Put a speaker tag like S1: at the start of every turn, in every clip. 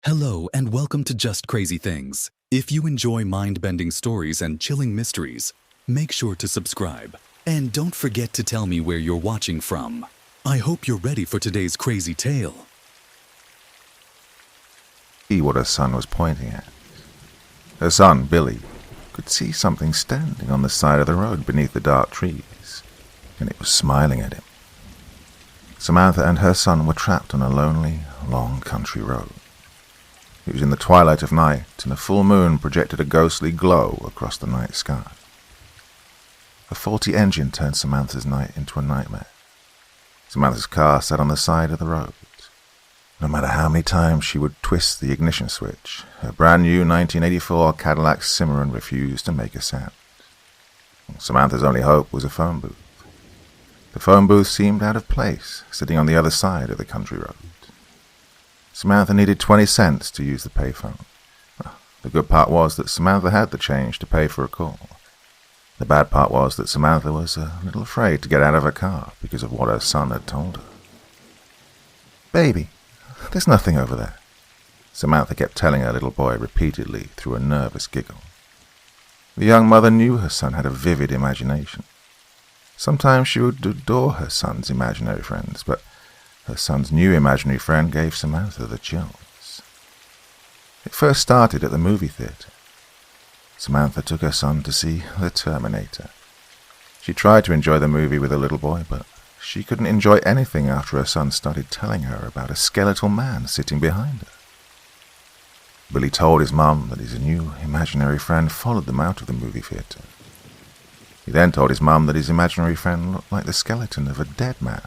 S1: Hello and welcome to Just Crazy Things. If you enjoy mind-bending stories and chilling mysteries, make sure to subscribe. And don't forget to tell me where you're watching from. I hope you're ready for today's crazy tale.
S2: See what her son was pointing at. Her son, Billy, could see something standing on the side of the road beneath the dark trees, and it was smiling at him. Samantha and her son were trapped on a lonely, long country road. It was in the twilight of night, and a full moon projected a ghostly glow across the night sky. A faulty engine turned Samantha's night into a nightmare. Samantha's car sat on the side of the road. No matter how many times she would twist the ignition switch, her brand new 1984 Cadillac Cimarron refused to make a sound. Samantha's only hope was a phone booth. The phone booth seemed out of place, sitting on the other side of the country road. Samantha needed 20 cents to use the payphone. The good part was that Samantha had the change to pay for a call. The bad part was that Samantha was a little afraid to get out of her car because of what her son had told her. "Baby, there's nothing over there," Samantha kept telling her little boy repeatedly through a nervous giggle. The young mother knew her son had a vivid imagination. Sometimes she would adore her son's imaginary friends, but her son's new imaginary friend gave Samantha the chills. It first started at the movie theater. Samantha took her son to see The Terminator. She tried to enjoy the movie with her little boy, but she couldn't enjoy anything after her son started telling her about a skeletal man sitting behind her. Billy told his mum that his new imaginary friend followed them out of the movie theater. He then told his mum that his imaginary friend looked like the skeleton of a dead man.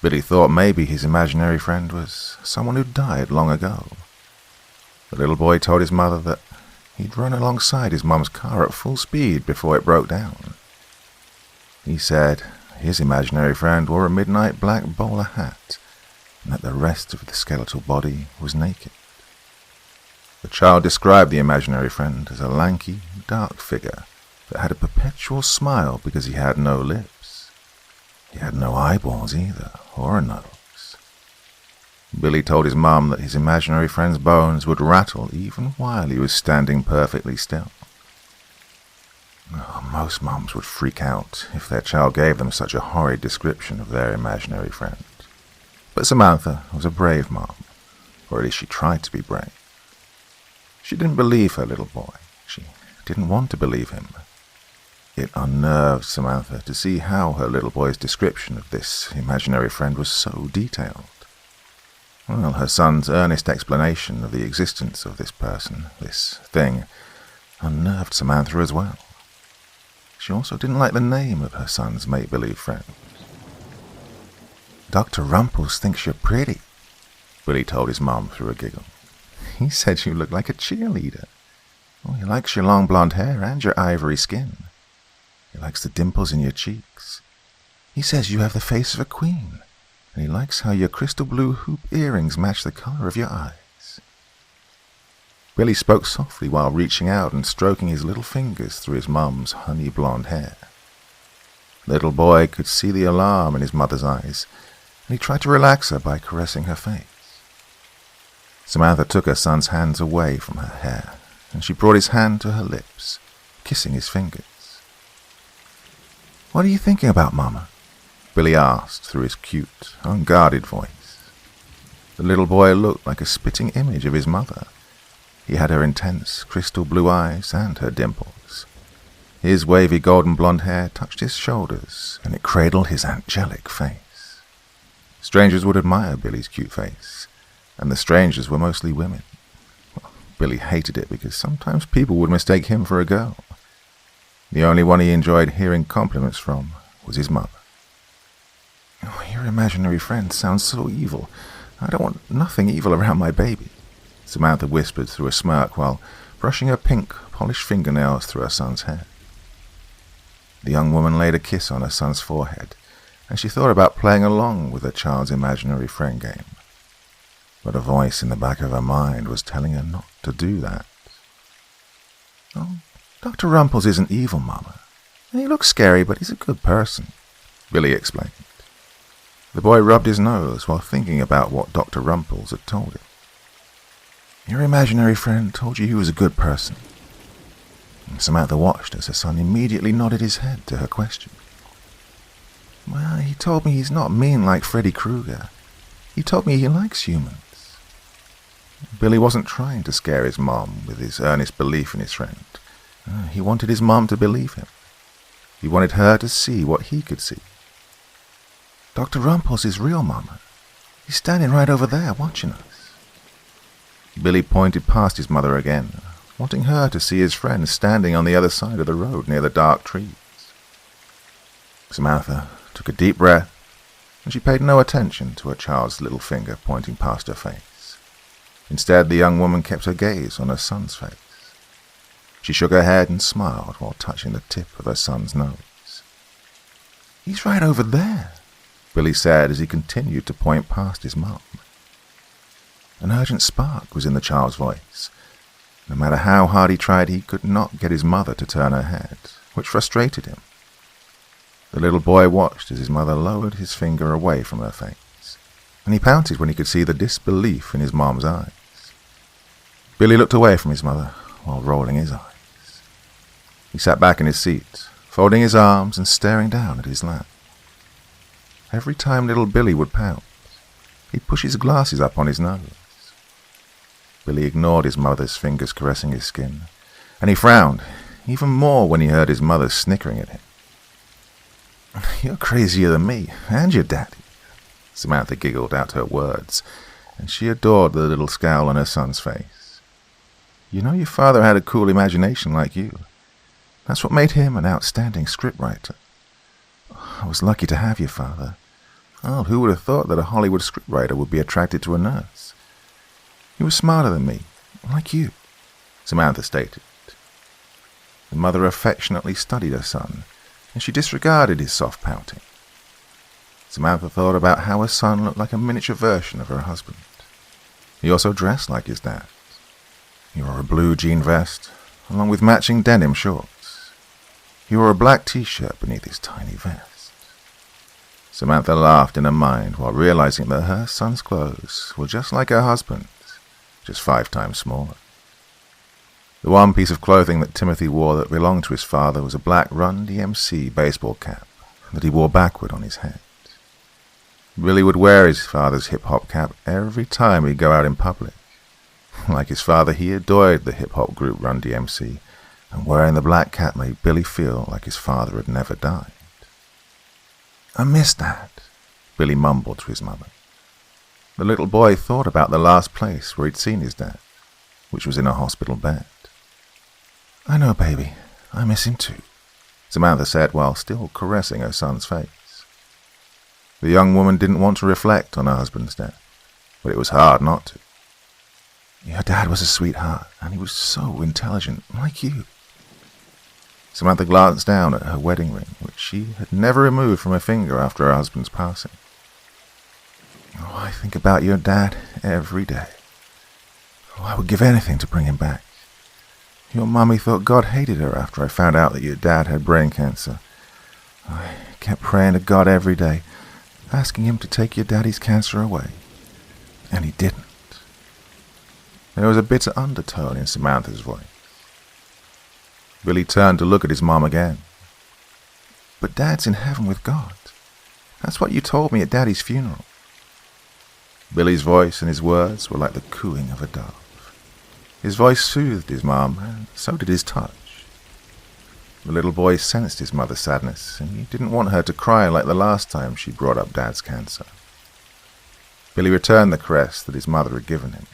S2: Billy thought maybe his imaginary friend was someone who died long ago. The little boy told his mother that he'd run alongside his mum's car at full speed before it broke down. He said his imaginary friend wore a midnight black bowler hat, and that the rest of the skeletal body was naked. The child described the imaginary friend as a lanky, dark figure that had a perpetual smile because he had no lips. He had no eyeballs either, or a nose. Billy told his mum that his imaginary friend's bones would rattle even while he was standing perfectly still. Most mums would freak out if their child gave them such a horrid description of their imaginary friend. But Samantha was a brave mum, or at least she tried to be brave. She didn't believe her little boy. She didn't want to believe him. It unnerved Samantha to see how her little boy's description of this imaginary friend was so detailed. Well, her son's earnest explanation of the existence of this person, this thing, unnerved Samantha as well. She also didn't like the name of her son's make-believe friend. "Dr. Rumples thinks you're pretty," Billy told his mum through a giggle. "He said you look like a cheerleader. Oh, he likes your long blonde hair and your ivory skin. He likes the dimples in your cheeks. He says you have the face of a queen, and he likes how your crystal blue hoop earrings match the color of your eyes." Billy spoke softly while reaching out and stroking his little fingers through his mum's honey blonde hair. The little boy could see the alarm in his mother's eyes, and he tried to relax her by caressing her face. Samantha took her son's hands away from her hair, and she brought his hand to her lips, kissing his fingers. "What are you thinking about, Mama?" Billy asked through his cute, unguarded voice. The little boy looked like a spitting image of his mother. He had her intense, crystal blue eyes and her dimples. His wavy golden blonde hair touched his shoulders, and it cradled his angelic face. Strangers would admire Billy's cute face, and the strangers were mostly women. Well, Billy hated it because sometimes people would mistake him for a girl. The only one he enjoyed hearing compliments from was his mother. "Oh, your imaginary friend sounds so evil. I don't want nothing evil around my baby," Samantha whispered through a smirk while brushing her pink, polished fingernails through her son's hair. The young woman laid a kiss on her son's forehead, and she thought about playing along with her child's imaginary friend game. But a voice in the back of her mind was telling her not to do that. "Oh, Dr. Rumples isn't evil, Mama. He looks scary, but he's a good person," Billy explained. The boy rubbed his nose while thinking about what Dr. Rumples had told him. Your imaginary friend told you he was a good person. Samantha watched as her son immediately nodded his head to her question. Well, he told me he's not mean like Freddy Krueger. He told me he likes humans. Billy wasn't trying to scare his mom with his earnest belief in his friend. He wanted his mom to believe him. He wanted her to see what he could see. Dr. Rumpel's his real mama. He's standing right over there watching us. Billy pointed past his mother again, wanting her to see his friend standing on the other side of the road near the dark trees. Samantha took a deep breath, and she paid no attention to her child's little finger pointing past her face. Instead, the young woman kept her gaze on her son's face. She shook her head and smiled while touching the tip of her son's nose. He's right over there, Billy said as he continued to point past his mum. An urgent spark was in the child's voice. No matter how hard he tried, he could not get his mother to turn her head, which frustrated him. The little boy watched as his mother lowered his finger away from her face, and he pouted when he could see the disbelief in his mom's eyes. Billy looked away from his mother while rolling his eyes. He sat back in his seat, folding his arms and staring down at his lap. Every time little Billy would pout, he'd push his glasses up on his nose. Billy ignored his mother's fingers caressing his skin, and he frowned even more when he heard his mother snickering at him. You're crazier than me, and your daddy. Samantha giggled out her words, and she adored the little scowl on her son's face. You know your father had a cool imagination like you. That's what made him an outstanding scriptwriter. I was lucky to have your father. Oh, who would have thought that a Hollywood scriptwriter would be attracted to a nurse? He was smarter than me, like you, Samantha stated. The mother affectionately studied her son, and she disregarded his soft pouting. Samantha thought about how her son looked like a miniature version of her husband. He also dressed like his dad. He wore a blue jean vest, along with matching denim shorts. He wore a black t-shirt beneath his tiny vest. Samantha laughed in her mind while realizing that her son's clothes were just like her husband's, just 5 times smaller. The one piece of clothing that Timothy wore that belonged to his father was a black Run DMC baseball cap that he wore backward on his head. Billy would wear his father's hip-hop cap every time he'd go out in public. Like his father, he adored the hip-hop group Run DMC, and wearing the black cap made Billy feel like his father had never died. I miss Dad, Billy mumbled to his mother. The little boy thought about the last place where he'd seen his dad, which was in a hospital bed. I know, baby. I miss him too, Samantha said while still caressing her son's face. The young woman didn't want to reflect on her husband's death, but it was hard not to. Your dad was a sweetheart, and he was so intelligent, like you. Samantha glanced down at her wedding ring, which she had never removed from her finger after her husband's passing. Oh, I think about your dad every day. Oh, I would give anything to bring him back. Your mummy thought God hated her after I found out that your dad had brain cancer. I kept praying to God every day, asking him to take your daddy's cancer away. And he didn't. There was a bitter undertone in Samantha's voice. Billy turned to look at his mom again. But Dad's in heaven with God. That's what you told me at Daddy's funeral. Billy's voice and his words were like the cooing of a dove. His voice soothed his mom, and so did his touch. The little boy sensed his mother's sadness, and he didn't want her to cry like the last time she brought up Dad's cancer. Billy returned the caress that his mother had given him.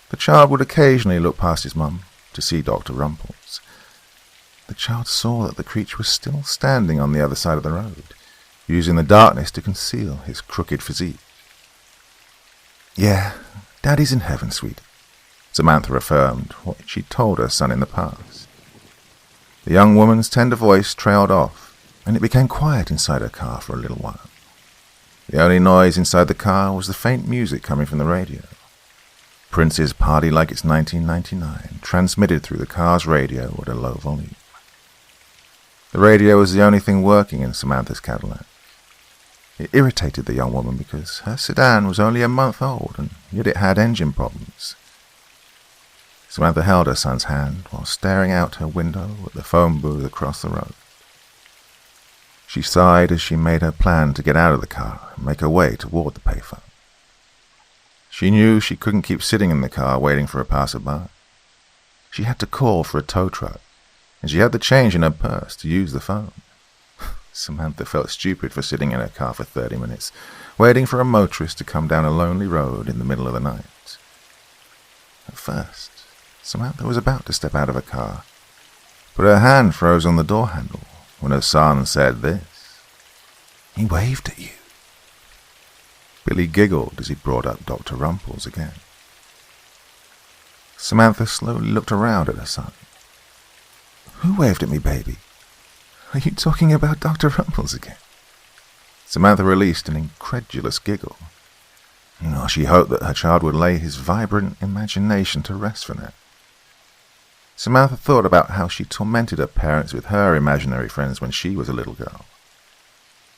S2: The child would occasionally look past his mum to see Dr. Rumpel's. The child saw that the creature was still standing on the other side of the road, using the darkness to conceal his crooked physique. Yeah, Daddy's in heaven, sweetie, Samantha affirmed what she'd told her son in the past. The young woman's tender voice trailed off, and it became quiet inside her car for a little while. The only noise inside the car was the faint music coming from the radio. Prince's Party Like It's 1999 transmitted through the car's radio at a low volume. The radio was the only thing working in Samantha's Cadillac. It irritated the young woman because her sedan was only a month old, and yet it had engine problems. Samantha held her son's hand while staring out her window at the phone booth across the road. She sighed as she made her plan to get out of the car and make her way toward the payphone. She knew she couldn't keep sitting in the car waiting for a passerby. She had to call for a tow truck, and she had the change in her purse to use the phone. Samantha felt stupid for sitting in her car for 30 minutes, waiting for a motorist to come down a lonely road in the middle of the night. At first, Samantha was about to step out of her car, but her hand froze on the door handle when her son said this. "He waved at you." Billy giggled as he brought up Dr. Rumples again. Samantha slowly looked around at her son. "Who waved at me, baby? Are you talking about Dr. Rumples again?" Samantha released an incredulous giggle. She hoped that her child would lay his vibrant imagination to rest for now. Samantha thought about how she tormented her parents with her imaginary friends when she was a little girl.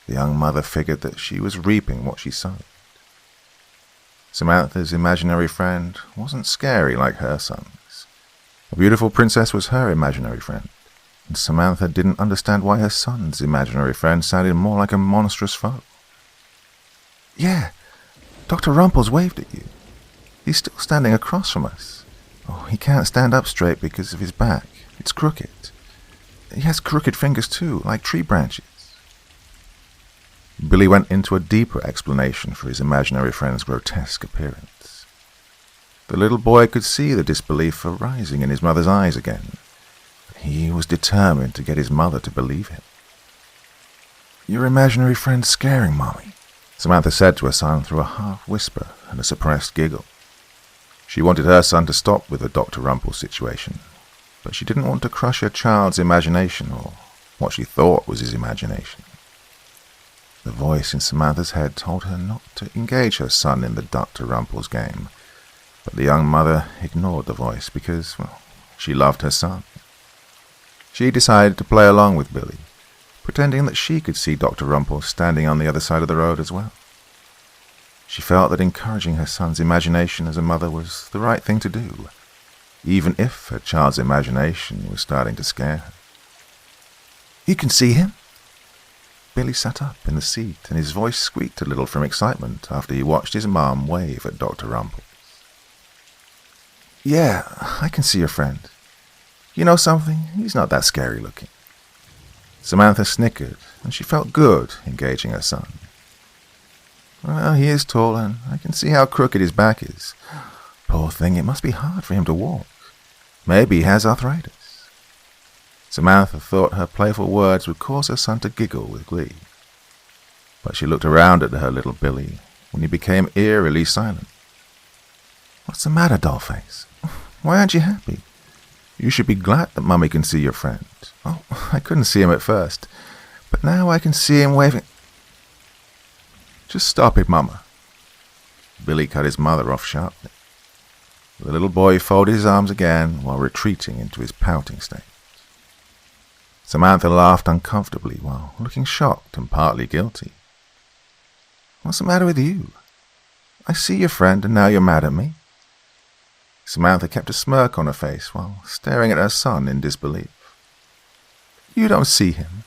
S2: The young mother figured that she was reaping what she sowed. Samantha's imaginary friend wasn't scary like her son's. A beautiful princess was her imaginary friend, and Samantha didn't understand why her son's imaginary friend sounded more like a monstrous foe. "Yeah, Dr. Rumples waved at you. He's still standing across from us. He can't stand up straight because of his back. It's crooked. He has crooked fingers too, like tree branches." Billy went into a deeper explanation for his imaginary friend's grotesque appearance. The little boy could see the disbelief arising in his mother's eyes again. He was determined to get his mother to believe him. "Your imaginary friend's scaring Mommy," Samantha said to her son through a half whisper and a suppressed giggle. She wanted her son to stop with the Dr. Rumpel situation, but she didn't want to crush her child's imagination, or what she thought was his imagination. The voice in Samantha's head told her not to engage her son in the Dr. Rumpel's game, but the young mother ignored the voice because, she loved her son. She decided to play along with Billy, pretending that she could see Dr. Rumpel standing on the other side of the road as well. She felt that encouraging her son's imagination as a mother was the right thing to do, even if her child's imagination was starting to scare her. "You can see him?" Billy sat up in the seat, and his voice squeaked a little from excitement after he watched his mom wave at Dr. Rumpel. "Yeah, I can see your friend. You know something? He's not that scary looking." Samantha snickered, and she felt good engaging her son. "Well, he is tall, and I can see how crooked his back is. Poor thing, it must be hard for him to walk. Maybe he has arthritis." Samantha thought her playful words would cause her son to giggle with glee. But she looked around at her little Billy when he became eerily silent. "What's the matter, dollface? Why aren't you happy? You should be glad that Mummy can see your friend. Oh, I couldn't see him at first, but now I can see him waving—" "Just stop it, Mama." Billy cut his mother off sharply. The little boy folded his arms again while retreating into his pouting state. Samantha laughed uncomfortably while looking shocked and partly guilty. "What's the matter with you? I see your friend and now you're mad at me?" Samantha kept a smirk on her face while staring at her son in disbelief. "You don't see him.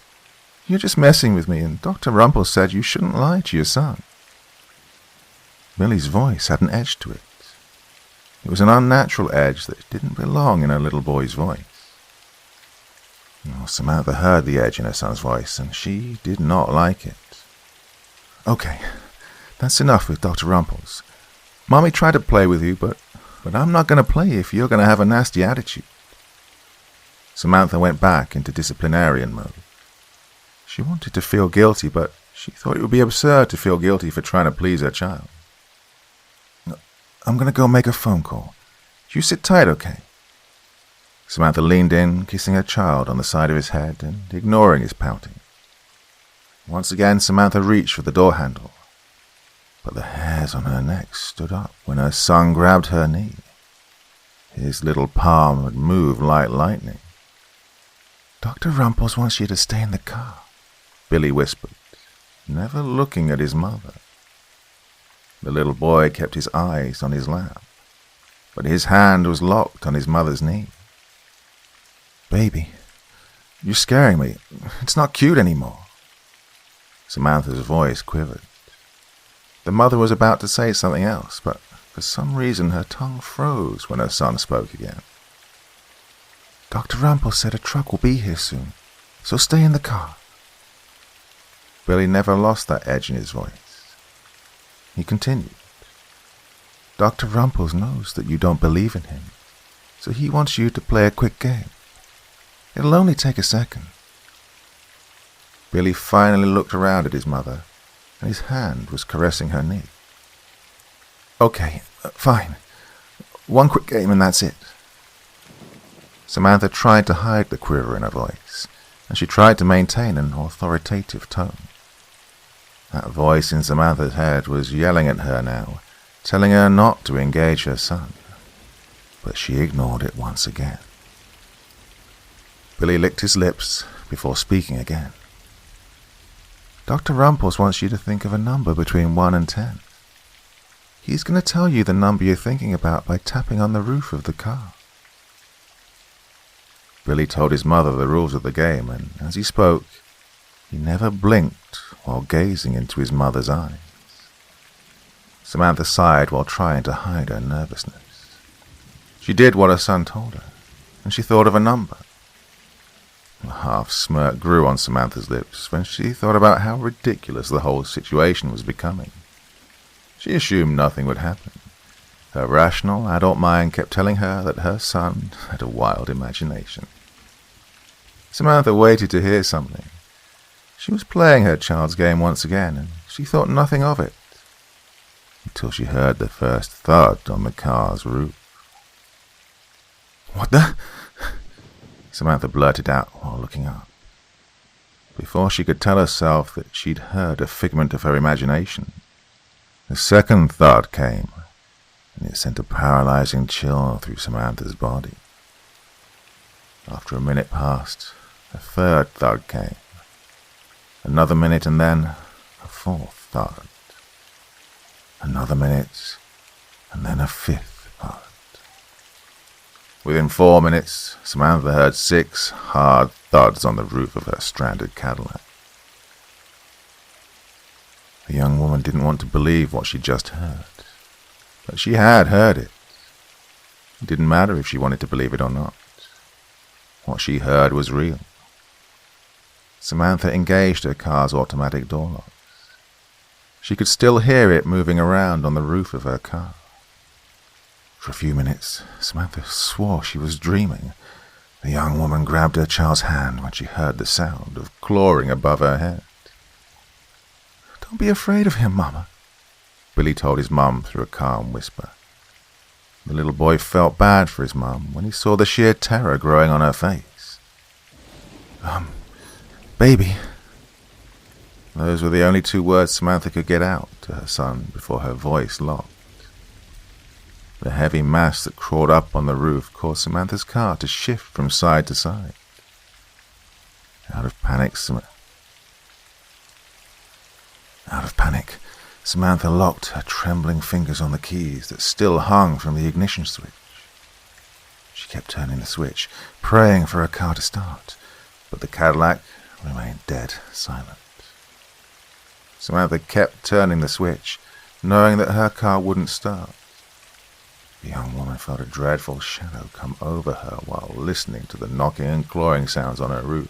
S2: You're just messing with me, and Dr. Rumpel said you shouldn't lie to your son." Billy's voice had an edge to it. It was an unnatural edge that didn't belong in a little boy's voice. Samantha heard the edge in her son's voice, and she did not like it. "Okay, that's enough with Dr. Rumpels. Mommy tried to play with you, but I'm not going to play if you're going to have a nasty attitude." Samantha went back into disciplinarian mode. She wanted to feel guilty, but she thought it would be absurd to feel guilty for trying to please her child. "I'm going to go make a phone call. You sit tight, okay?" Samantha leaned in, kissing her child on the side of his head and ignoring his pouting. Once again, Samantha reached for the door handle, but the hairs on her neck stood up when her son grabbed her knee. His little palm had moved like lightning. "Dr. Rumpels wants you to stay in the car," Billy whispered, never looking at his mother. The little boy kept his eyes on his lap. but his hand was locked on his mother's knee. "Baby, you're scaring me. It's not cute anymore." Samantha's voice quivered. The mother was about to say something else, but for some reason her tongue froze when her son spoke again. "Dr. Rumpel said a truck will be here soon, so stay in the car." Billy never lost that edge in his voice. He continued. "Dr. Rumpel knows that you don't believe in him, so he wants you to play a quick game. It'll only take a second." Billy finally looked around at his mother, and his hand was caressing her knee. "Okay, fine. One quick game and that's it." Samantha tried to hide the quiver in her voice, and she tried to maintain an authoritative tone. That voice in Samantha's head was yelling at her now, telling her not to engage her son, but she ignored it once again. Billy licked his lips before speaking again. "Dr. Rumpels wants you to think of a number between 1 and 10. He's going to tell you the number you're thinking about by tapping on the roof of the car." Billy told his mother the rules of the game, and as he spoke, he never blinked while gazing into his mother's eyes. Samantha sighed while trying to hide her nervousness. She did what her son told her, and she thought of a number. A half smirk grew on Samantha's lips when she thought about how ridiculous the whole situation was becoming. She assumed nothing would happen. Her rational, adult mind kept telling her that her son had a wild imagination. Samantha waited to hear something. She was playing her child's game once again, and she thought nothing of it, until she heard the first thud on the car's roof. "What the?" Samantha blurted out while looking up. Before she could tell herself that she'd heard a figment of her imagination, the second thud came, and it sent a paralyzing chill through Samantha's body. After a minute passed, a third thud came. Another minute, and then a fourth thud. Another minute, and then a fifth thud. Within 4 minutes, Samantha heard 6 hard thuds on the roof of her stranded Cadillac. The young woman didn't want to believe what she'd just heard, but she had heard it. It didn't matter if she wanted to believe it or not. What she heard was real. Samantha engaged her car's automatic door locks. She could still hear it moving around on the roof of her car. For a few minutes, Samantha swore she was dreaming. The young woman grabbed her child's hand when she heard the sound of clawing above her head. "Don't be afraid of him, Mama," Billy told his mum through a calm whisper. The little boy felt bad for his mum when he saw the sheer terror growing on her face. Baby." Those were the only 2 words Samantha could get out to her son before her voice locked. The heavy mass that crawled up on the roof caused Samantha's car to shift from side to side. Out of panic, Samantha locked her trembling fingers on the keys that still hung from the ignition switch. She kept turning the switch, praying for her car to start, but the Cadillac remained dead silent. Samantha kept turning the switch, knowing that her car wouldn't start. The young woman felt a dreadful shadow come over her while listening to the knocking and clawing sounds on her roof.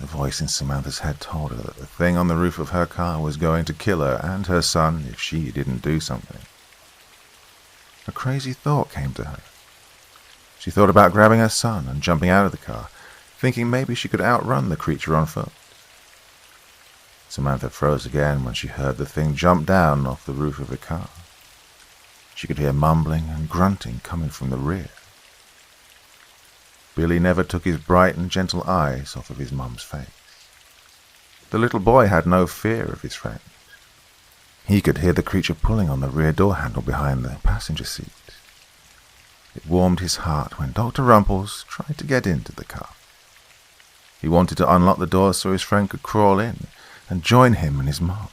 S2: The voice in Samantha's head told her that the thing on the roof of her car was going to kill her and her son if she didn't do something. A crazy thought came to her. She thought about grabbing her son and jumping out of the car, thinking maybe she could outrun the creature on foot. Samantha froze again when she heard the thing jump down off the roof of the car. She could hear mumbling and grunting coming from the rear. Billy never took his bright and gentle eyes off of his mum's face. The little boy had no fear of his friend. He could hear the creature pulling on the rear door handle behind the passenger seat. It warmed his heart when Dr. Rumpels tried to get into the car. He wanted to unlock the door so his friend could crawl in and join him and his mum.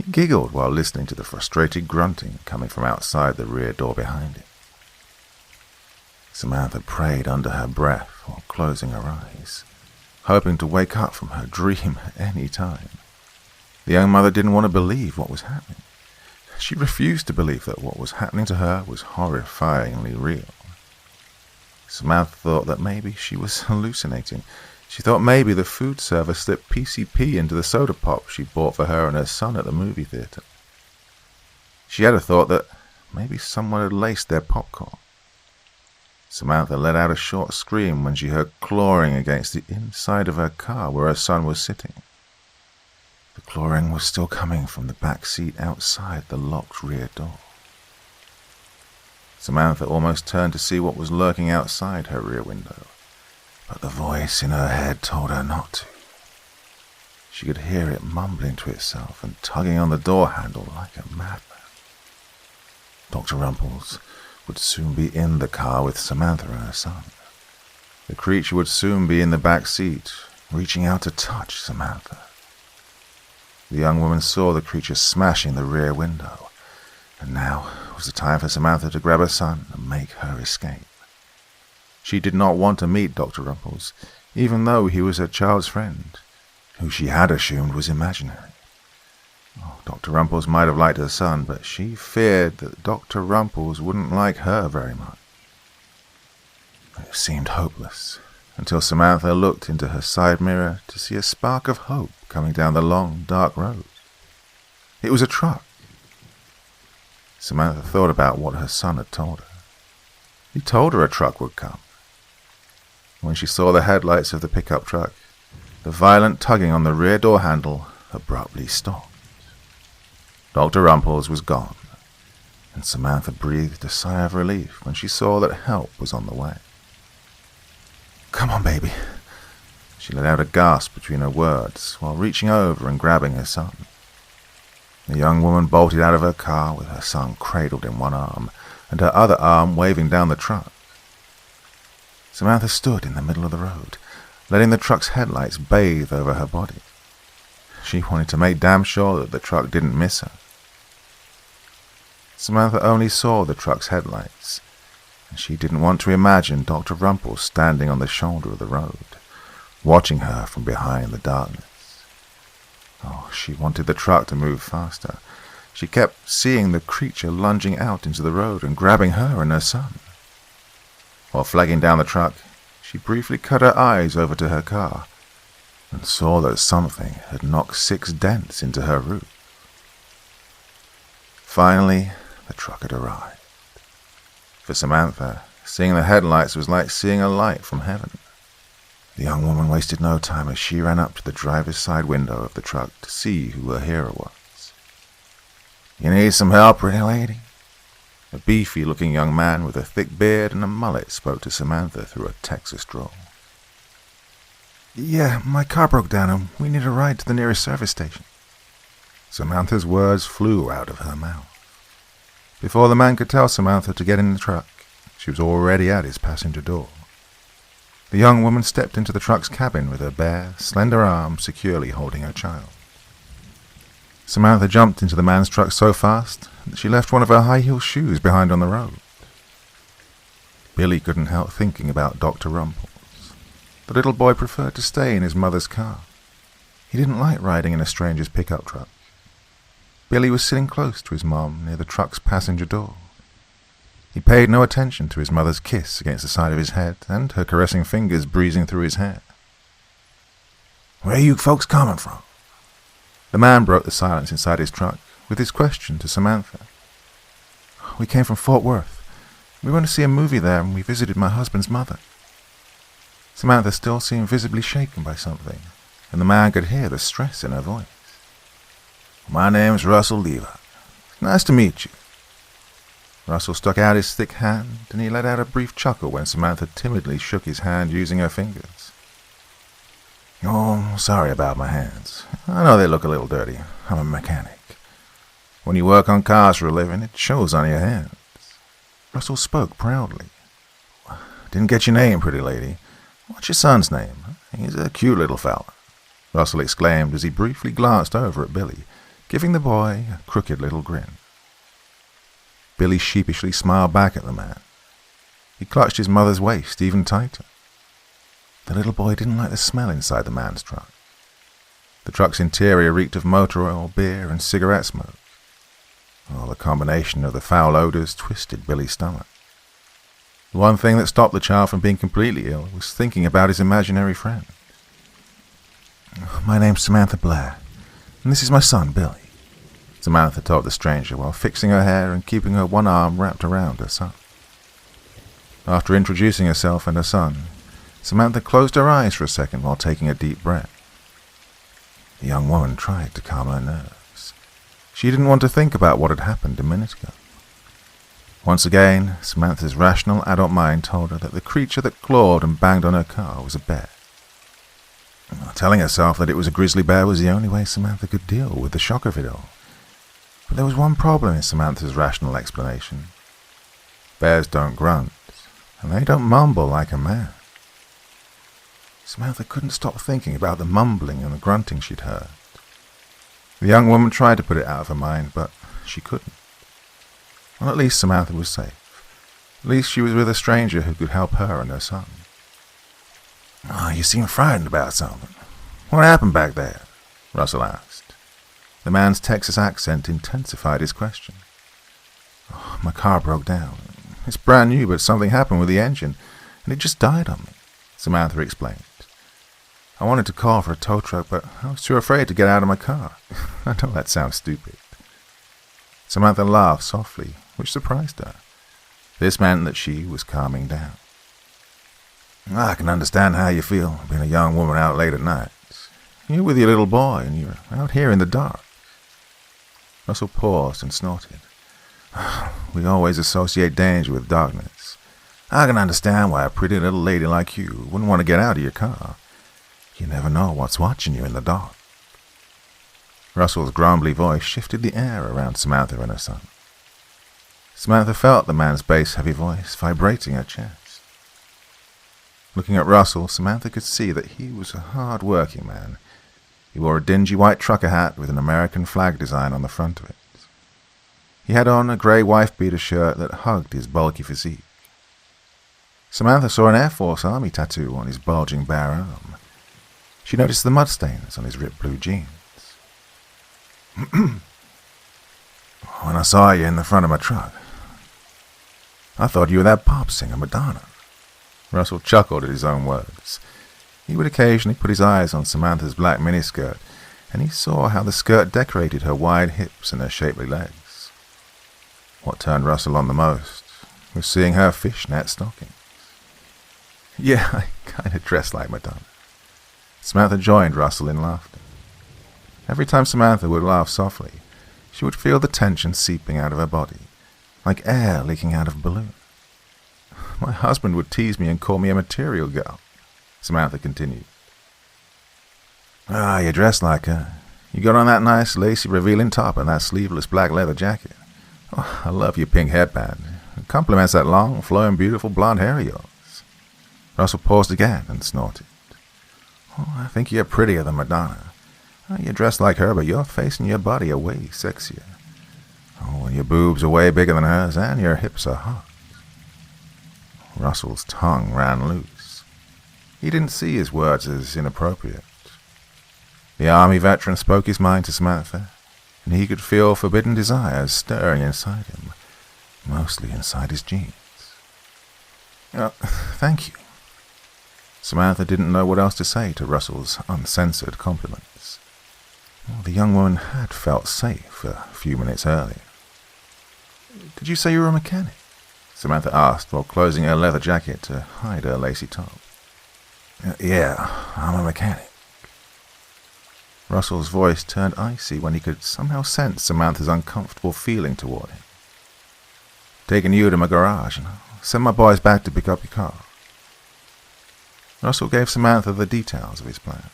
S2: He giggled while listening to the frustrated grunting coming from outside the rear door behind him. Samantha prayed under her breath while closing her eyes, hoping to wake up from her dream at any time. The young mother didn't want to believe what was happening. She refused to believe that what was happening to her was horrifyingly real. Samantha thought that maybe she was hallucinating. She thought maybe the food server slipped PCP into the soda pop she bought for her and her son at the movie theater. She had a thought that maybe someone had laced their popcorn. Samantha let out a short scream when she heard clawing against the inside of her car where her son was sitting. The clawing was still coming from the back seat outside the locked rear door. Samantha almost turned to see what was lurking outside her rear window, but the voice in her head told her not to. She could hear it mumbling to itself and tugging on the door handle like a madman. Dr. Rumples would soon be in the car with Samantha and her son. The creature would soon be in the back seat, reaching out to touch Samantha. The young woman saw the creature smashing the rear window, and now was the time for Samantha to grab her son and make her escape. She did not want to meet Dr. Rumples, even though he was her child's friend, who she had assumed was imaginary. Dr. Rumples might have liked her son, but she feared that Dr. Rumples wouldn't like her very much. It seemed hopeless, until Samantha looked into her side mirror to see a spark of hope coming down the long, dark road. It was a truck. Samantha thought about what her son had told her. He told her a truck would come. When she saw the headlights of the pickup truck, the violent tugging on the rear door handle abruptly stopped. Dr. Rumples was gone, and Samantha breathed a sigh of relief when she saw that help was on the way. "Come on, baby." She let out a gasp between her words while reaching over and grabbing her son. The young woman bolted out of her car with her son cradled in one arm and her other arm waving down the truck. Samantha stood in the middle of the road, letting the truck's headlights bathe over her body. She wanted to make damn sure that the truck didn't miss her. Samantha only saw the truck's headlights, and she didn't want to imagine Dr. Rumples standing on the shoulder of the road, watching her from behind the darkness. She wanted the truck to move faster. She kept seeing the creature lunging out into the road and grabbing her and her son. While flagging down the truck, she briefly cut her eyes over to her car and saw that something had knocked 6 dents into her roof. Finally, the truck had arrived. For Samantha, seeing the headlights was like seeing a light from heaven. The young woman wasted no time as she ran up to the driver's side window of the truck to see who her hero was. "You need some help, pretty lady?" A beefy-looking young man with a thick beard and a mullet spoke to Samantha through a Texas drawl. "Yeah, my car broke down and we need a ride to the nearest service station." Samantha's words flew out of her mouth. Before the man could tell Samantha to get in the truck, she was already at his passenger door. The young woman stepped into the truck's cabin with her bare, slender arm securely holding her child. Samantha jumped into the man's truck so fast that she left one of her high-heeled shoes behind on the road. Billy couldn't help thinking about Dr. Rumples. The little boy preferred to stay in his mother's car. He didn't like riding in a stranger's pickup truck. Billy was sitting close to his mom near the truck's passenger door. He paid no attention to his mother's kiss against the side of his head and her caressing fingers breezing through his hair. "Where are you folks coming from?" The man broke the silence inside his truck with his question to Samantha. "We came from Fort Worth. We went to see a movie there and we visited my husband's mother." Samantha still seemed visibly shaken by something, and the man could hear the stress in her voice. "My name's Russell Levi. Nice to meet you." Russell stuck out his thick hand, and he let out a brief chuckle when Samantha timidly shook his hand using her fingers. "Oh, sorry about my hands. I know they look a little dirty. I'm a mechanic. When you work on cars for a living, it shows on your hands." Russell spoke proudly. "Didn't get your name, pretty lady. What's your son's name? He's a cute little fella," Russell exclaimed as he briefly glanced over at Billy, giving the boy a crooked little grin. Billy sheepishly smiled back at the man. He clutched his mother's waist even tighter. The little boy didn't like the smell inside the man's truck. The truck's interior reeked of motor oil, beer, and cigarette smoke. Oh, the combination of the foul odors twisted Billy's stomach. The one thing that stopped the child from being completely ill was thinking about his imaginary friend. "My name's Samantha Blair, and this is my son, Billy," Samantha told the stranger while fixing her hair and keeping her one arm wrapped around her son. After introducing herself and her son, Samantha closed her eyes for a second while taking a deep breath. The young woman tried to calm her nerves. She didn't want to think about what had happened a minute ago. Once again, Samantha's rational adult mind told her that the creature that clawed and banged on her car was a bear. Telling herself that it was a grizzly bear was the only way Samantha could deal with the shock of it all. But there was one problem in Samantha's rational explanation. Bears don't grunt, and they don't mumble like a man. Samantha couldn't stop thinking about the mumbling and the grunting she'd heard. The young woman tried to put it out of her mind, but she couldn't. Well, at least Samantha was safe. At least she was with a stranger who could help her and her son. "Oh, you seem frightened about something. What happened back there?" Russell asked. The man's Texas accent intensified his question. "Oh, my car broke down. It's brand new, but something happened with the engine, and it just died on me," Samantha explained. "I wanted to call for a tow truck, but I was too afraid to get out of my car." I know that sounds stupid. Samantha laughed softly, which surprised her. This meant that she was calming down. "I can understand how you feel, being a young woman out late at night. You're with your little boy, and you're out here in the dark." Russell paused and snorted. "We always associate danger with darkness. I can understand why a pretty little lady like you wouldn't want to get out of your car. You never know what's watching you in the dark." Russell's grumbly voice shifted the air around Samantha and her son. Samantha felt the man's bass-heavy voice vibrating her chest. Looking at Russell, Samantha could see that he was a hard-working man. He wore a dingy white trucker hat with an American flag design on the front of it. He had on a grey wife-beater shirt that hugged his bulky physique. Samantha saw an Air Force Army tattoo on his bulging bare arm. She noticed the mud stains on his ripped blue jeans. "When I saw you in the front of my truck, I thought you were that pop singer, Madonna." Russell chuckled at his own words. He would occasionally put his eyes on Samantha's black miniskirt, and he saw how the skirt decorated her wide hips and her shapely legs. What turned Russell on the most was seeing her fishnet stockings. "Yeah, I kind of dress like Madonna." Samantha joined Russell in laughter. Every time Samantha would laugh softly, she would feel the tension seeping out of her body, like air leaking out of a balloon. "My husband would tease me and call me a material girl," Samantha continued. "Ah, you dress like her. You got on that nice, lacy, revealing top and that sleeveless black leather jacket. Oh, I love your pink headband. It complements that long, flowing, beautiful blonde hair of yours." Russell paused again and snorted. "Oh, I think you're prettier than Madonna. You dress like her, but your face and your body are way sexier. Oh, and your boobs are way bigger than hers, and your hips are hot." Russell's tongue ran loose. He didn't see his words as inappropriate. The Army veteran spoke his mind to Samantha, and he could feel forbidden desires stirring inside him, mostly inside his jeans. Thank you." Samantha didn't know what else to say to Russell's uncensored compliments. Well, the young woman had felt safe a few minutes earlier. "Did you say you were a mechanic?" Samantha asked while closing her leather jacket to hide her lacy top. "Yeah, I'm a mechanic." Russell's voice turned icy when he could somehow sense Samantha's uncomfortable feeling toward him. "Taking you to my garage, and I'll send my boys back to pick up your car." Russell gave Samantha the details of his plan.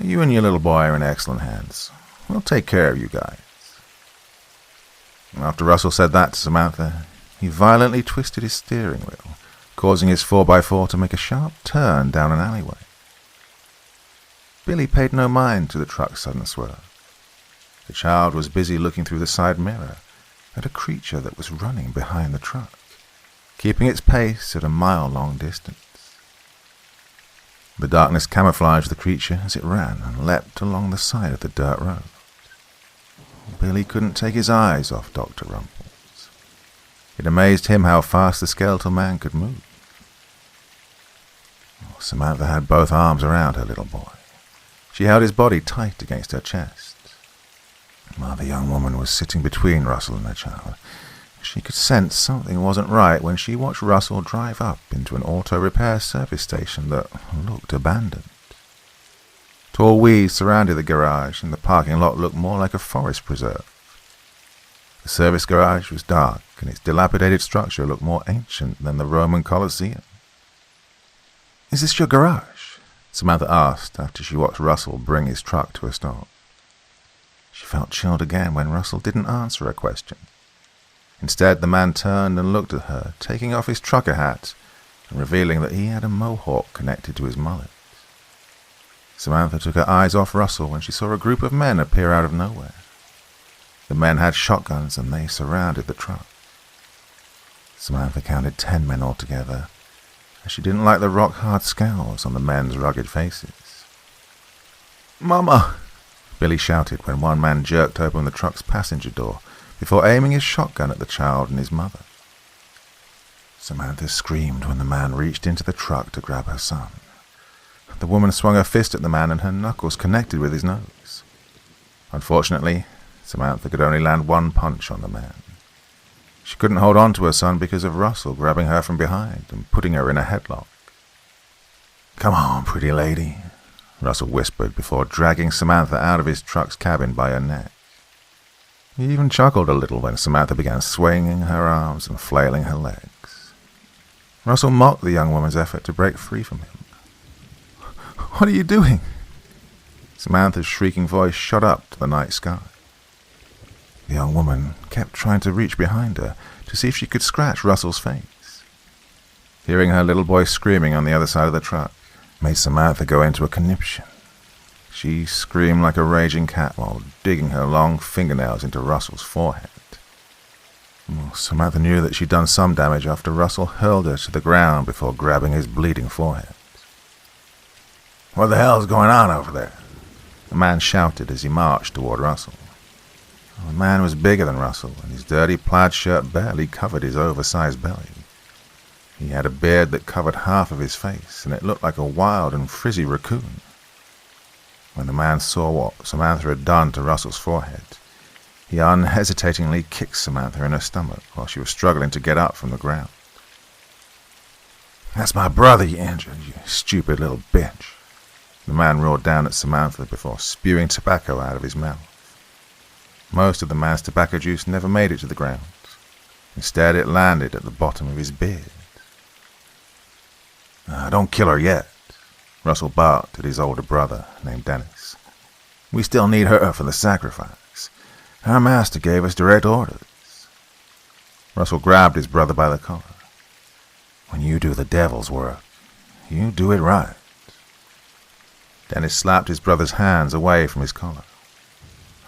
S2: "You and your little boy are in excellent hands. We'll take care of you guys." After Russell said that to Samantha, he violently twisted his steering wheel, causing his 4x4 to make a sharp turn down an alleyway. Billy paid no mind to the truck's sudden swerve. The child was busy looking through the side mirror at a creature that was running behind the truck, keeping its pace at a mile-long distance. The darkness camouflaged the creature as it ran and leapt along the side of the dirt road. Billy couldn't take his eyes off Dr. Rumples. It amazed him how fast the skeletal man could move. Samantha had both arms around her little boy. She held his body tight against her chest. While the young woman was sitting between Russell and her child, she could sense something wasn't right when she watched Russell drive up into an auto repair service station that looked abandoned. Tall weeds surrounded the garage, and the parking lot looked more like a forest preserve. The service garage was dark, and its dilapidated structure looked more ancient than the Roman Colosseum. "Is this your garage?" Samantha asked after she watched Russell bring his truck to a stop. She felt chilled again when Russell didn't answer her question. Instead, the man turned and looked at her, taking off his trucker hat and revealing that he had a mohawk connected to his mullet. Samantha took her eyes off Russell when she saw a group of men appear out of nowhere. The men had shotguns and they surrounded the truck. Samantha counted 10 men altogether, as she didn't like the rock-hard scowls on the men's rugged faces. "Mama!" Billy shouted when one man jerked open the truck's passenger door before aiming his shotgun at the child and his mother. Samantha screamed when the man reached into the truck to grab her son. The woman swung her fist at the man and her knuckles connected with his nose. Unfortunately, Samantha could only land one punch on the man. She couldn't hold on to her son because of Russell grabbing her from behind and putting her in a headlock. "Come on, pretty lady," Russell whispered before dragging Samantha out of his truck's cabin by her neck. He even chuckled a little when Samantha began swinging her arms and flailing her legs. Russell mocked the young woman's effort to break free from him. "What are you doing?" Samantha's shrieking voice shot up to the night sky. The young woman kept trying to reach behind her to see if she could scratch Russell's face. Hearing her little boy screaming on the other side of the truck made Samantha go into a conniption. She screamed like a raging cat while digging her long fingernails into Russell's forehead. Samantha knew that she'd done some damage after Russell hurled her to the ground before grabbing his bleeding forehead. "What the hell's going on over there?" the man shouted as he marched toward Russell. The man was bigger than Russell, and his dirty plaid shirt barely covered his oversized belly. He had a beard that covered half of his face, and it looked like a wild and frizzy raccoon. When the man saw what Samantha had done to Russell's forehead, he unhesitatingly kicked Samantha in her stomach while she was struggling to get up from the ground. "That's my brother you injured, you stupid little bitch." The man roared down at Samantha before spewing tobacco out of his mouth. Most of the man's tobacco juice never made it to the ground. Instead, it landed at the bottom of his beard. "Don't kill her yet," Russell barked at his older brother, named Dennis. "We still need her for the sacrifice. Our master gave us direct orders." Russell grabbed his brother by the collar. "When you do the devil's work, you do it right." Dennis slapped his brother's hands away from his collar.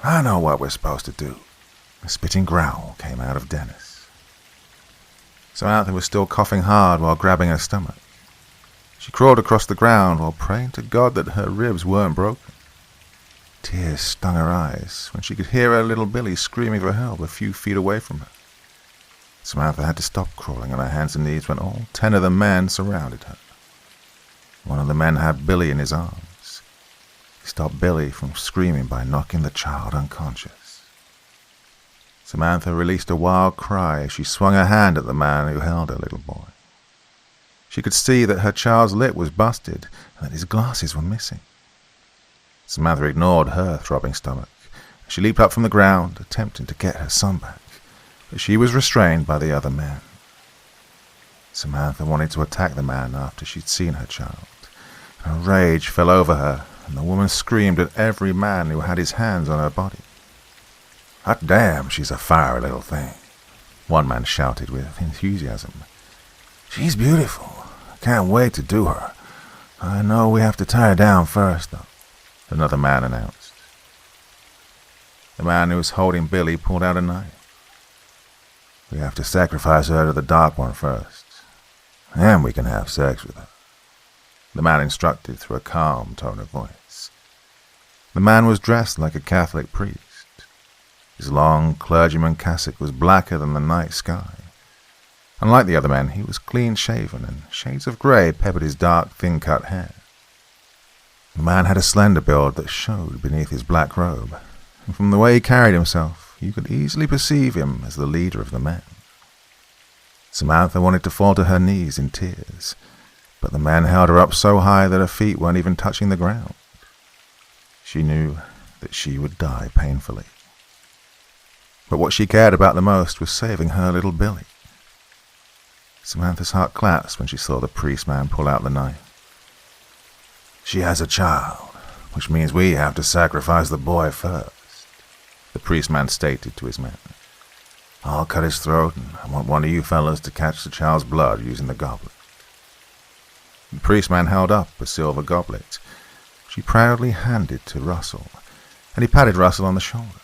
S2: "I know what we're supposed to do." A spitting growl came out of Dennis. Samantha was still coughing hard while grabbing her stomach. She crawled across the ground while praying to God that her ribs weren't broken. Tears stung her eyes when she could hear her little Billy screaming for help a few feet away from her. Samantha had to stop crawling on her hands and knees when all 10 of the men surrounded her. One of the men had Billy in his arms. He stopped Billy from screaming by knocking the child unconscious. Samantha released a wild cry as she swung her hand at the man who held her little boy. She could see that her child's lip was busted and that his glasses were missing. Samantha ignored her throbbing stomach. She leaped up from the ground, attempting to get her son back, but she was restrained by the other men. Samantha wanted to attack the man after she'd seen her child. Her rage fell over her, and the woman screamed at every man who had his hands on her body. "Hot damn, she's a fiery little thing," one man shouted with enthusiasm. "She's beautiful. I can't wait to do her. I know we have to tie her down first, though," another man announced. The man who was holding Billy pulled out a knife. "We have to sacrifice her to the Dark One first, and we can have sex with her," the man instructed through a calm tone of voice. The man was dressed like a Catholic priest. His long clergyman cassock was blacker than the night sky. Unlike the other men, he was clean-shaven, and shades of grey peppered his dark, thin-cut hair. The man had a slender build that showed beneath his black robe, and from the way he carried himself, you could easily perceive him as the leader of the men. Samantha wanted to fall to her knees in tears, but the man held her up so high that her feet weren't even touching the ground. She knew that she would die painfully. But what she cared about the most was saving her little Billy. Samantha's heart collapsed when she saw the priest man pull out the knife. "She has a child, which means we have to sacrifice the boy first," the priest man stated to his men. "I'll cut his throat, and I want one of you fellas to catch the child's blood using the goblet." The priest man held up a silver goblet. She proudly handed to Russell, and he patted Russell on the shoulder.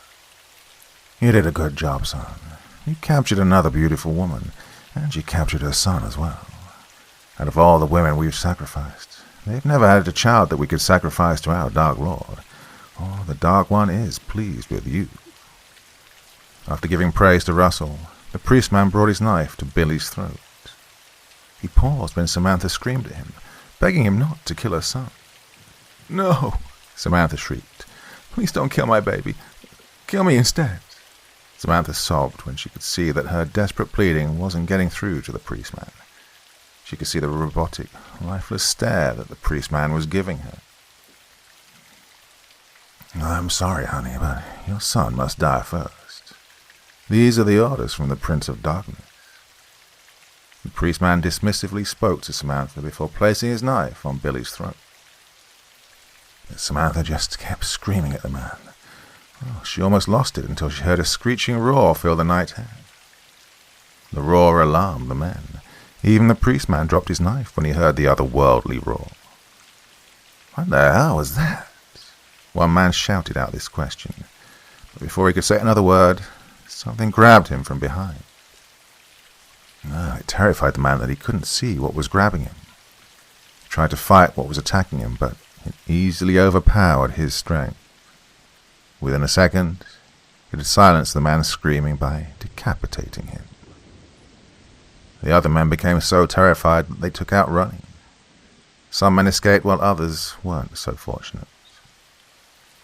S2: "You did a good job, son. You captured another beautiful woman, and you captured her son as well. Out of all the women we've sacrificed, they've never had a child that we could sacrifice to our Dark Lord. Oh, the Dark One is pleased with you." After giving praise to Russell, the priest man brought his knife to Billy's throat. He paused when Samantha screamed at him, begging him not to kill her son. "No," Samantha shrieked. "Please don't kill my baby. Kill me instead." Samantha sobbed when she could see that her desperate pleading wasn't getting through to the priest man. She could see the robotic, lifeless stare that the priest man was giving her. "I'm sorry, honey, but your son must die first. These are the orders from the Prince of Darkness." The priest man dismissively spoke to Samantha before placing his knife on Billy's throat. Samantha just kept screaming at the man. Oh, she almost lost it until she heard a screeching roar fill the night air. The roar alarmed the men. Even the priest man dropped his knife when he heard the otherworldly roar. "What the hell was that?" One man shouted out this question, but before he could say another word, something grabbed him from behind. It terrified the man that he couldn't see what was grabbing him. He tried to fight what was attacking him, but it easily overpowered his strength. Within a second, it had silenced the man screaming by decapitating him. The other men became so terrified that they took out running. Some men escaped while others weren't so fortunate.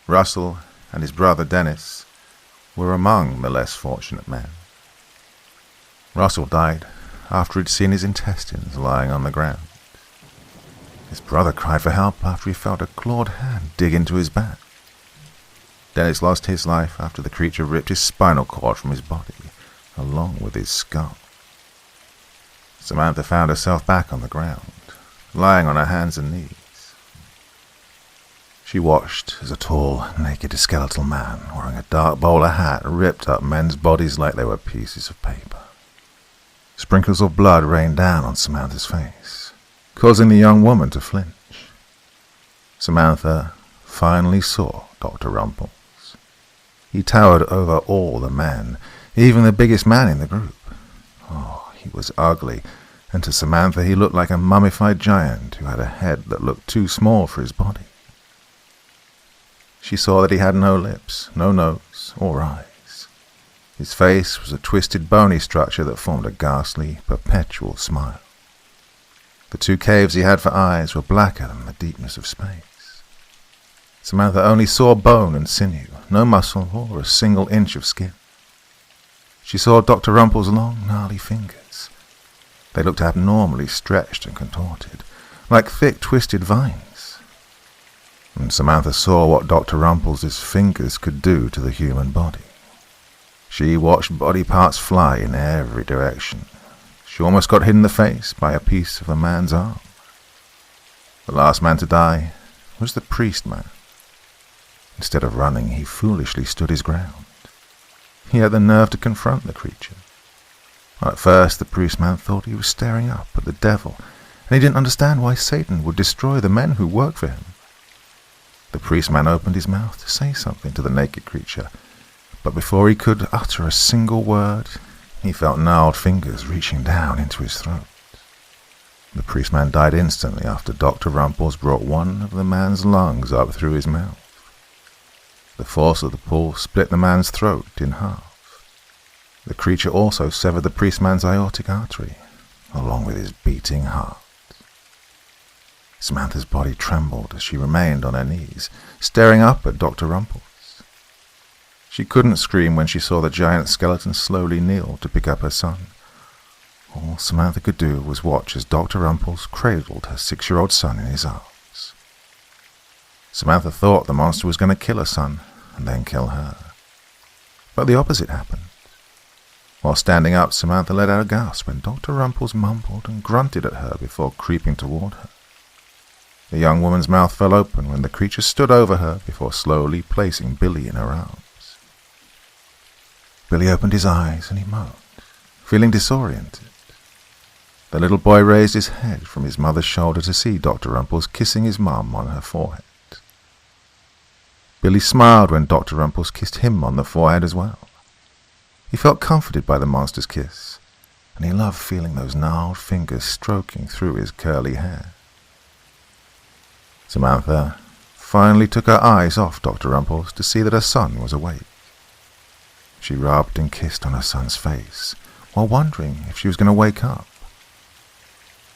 S2: Russell and his brother Dennis were among the less fortunate men. Russell died after he'd seen his intestines lying on the ground. His brother cried for help after he felt a clawed hand dig into his back. Dennis lost his life after the creature ripped his spinal cord from his body, along with his skull. Samantha found herself back on the ground, lying on her hands and knees. She watched as a tall, naked skeletal man wearing a dark bowler hat ripped up men's bodies like they were pieces of paper. Sprinkles of blood rained down on Samantha's face, causing the young woman to flinch. Samantha finally saw Dr. Rumples. He towered over all the men, even the biggest man in the group. Oh, he was ugly, and to Samantha he looked like a mummified giant who had a head that looked too small for his body. She saw that he had no lips, no nose, or eyes. His face was a twisted, bony structure that formed a ghastly, perpetual smile. The two caves he had for eyes were blacker than the deepness of space. Samantha only saw bone and sinew, no muscle or a single inch of skin. She saw Dr. Rumple's long, gnarly fingers. They looked abnormally stretched and contorted, like thick, twisted vines. And Samantha saw what Dr. Rumple's fingers could do to the human body. She watched body parts fly in every direction. She almost got hit in the face by a piece of a man's arm. The last man to die was the priest man. Instead of running, he foolishly stood his ground. He had the nerve to confront the creature. At first, the priest man thought he was staring up at the devil, and he didn't understand why Satan would destroy the men who worked for him. The priest man opened his mouth to say something to the naked creature, But before he could utter a single word, he felt gnarled fingers reaching down into his throat. The priestman died instantly after Dr. Rumples brought one of the man's lungs up through his mouth. The force of the pull split the man's throat in half. The creature also severed the priestman's aortic artery, along with his beating heart. Samantha's body trembled as she remained on her knees, staring up at Dr. Rumples. She couldn't scream when she saw the giant skeleton slowly kneel to pick up her son. All Samantha could do was watch as Dr. Rumples cradled her 6-year-old son in his arms. Samantha thought the monster was going to kill her son and then kill her. But the opposite happened. While standing up, Samantha let out a gasp when Dr. Rumples mumbled and grunted at her before creeping toward her. The young woman's mouth fell open when the creature stood over her before slowly placing Billy in her arms. Billy opened his eyes and he moaned, feeling disoriented. The little boy raised his head from his mother's shoulder to see Dr. Rumples kissing his mum on her forehead. Billy smiled when Dr. Rumples kissed him on the forehead as well. He felt comforted by the monster's kiss, and he loved feeling those gnarled fingers stroking through his curly hair. Samantha finally took her eyes off Dr. Rumples to see that her son was awake. She rubbed and kissed on her son's face, while wondering if she was going to wake up.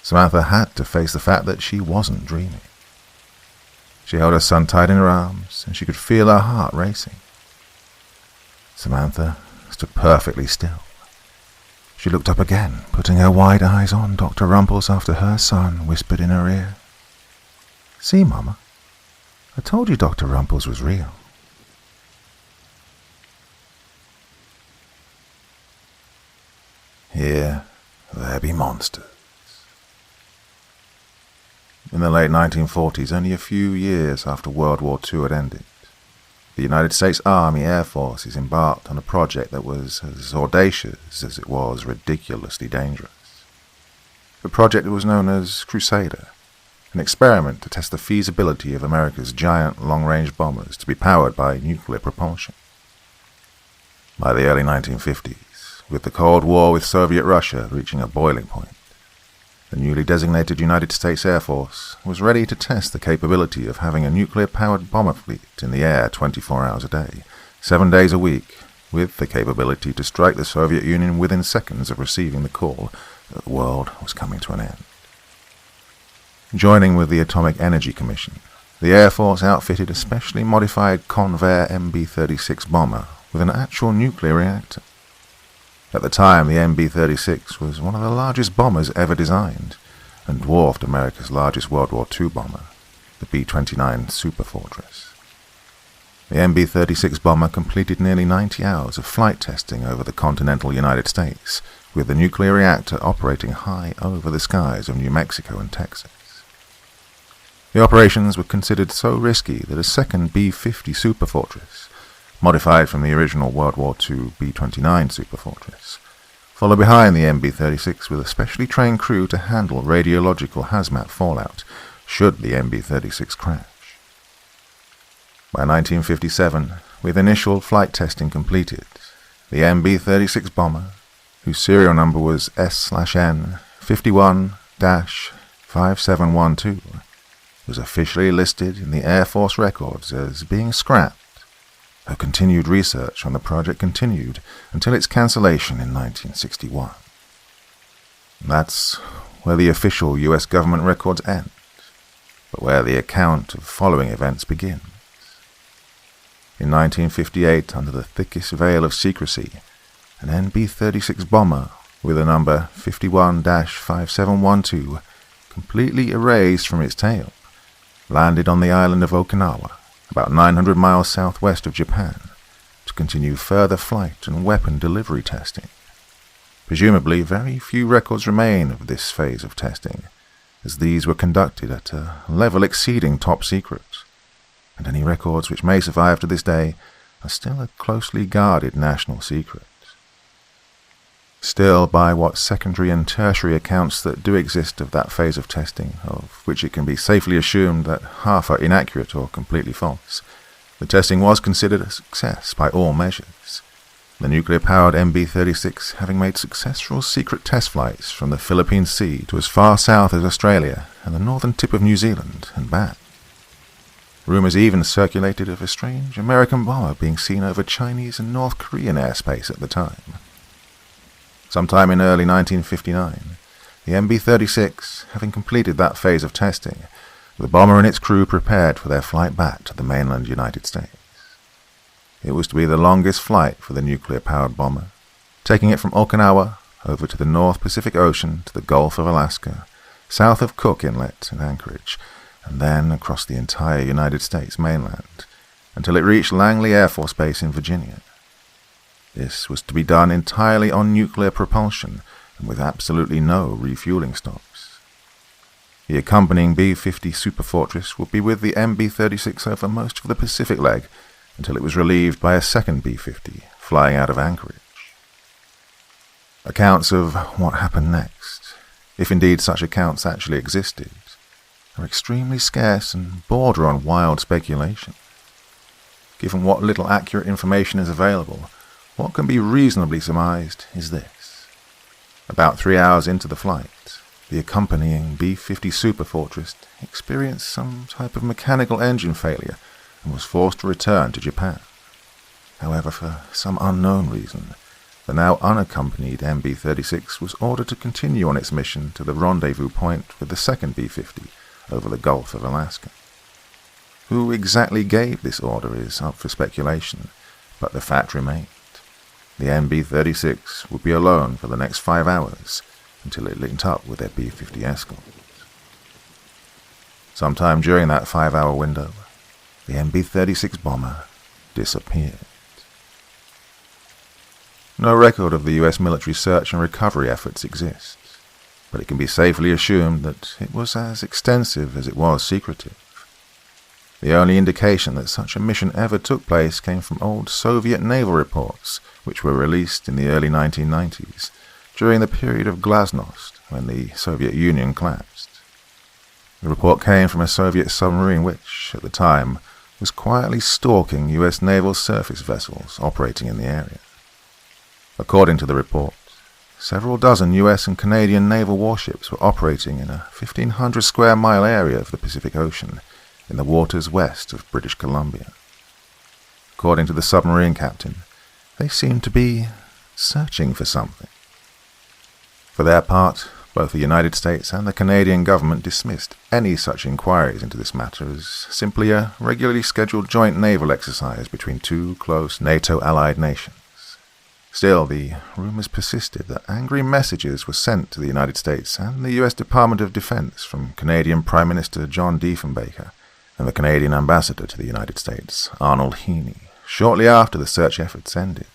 S2: Samantha had to face the fact that she wasn't dreaming. She held her son tight in her arms, and she could feel her heart racing. Samantha stood perfectly still. She looked up again, putting her wide eyes on Dr. Rumples after her son whispered in her ear, "See, Mama, I told you Dr. Rumples was real." Here there be monsters. In the late 1940s, only a few years after World War II had ended, the United States Army Air Forces embarked on a project that was as audacious as it was ridiculously dangerous. The project was known as Crusader, an experiment to test the feasibility of America's giant long-range bombers to be powered by nuclear propulsion. By the early 1950s, with the Cold War with Soviet Russia reaching a boiling point, the newly designated United States Air Force was ready to test the capability of having a nuclear-powered bomber fleet in the air 24 hours a day, 7 days a week, with the capability to strike the Soviet Union within seconds of receiving the call that the world was coming to an end. Joining with the Atomic Energy Commission, the Air Force outfitted a specially modified Convair MB-36 bomber with an actual nuclear reactor. At the time, the MB-36 was one of the largest bombers ever designed, and dwarfed America's largest World War II bomber, the B-29 Superfortress. The MB-36 bomber completed nearly 90 hours of flight testing over the continental United States, with the nuclear reactor operating high over the skies of New Mexico and Texas. The operations were considered so risky that a second B-50 Superfortress, modified from the original World War II B-29 Superfortress, followed behind the MB-36 with a specially trained crew to handle radiological hazmat fallout should the MB-36 crash. By 1957, with initial flight testing completed, the MB-36 bomber, whose serial number was S/N 51-5712, was officially listed in the Air Force records as being scrapped. Her continued research on the project continued until its cancellation in 1961. That's where the official U.S. government records end, but where the account of following events begins. In 1958, under the thickest veil of secrecy, an MB-36 bomber with the number 51-5712, completely erased from its tail, landed on the island of Okinawa, about 900 miles southwest of Japan, to continue further flight and weapon delivery testing. Presumably, very few records remain of this phase of testing, as these were conducted at a level exceeding top secret, and any records which may survive to this day are still a closely guarded national secret. Still, by what secondary and tertiary accounts that do exist of that phase of testing, of which it can be safely assumed that half are inaccurate or completely false, The testing was considered a success by all measures, the nuclear-powered MB-36 having made successful secret test flights from the Philippine Sea to as far south as Australia and the northern tip of New Zealand and back. Rumours even circulated of a strange American bomber being seen over Chinese and North Korean airspace at the time. Sometime in early 1959, the MB-36, having completed that phase of testing, the bomber and its crew prepared for their flight back to the mainland United States. It was to be the longest flight for the nuclear-powered bomber, taking it from Okinawa over to the North Pacific Ocean to the Gulf of Alaska, south of Cook Inlet and Anchorage, and then across the entire United States mainland, until it reached Langley Air Force Base in Virginia. This was to be done entirely on nuclear propulsion and with absolutely no refueling stops. The accompanying B-50 Superfortress would be with the MB-36 over most of the Pacific leg until it was relieved by a second B-50 flying out of Anchorage. Accounts of what happened next, if indeed such accounts actually existed, are extremely scarce and border on wild speculation. Given what little accurate information is available, what can be reasonably surmised is this. About 3 hours into the flight, the accompanying B-50 Superfortress experienced some type of mechanical engine failure and was forced to return to Japan. However, for some unknown reason, the now unaccompanied MB-36 was ordered to continue on its mission to the rendezvous point with the second B-50 over the Gulf of Alaska. Who exactly gave this order is up for speculation, but the fact remained. The MB-36 would be alone for the next 5 hours until it linked up with their B-50 escort. Sometime during that 5-hour window, the MB-36 bomber disappeared. No record of the US military search and recovery efforts exists, but it can be safely assumed that it was as extensive as it was secretive. The only indication that such a mission ever took place came from old Soviet naval reports, which were released in the early 1990s, during the period of glasnost, when the Soviet Union collapsed. The report came from a Soviet submarine which, at the time, was quietly stalking US naval surface vessels operating in the area. According to the report, several dozen US and Canadian naval warships were operating in a 1,500 square mile area of the Pacific Ocean, in the waters west of British Columbia. According to the submarine captain, they seemed to be searching for something. For their part, both the United States and the Canadian government dismissed any such inquiries into this matter as simply a regularly scheduled joint naval exercise between two close NATO-allied nations. Still, the rumors persisted that angry messages were sent to the United States and the US Department of Defense from Canadian Prime Minister John Diefenbaker and the Canadian ambassador to the United States, Arnold Heaney, shortly after the search efforts ended.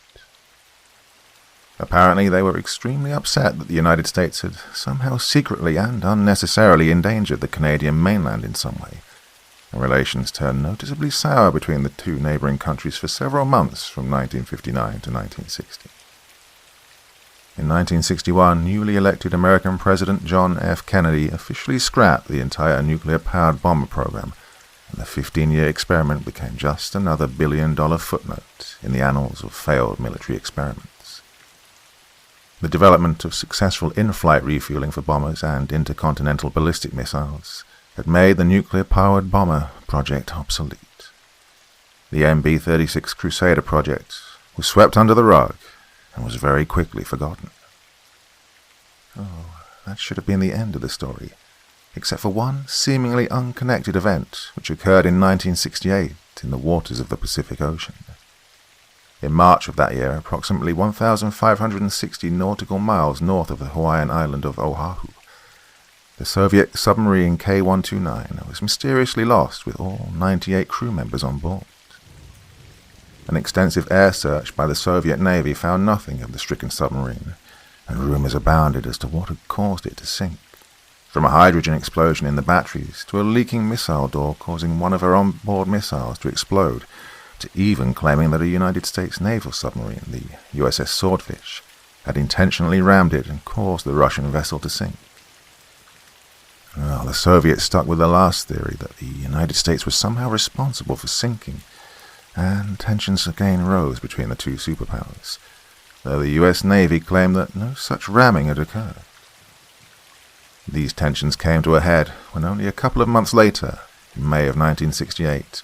S2: Apparently, they were extremely upset that the United States had somehow secretly and unnecessarily endangered the Canadian mainland in some way, and relations turned noticeably sour between the two neighbouring countries for several months from 1959 to 1960. In 1961, newly elected American President John F. Kennedy officially scrapped the entire nuclear-powered bomber program, and the 15-year experiment became just another billion-dollar footnote in the annals of failed military experiments. The development of successful in-flight refueling for bombers and intercontinental ballistic missiles had made the nuclear-powered bomber project obsolete. The MB-36 Crusader project was swept under the rug and was very quickly forgotten. Oh, that should have been the end of the story, except for one seemingly unconnected event which occurred in 1968 in the waters of the Pacific Ocean. In March of that year, approximately 1,560 nautical miles north of the Hawaiian island of Oahu, the Soviet submarine K-129 was mysteriously lost with all 98 crew members on board. An extensive air search by the Soviet Navy found nothing of the stricken submarine, and rumors abounded as to what had caused it to sink. From a hydrogen explosion in the batteries to a leaking missile door causing one of her onboard missiles to explode, to even claiming that a United States naval submarine, the USS Swordfish, had intentionally rammed it and caused the Russian vessel to sink. Well, the Soviets stuck with the last theory that the United States was somehow responsible for sinking, and tensions again rose between the two superpowers, though the US Navy claimed that no such ramming had occurred. These tensions came to a head when only a couple of months later, in May of 1968,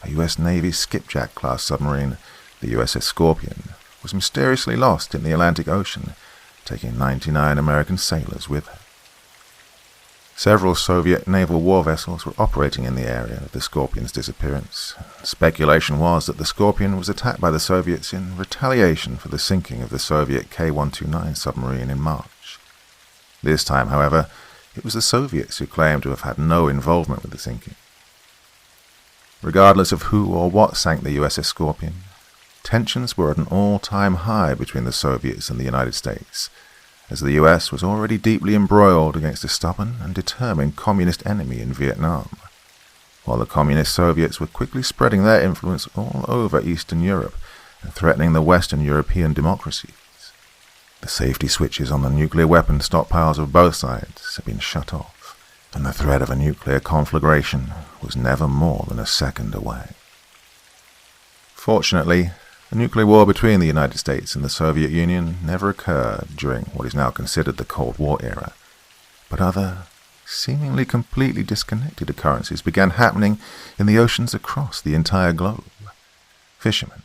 S2: a US Navy skipjack-class submarine, the USS Scorpion, was mysteriously lost in the Atlantic Ocean, taking 99 American sailors with her. Several Soviet naval war vessels were operating in the area of the Scorpion's disappearance. Speculation was that the Scorpion was attacked by the Soviets in retaliation for the sinking of the Soviet K-129 submarine in March. This time, however, it was the Soviets who claimed to have had no involvement with the sinking. Regardless of who or what sank the USS Scorpion, tensions were at an all-time high between the Soviets and the United States, as the US was already deeply embroiled against a stubborn and determined communist enemy in Vietnam, while the communist Soviets were quickly spreading their influence all over Eastern Europe and threatening the Western European democracies. The safety switches on the nuclear weapon stockpiles of both sides had been shut off, and the threat of a nuclear conflagration was never more than a second away. Fortunately, the nuclear war between the United States and the Soviet Union never occurred during what is now considered the Cold War era, but other, seemingly completely disconnected occurrences began happening in the oceans across the entire globe. Fishermen,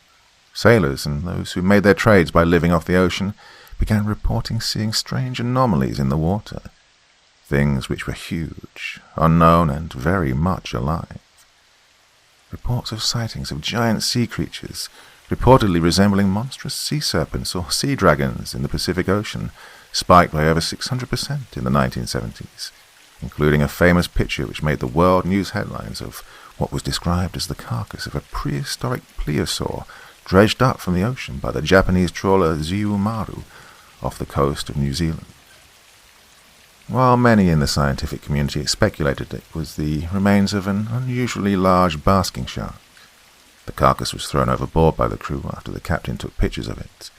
S2: sailors, and those who made their trades by living off the ocean began reporting seeing strange anomalies in the water, things which were huge, unknown, and very much alive. Reports of sightings of giant sea creatures, reportedly resembling monstrous sea serpents or sea dragons in the Pacific Ocean, spiked by over 600% in the 1970s, including a famous picture which made the world news headlines of what was described as the carcass of a prehistoric plesiosaur dredged up from the ocean by the Japanese trawler Ziyumaru off the coast of New Zealand. While many in the scientific community speculated it was the remains of an unusually large basking shark, the carcass was thrown overboard by the crew after the captain took pictures of it.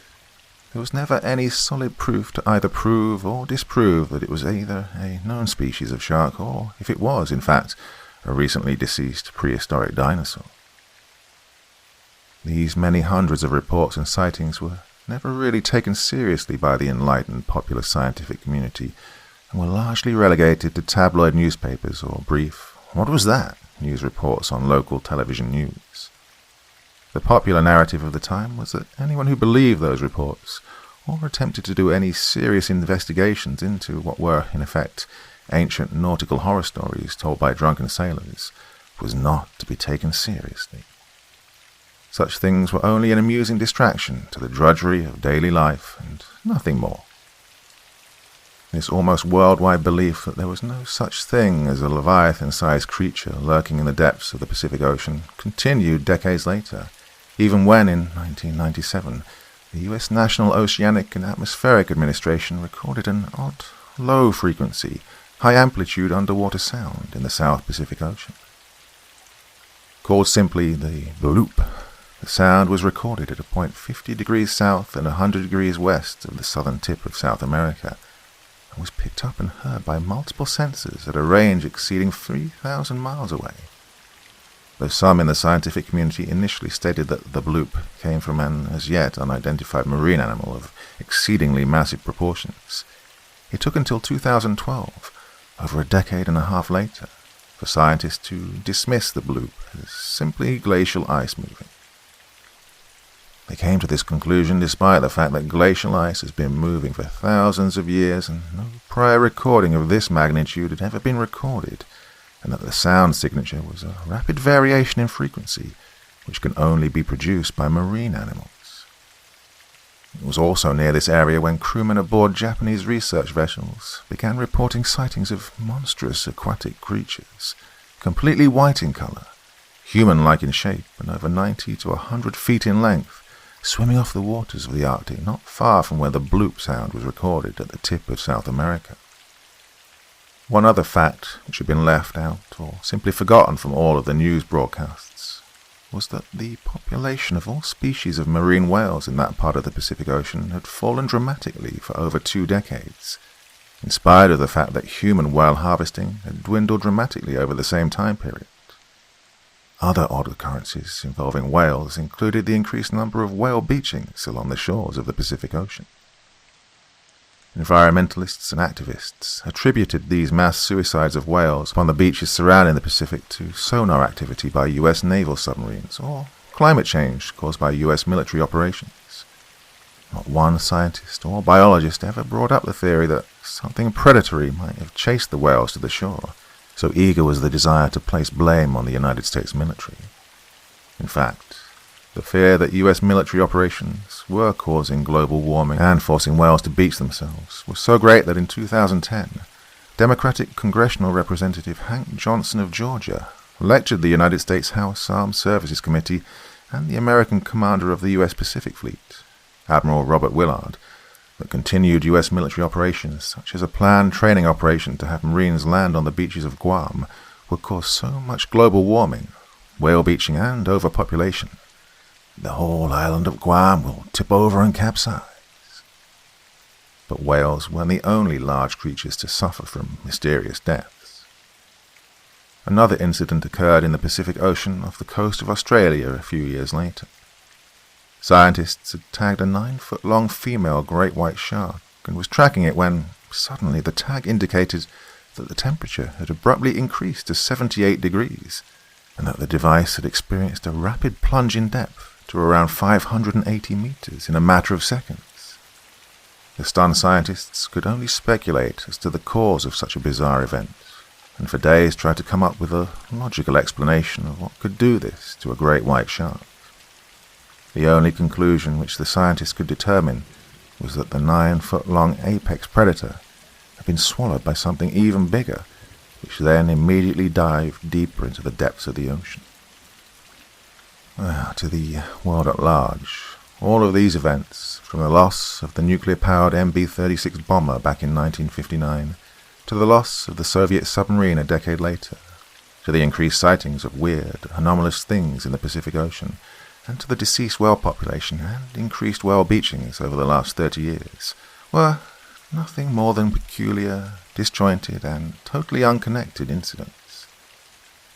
S2: There was never any solid proof to either prove or disprove that it was either a known species of shark or, if it was, in fact, a recently deceased prehistoric dinosaur. These many hundreds of reports and sightings were never really taken seriously by the enlightened popular scientific community and were largely relegated to tabloid newspapers or brief, "What was that?" news reports on local television news. The popular narrative of the time was that anyone who believed those reports or attempted to do any serious investigations into what were, in effect, ancient nautical horror stories told by drunken sailors was not to be taken seriously. Such things were only an amusing distraction to the drudgery of daily life and nothing more. This almost worldwide belief that there was no such thing as a Leviathan-sized creature lurking in the depths of the Pacific Ocean continued decades later, even when, in 1997, the U.S. National Oceanic and Atmospheric Administration recorded an odd, low-frequency, high-amplitude underwater sound in the South Pacific Ocean. Called simply the bloop, the sound was recorded at a point 50 degrees south and 100 degrees west of the southern tip of South America, and was picked up and heard by multiple sensors at a range exceeding 3,000 miles away. Though some in the scientific community initially stated that the bloop came from an as yet unidentified marine animal of exceedingly massive proportions, it took until 2012, over a decade and a half later, for scientists to dismiss the bloop as simply glacial ice moving. They came to this conclusion despite the fact that glacial ice has been moving for thousands of years and no prior recording of this magnitude had ever been recorded, and that the sound signature was a rapid variation in frequency, which can only be produced by marine animals. It was also near this area when crewmen aboard Japanese research vessels began reporting sightings of monstrous aquatic creatures, completely white in color, human-like in shape and over 90 to 100 feet in length, swimming off the waters of the Arctic not far from where the bloop sound was recorded at the tip of South America. One other fact which had been left out or simply forgotten from all of the news broadcasts was that the population of all species of marine whales in that part of the Pacific Ocean had fallen dramatically for over 2 decades, in spite of the fact that human whale harvesting had dwindled dramatically over the same time period. Other odd occurrences involving whales included the increased number of whale beachings along the shores of the Pacific Ocean. Environmentalists and activists attributed these mass suicides of whales upon the beaches surrounding the Pacific to sonar activity by U.S. naval submarines or climate change caused by U.S. military operations. Not one scientist or biologist ever brought up the theory that something predatory might have chased the whales to the shore, so eager was the desire to place blame on the United States military. In fact, the fear that U.S. military operations were causing global warming and forcing whales to beach themselves was so great that in 2010, Democratic Congressional Representative Hank Johnson of Georgia lectured the United States House Armed Services Committee and the American commander of the U.S. Pacific Fleet, Admiral Robert Willard, that continued U.S. military operations, such as a planned training operation to have Marines land on the beaches of Guam, would cause so much global warming, whale beaching, and overpopulation. The whole island of Guam will tip over and capsize. But whales weren't the only large creatures to suffer from mysterious deaths. Another incident occurred in the Pacific Ocean off the coast of Australia a few years later. Scientists had tagged a 9-foot-long female great white shark and was tracking it when, suddenly, the tag indicated that the temperature had abruptly increased to 78 degrees and that the device had experienced a rapid plunge in depth to around 580 meters in a matter of seconds. The stunned scientists could only speculate as to the cause of such a bizarre event, and for days tried to come up with a logical explanation of what could do this to a great white shark. The only conclusion which the scientists could determine was that the 9-foot-long apex predator had been swallowed by something even bigger, which then immediately dived deeper into the depths of the ocean. To the world at large, all of these events, from the loss of the nuclear-powered MB-36 bomber back in 1959, to the loss of the Soviet submarine a decade later, to the increased sightings of weird, anomalous things in the Pacific Ocean, and to the deceased whale population and increased whale beachings over the last 30 years, were nothing more than peculiar, disjointed, and totally unconnected incidents.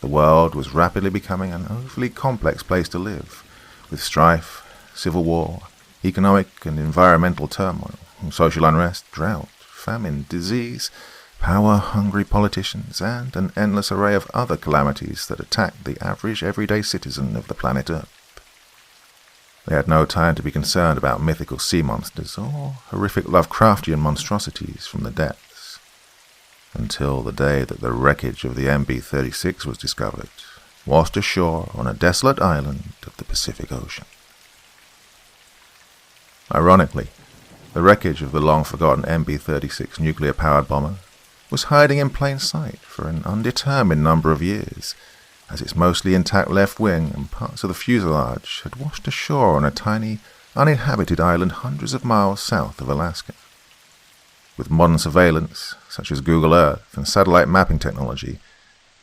S2: The world was rapidly becoming an overly complex place to live, with strife, civil war, economic and environmental turmoil, social unrest, drought, famine, disease, power-hungry politicians, and an endless array of other calamities that attacked the average everyday citizen of the planet Earth. They had no time to be concerned about mythical sea monsters or horrific Lovecraftian monstrosities from the depths, until the day that the wreckage of the MB-36 was discovered, washed ashore on a desolate island of the Pacific Ocean. Ironically, the wreckage of the long-forgotten MB-36 nuclear-powered bomber was hiding in plain sight for an undetermined number of years, as its mostly intact left wing and parts of the fuselage had washed ashore on a tiny, uninhabited island hundreds of miles south of Alaska. With modern surveillance, such as Google Earth and satellite mapping technology,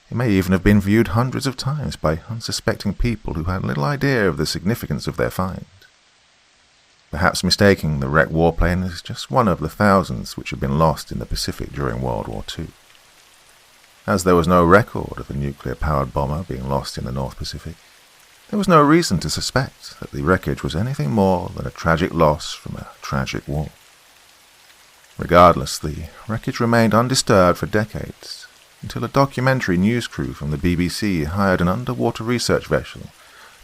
S2: it may even have been viewed hundreds of times by unsuspecting people who had little idea of the significance of their find. Perhaps mistaking the wrecked warplane as just one of the thousands which had been lost in the Pacific during World War II. As there was no record of a nuclear-powered bomber being lost in the North Pacific, there was no reason to suspect that the wreckage was anything more than a tragic loss from a tragic war. Regardless, the wreckage remained undisturbed for decades, until a documentary news crew from the BBC hired an underwater research vessel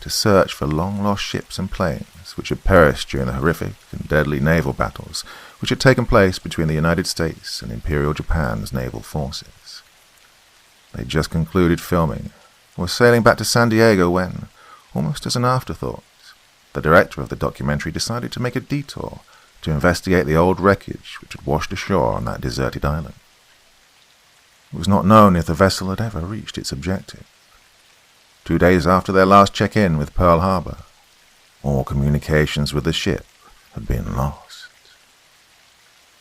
S2: to search for long-lost ships and planes which had perished during the horrific and deadly naval battles which had taken place between the United States and Imperial Japan's naval forces. They had just concluded filming and were sailing back to San Diego when, almost as an afterthought, the director of the documentary decided to make a detour to investigate the old wreckage which had washed ashore on that deserted island. It was not known if the vessel had ever reached its objective. 2 days after their last check-in with Pearl Harbor, all communications with the ship had been lost.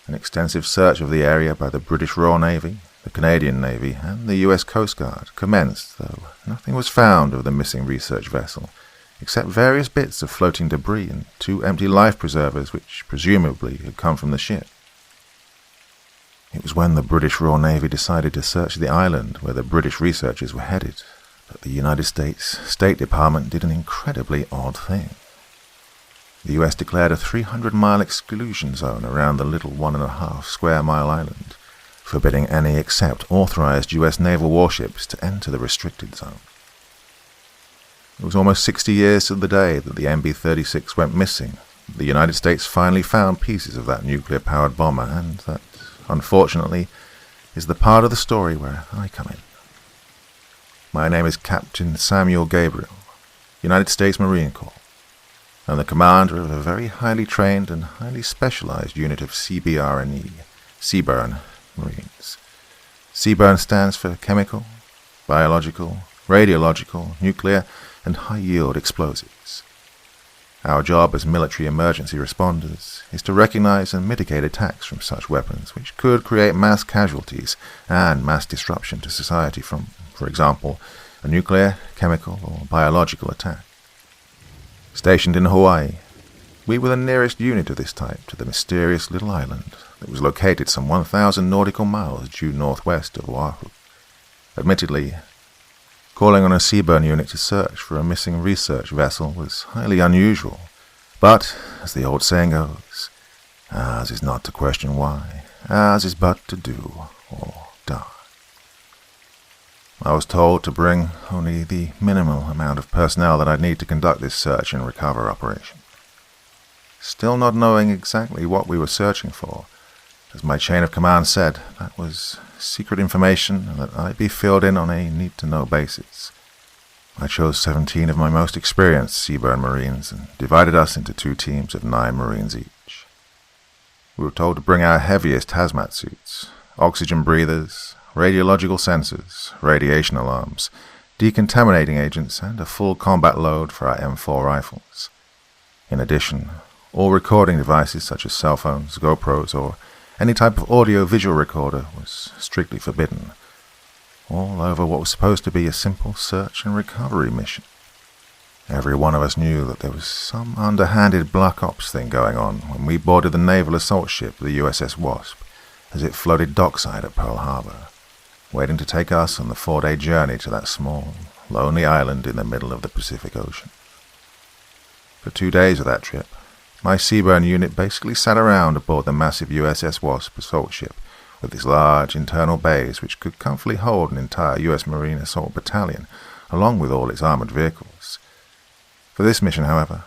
S2: An extensive search of the area by the British Royal Navy, the Canadian Navy, and the US Coast Guard commenced, though nothing was found of the missing research vessel, except various bits of floating debris and 2 empty life preservers which presumably had come from the ship. It was when the British Royal Navy decided to search the island where the British researchers were headed But the United States State Department did an incredibly odd thing. The US declared a 300-mile exclusion zone around the little 1.5-square-mile island, forbidding any except authorized US naval warships to enter the restricted zone. It was almost 60 years to the day that the MB-36 went missing. The United States finally found pieces of that nuclear-powered bomber, and that, unfortunately, is the part of the story where I come in. My name is Captain Samuel Gabriel, United States Marine Corps. I'm the commander of a very highly trained and highly specialized unit of CBRNE, Seaburn Marines. Seaburn stands for chemical, biological, radiological, nuclear, and high-yield explosives. Our job as military emergency responders is to recognize and mitigate attacks from such weapons which could create mass casualties and mass disruption to society from, for example, a nuclear, chemical, or biological attack. Stationed in Hawaii, we were the nearest unit of this type to the mysterious little island that was located some 1,000 nautical miles due northwest of Oahu. Admittedly, calling on a Seaburn unit to search for a missing research vessel was highly unusual, but, as the old saying goes, ours is not to question why, ours is but to do or die. I was told to bring only the minimal amount of personnel that I'd need to conduct this search and recover operation. Still not knowing exactly what we were searching for, as my chain of command said, that was secret information and that I'd be filled in on a need-to-know basis. I chose 17 of my most experienced Seaburn Marines and divided us into 2 teams of 9 Marines each. We were told to bring our heaviest hazmat suits, oxygen breathers, radiological sensors, radiation alarms, decontaminating agents, and a full combat load for our M4 rifles. In addition, all recording devices such as cell phones, GoPros, or any type of audio-visual recorder was strictly forbidden, all over what was supposed to be a simple search and recovery mission. Every one of us knew that there was some underhanded black ops thing going on when we boarded the naval assault ship, the USS Wasp, as it floated dockside at Pearl Harbor, waiting to take us on the 4-day journey to that small, lonely island in the middle of the Pacific Ocean. For 2 days of that trip, my Seaburn unit basically sat around aboard the massive USS Wasp assault ship with its large internal bays which could comfortably hold an entire U.S. Marine assault battalion, along with all its armored vehicles. For this mission, however,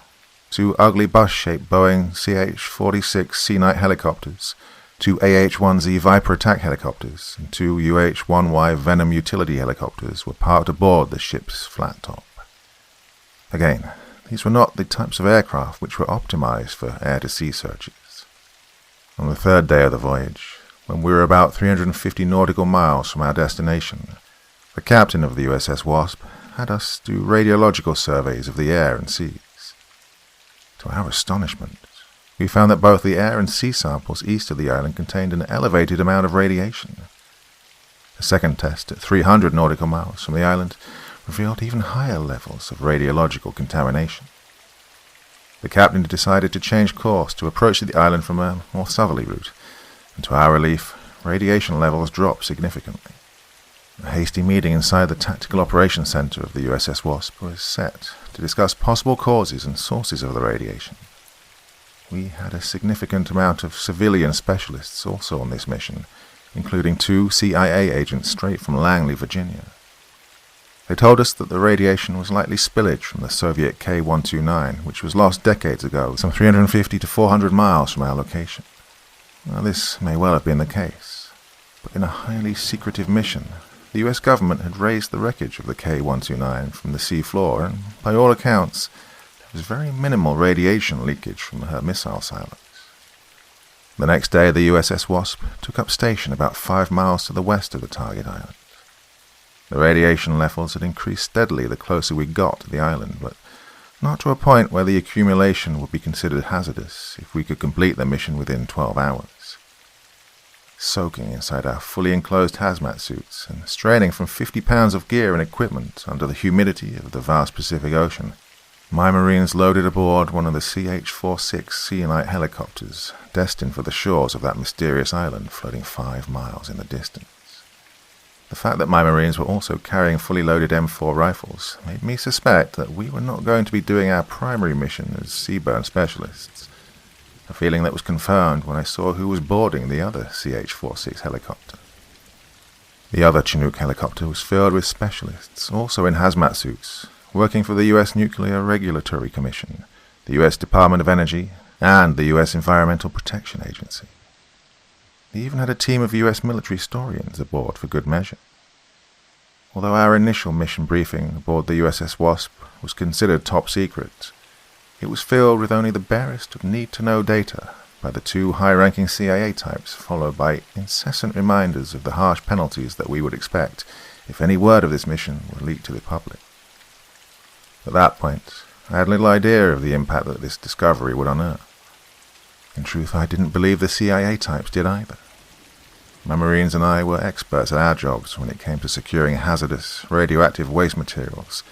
S2: 2 ugly bus-shaped Boeing CH-46 Sea Knight helicopters, 2 AH-1Z Viper attack helicopters, and 2 UH-1Y Venom utility helicopters were parked aboard the ship's flat top. Again, these were not the types of aircraft which were optimized for air-to-sea searches. On the 3rd day of the voyage, when we were about 350 nautical miles from our destination, the captain of the USS Wasp had us do radiological surveys of the air and seas. To our astonishment, we found that both the air and sea samples east of the island contained an elevated amount of radiation. The second test, at 300 nautical miles from the island, revealed even higher levels of radiological contamination. The captain decided to change course to approach the island from a more southerly route, and to our relief, radiation levels dropped significantly. A hasty meeting inside the Tactical Operations Center of the USS Wasp was set to discuss possible causes and sources of the radiation. We had a significant amount of civilian specialists also on this mission, including 2 CIA agents straight from Langley, Virginia. They told us that the radiation was likely spillage from the Soviet K-129, which was lost decades ago, some 350 to 400 miles from our location. Now, this may well have been the case, but in a highly secretive mission, the US government had raised the wreckage of the K-129 from the sea floor, and by all accounts, there was very minimal radiation leakage from her missile silos. The next day, the USS Wasp took up station about 5 miles to the west of the target island. The radiation levels had increased steadily the closer we got to the island, but not to a point where the accumulation would be considered hazardous if we could complete the mission within 12 hours. Soaking inside our fully enclosed hazmat suits and straining from 50 pounds of gear and equipment under the humidity of the vast Pacific Ocean, my Marines loaded aboard one of the CH-46 Sea Knight helicopters destined for the shores of that mysterious island floating 5 miles in the distance. The fact that my Marines were also carrying fully loaded M4 rifles made me suspect that we were not going to be doing our primary mission as seaburn specialists, a feeling that was confirmed when I saw who was boarding the other CH-46 helicopter. The other Chinook helicopter was filled with specialists, also in hazmat suits, working for the U.S. Nuclear Regulatory Commission, the U.S. Department of Energy, and the U.S. Environmental Protection Agency. They even had a team of U.S. military historians aboard for good measure. Although our initial mission briefing aboard the USS Wasp was considered top secret, it was filled with only the barest of need-to-know data by the two high-ranking CIA types, followed by incessant reminders of the harsh penalties that we would expect if any word of this mission were leaked to the public. At that point, I had little idea of the impact that this discovery would unearth. In truth, I didn't believe the CIA types did either. My Marines and I were experts at our jobs when it came to securing hazardous, radioactive waste materials,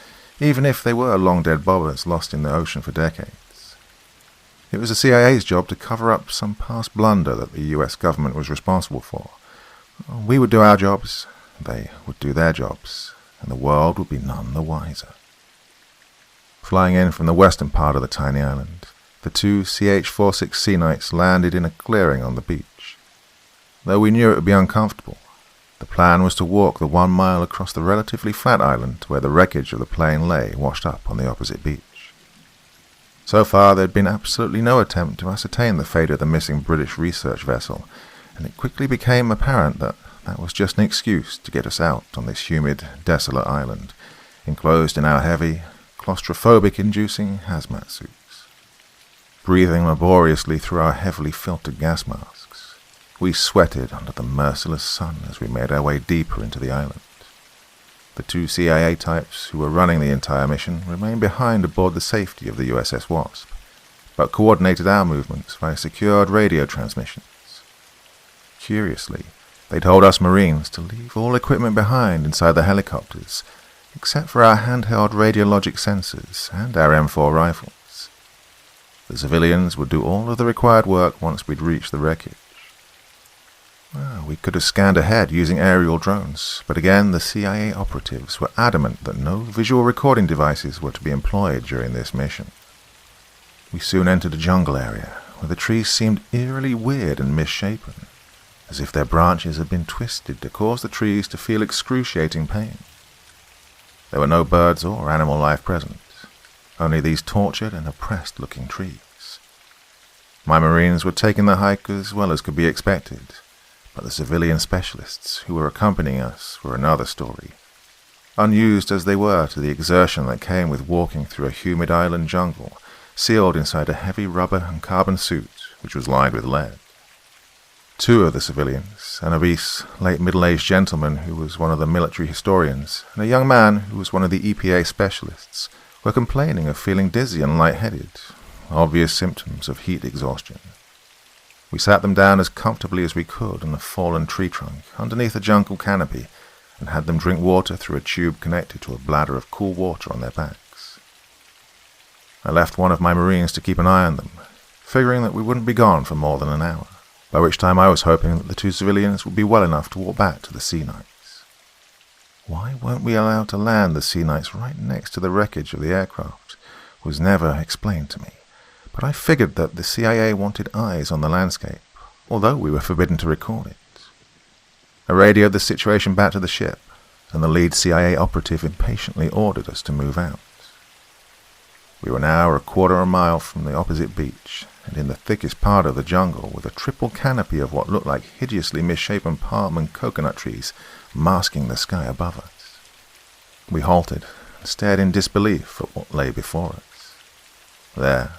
S2: even if they were long-dead bobbers lost in the ocean for decades. It was the CIA's job to cover up some past blunder that the US government was responsible for. We would do our jobs, they would do their jobs, and the world would be none the wiser. Flying in from the western part of the tiny island, the two CH-46 Sea Knights landed in a clearing on the beach. Though we knew it would be uncomfortable, the plan was to walk the 1 mile across the relatively flat island to where the wreckage of the plane lay washed up on the opposite beach. So far there had been absolutely no attempt to ascertain the fate of the missing British research vessel, and it quickly became apparent that that was just an excuse to get us out on this humid, desolate island, enclosed in our heavy, claustrophobic-inducing hazmat suits. Breathing laboriously through our heavily filtered gas masks, we sweated under the merciless sun as we made our way deeper into the island. The two CIA types who were running the entire mission remained behind aboard the safety of the USS Wasp, but coordinated our movements via secured radio transmissions. Curiously, they told us Marines to leave all equipment behind inside the helicopters, except for our handheld radiologic sensors and our M4 rifles. The civilians would do all of the required work once we'd reached the wreckage. Well, we could have scanned ahead using aerial drones, but again the CIA operatives were adamant that no visual recording devices were to be employed during this mission. We soon entered a jungle area, where the trees seemed eerily weird and misshapen, as if their branches had been twisted to cause the trees to feel excruciating pain. There were no birds or animal life present, only these tortured and oppressed-looking trees. My Marines were taking the hike as well as could be expected, but the civilian specialists who were accompanying us were another story, unused as they were to the exertion that came with walking through a humid island jungle, sealed inside a heavy rubber and carbon suit which was lined with lead. Two of the civilians, an obese, late middle-aged gentleman who was one of the military historians, and a young man who was one of the EPA specialists, were complaining of feeling dizzy and lightheaded, obvious symptoms of heat exhaustion. We sat them down as comfortably as we could on a fallen tree trunk underneath a jungle canopy and had them drink water through a tube connected to a bladder of cool water on their backs. I left one of my Marines to keep an eye on them, figuring that we wouldn't be gone for more than an hour, by which time I was hoping that the two civilians would be well enough to walk back to the Sea Knights. Why weren't we allowed to land the Sea Knights right next to the wreckage of the aircraft was never explained to me, but I figured that the CIA wanted eyes on the landscape, although we were forbidden to record it. I radioed the situation back to the ship, and the lead CIA operative impatiently ordered us to move out. We were now a quarter of a mile from the opposite beach, and in the thickest part of the jungle with a triple canopy of what looked like hideously misshapen palm and coconut trees masking the sky above us. We halted and stared in disbelief at what lay before us. There,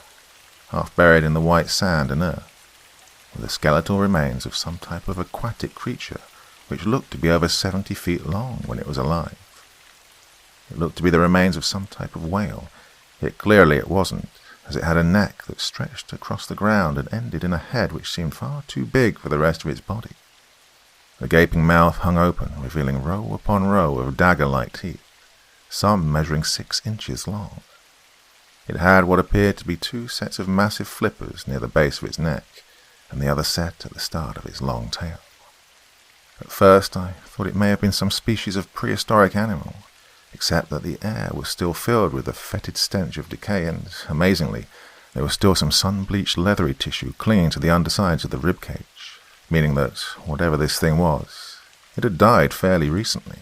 S2: half buried in the white sand and earth, were the skeletal remains of some type of aquatic creature which looked to be over 70 feet long when it was alive. It looked to be the remains of some type of whale, yet clearly it wasn't, as it had a neck that stretched across the ground and ended in a head which seemed far too big for the rest of its body. The gaping mouth hung open, revealing row upon row of dagger-like teeth, some measuring 6 inches long. It had what appeared to be 2 sets of massive flippers near the base of its neck, and the other set at the start of its long tail. At first I thought it may have been some species of prehistoric animal, except that the air was still filled with the fetid stench of decay, and, amazingly, there was still some sun-bleached leathery tissue clinging to the undersides of the ribcage, meaning that, whatever this thing was, it had died fairly recently.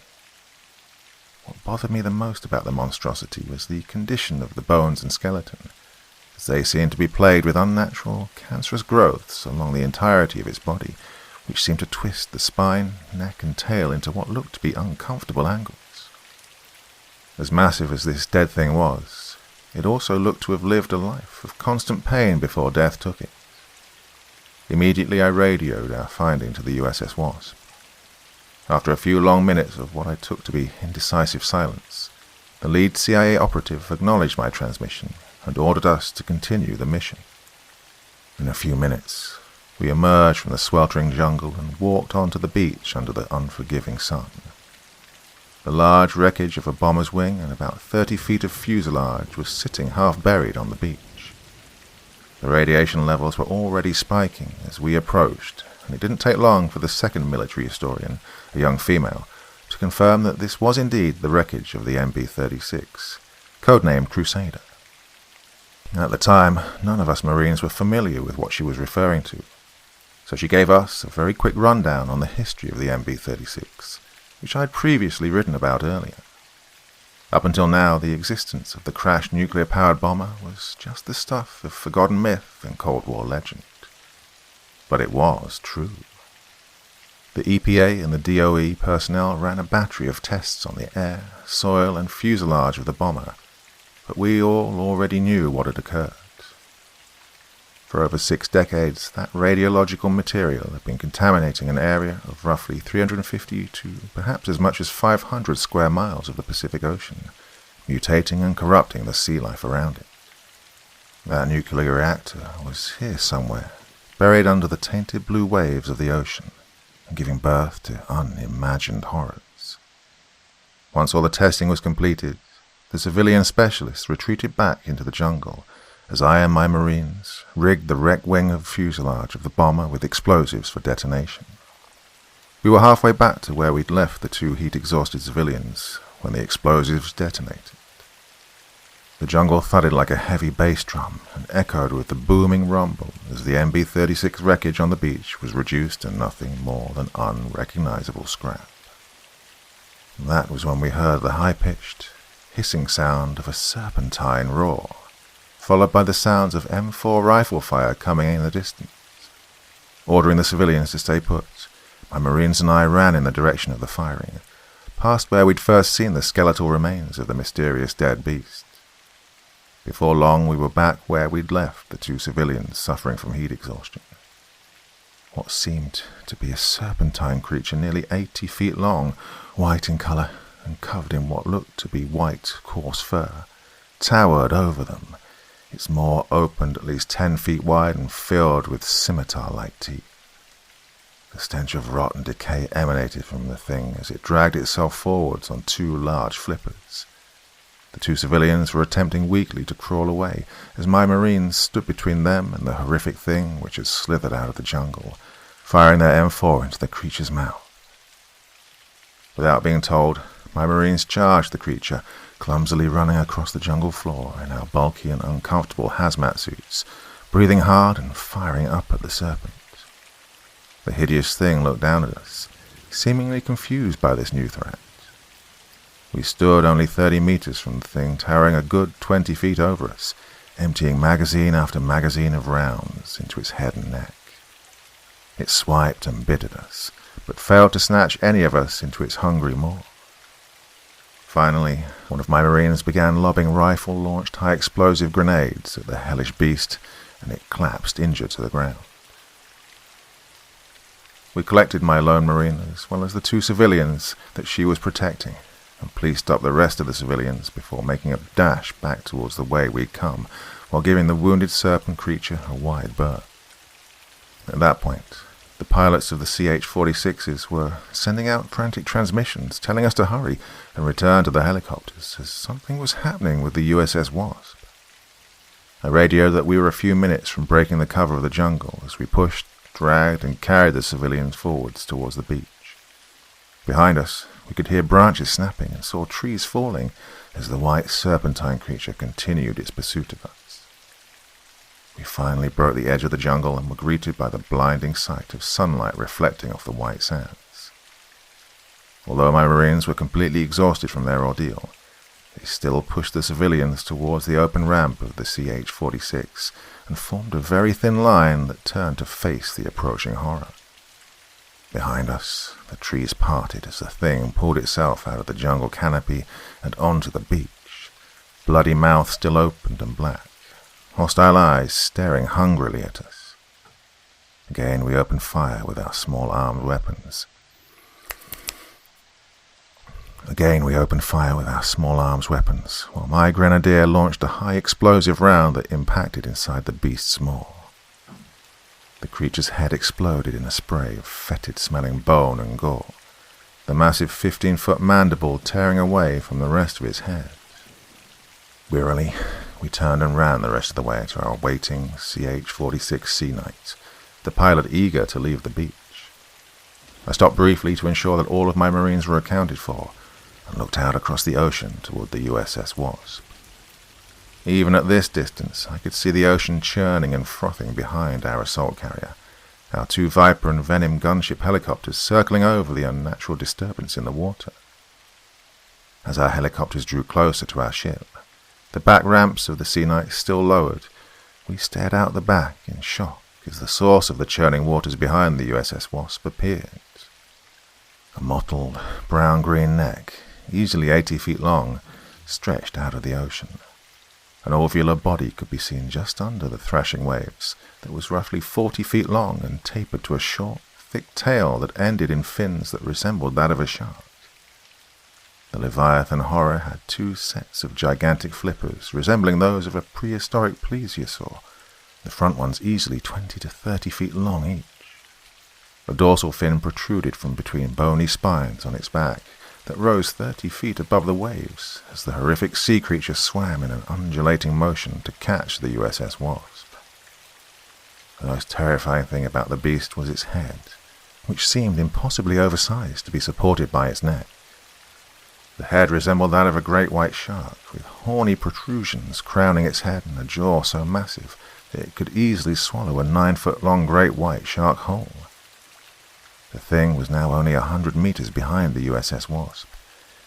S2: What bothered me the most about the monstrosity was the condition of the bones and skeleton, as they seemed to be plagued with unnatural, cancerous growths along the entirety of its body, which seemed to twist the spine, neck, and tail into what looked to be uncomfortable angles. As massive as this dead thing was, it also looked to have lived a life of constant pain before death took it. Immediately I radioed our finding to the USS Wasp. After a few long minutes of what I took to be indecisive silence, the lead CIA operative acknowledged my transmission and ordered us to continue the mission. In a few minutes, we emerged from the sweltering jungle and walked onto the beach under the unforgiving sun. The large wreckage of a bomber's wing and about 30 feet of fuselage was sitting half buried on the beach. The radiation levels were already spiking as we approached, and it didn't take long for the second military historian, a young female, to confirm that this was indeed the wreckage of the MB-36, codenamed Crusader. At the time, none of us Marines were familiar with what she was referring to, so she gave us a very quick rundown on the history of the MB-36, which I had previously written about earlier. Up until now, the existence of the crashed nuclear-powered bomber was just the stuff of forgotten myth and Cold War legend. But it was true. The EPA and the DOE personnel ran a battery of tests on the air, soil, and fuselage of the bomber, but we all already knew what had occurred. For over 6 decades, that radiological material had been contaminating an area of roughly 350 to perhaps as much as 500 square miles of the Pacific Ocean, mutating and corrupting the sea life around it. That nuclear reactor was here somewhere, buried under the tainted blue waves of the ocean, and giving birth to unimagined horrors. Once all the testing was completed, the civilian specialists retreated back into the jungle, as I and my Marines rigged the wrecked wing of fuselage of the bomber with explosives for detonation. We were halfway back to where we'd left the 2 heat-exhausted civilians when the explosives detonated. The jungle thudded like a heavy bass drum and echoed with the booming rumble as the MB-36 wreckage on the beach was reduced to nothing more than unrecognizable scrap. And that was when we heard the high-pitched, hissing sound of a serpentine roar, followed by the sounds of M4 rifle fire coming in the distance. Ordering the civilians to stay put, my Marines and I ran in the direction of the firing, past where we'd first seen the skeletal remains of the mysterious dead beast. Before long, we were back where we'd left the 2 civilians suffering from heat exhaustion. What seemed to be a serpentine creature nearly 80 feet long, white in color and covered in what looked to be white, coarse fur, towered over them, its maw opened at least 10 feet wide and filled with scimitar-like teeth. The stench of rot and decay emanated from the thing as it dragged itself forwards on 2 large flippers. The 2 civilians were attempting weakly to crawl away, as my Marines stood between them and the horrific thing which had slithered out of the jungle, firing their M4 into the creature's mouth. Without being told, my Marines charged the creature, clumsily running across the jungle floor in our bulky and uncomfortable hazmat suits, breathing hard and firing up at the serpent. The hideous thing looked down at us, seemingly confused by this new threat. We stood only 30 meters from the thing, towering a good 20 feet over us, emptying magazine after magazine of rounds into its head and neck. It swiped and bit at us, but failed to snatch any of us into its hungry maw. Finally, one of my Marines began lobbing rifle-launched high-explosive grenades at the hellish beast, and it collapsed injured to the ground. We collected my lone Marine as well as the 2 civilians that she was protecting, and policed up the rest of the civilians before making a dash back towards the way we'd come, while giving the wounded serpent creature a wide berth. At that point, the pilots of the CH-46s were sending out frantic transmissions, telling us to hurry and return to the helicopters, as something was happening with the USS Wasp. I radioed that we were a few minutes from breaking the cover of the jungle as we pushed, dragged, and carried the civilians forwards towards the beach. Behind us, we could hear branches snapping and saw trees falling as the white serpentine creature continued its pursuit of us. We finally broke the edge of the jungle and were greeted by the blinding sight of sunlight reflecting off the white sands. Although my Marines were completely exhausted from their ordeal, they still pushed the civilians towards the open ramp of the CH-46 and formed a very thin line that turned to face the approaching horror. Behind us, the trees parted as the thing pulled itself out of the jungle canopy and onto the beach, bloody mouth still opened and black, hostile eyes staring hungrily at us. Again we opened fire with our small armed weapons. While my grenadier launched a high explosive round that impacted inside the beast's maw. The creature's head exploded in a spray of fetid-smelling bone and gore, the massive 15-foot mandible tearing away from the rest of its head. Wearily, we turned and ran the rest of the way to our waiting CH-46 Sea Knight, the pilot eager to leave the beach. I stopped briefly to ensure that all of my Marines were accounted for, and looked out across the ocean toward the USS Wasp. Even at this distance, I could see the ocean churning and frothing behind our assault carrier, our two Viper and Venom gunship helicopters circling over the unnatural disturbance in the water. As our helicopters drew closer to our ship, the back ramps of the Sea Knight still lowered, we stared out the back in shock as the source of the churning waters behind the USS Wasp appeared. A mottled, brown-green neck, easily 80 feet long, stretched out of the ocean. An ovular body could be seen just under the thrashing waves that was roughly 40 feet long and tapered to a short, thick tail that ended in fins that resembled that of a shark. The Leviathan horror had two sets of gigantic flippers resembling those of a prehistoric plesiosaur, the front ones easily 20 to 30 feet long each. A dorsal fin protruded from between bony spines on its back that rose 30 feet above the waves as the horrific sea creature swam in an undulating motion to catch the USS Wasp. The most terrifying thing about the beast was its head, which seemed impossibly oversized to be supported by its neck. The head resembled that of a great white shark, with horny protrusions crowning its head and a jaw so massive that it could easily swallow a 9-foot-long great white shark whole. The thing was now only 100 meters behind the USS Wasp,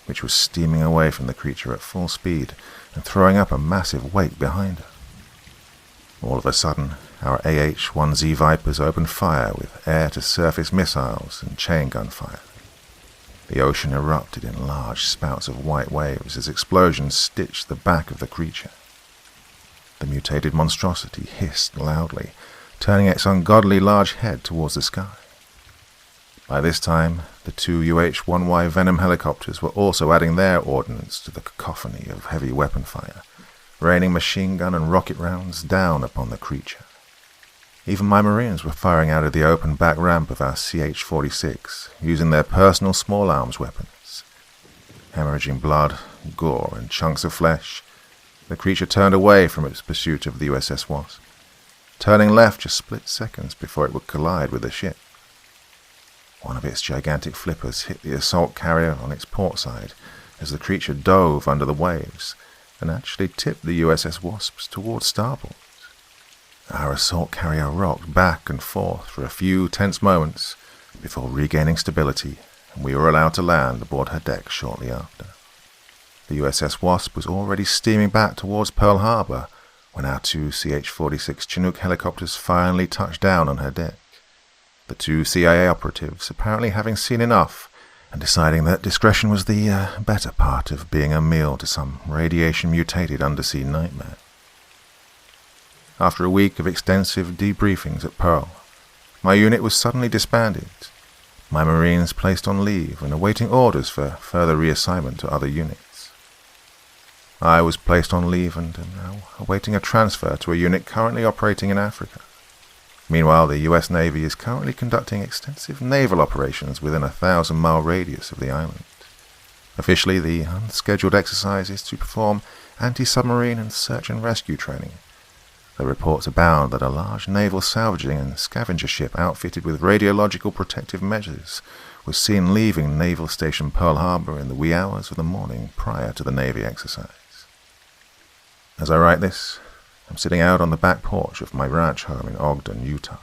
S2: which was steaming away from the creature at full speed and throwing up a massive wake behind her. All of a sudden, our AH-1Z Vipers opened fire with air-to-surface missiles and chain gun fire. The ocean erupted in large spouts of white waves as explosions stitched the back of the creature. The mutated monstrosity hissed loudly, turning its ungodly large head towards the sky. By this time, the two UH-1Y Venom helicopters were also adding their ordnance to the cacophony of heavy weapon fire, raining machine gun and rocket rounds down upon the creature. Even my Marines were firing out of the open back ramp of our CH-46, using their personal small arms weapons. Hemorrhaging blood, gore, and chunks of flesh, the creature turned away from its pursuit of the USS Wasp, turning left just split seconds before it would collide with the ship. One of its gigantic flippers hit the assault carrier on its port side as the creature dove under the waves and actually tipped the USS Wasps towards starboard. Our assault carrier rocked back and forth for a few tense moments before regaining stability, and we were allowed to land aboard her deck shortly after. The USS Wasp was already steaming back towards Pearl Harbor when our two CH-46 Chinook helicopters finally touched down on her deck. The two CIA operatives apparently having seen enough and deciding that discretion was the better part of being a meal to some radiation-mutated undersea nightmare. After a week of extensive debriefings at Pearl, my unit was suddenly disbanded, my Marines placed on leave and awaiting orders for further reassignment to other units. I was placed on leave and am now awaiting a transfer to a unit currently operating in Africa. Meanwhile, the US Navy is currently conducting extensive naval operations within a 1,000-mile radius of the island. Officially, the unscheduled exercise is to perform anti-submarine and search and rescue training. The reports abound that a large naval salvaging and scavenger ship outfitted with radiological protective measures was seen leaving Naval Station Pearl Harbor in the wee hours of the morning prior to the Navy exercise. As I write this, I'm sitting out on the back porch of my ranch home in Ogden, Utah.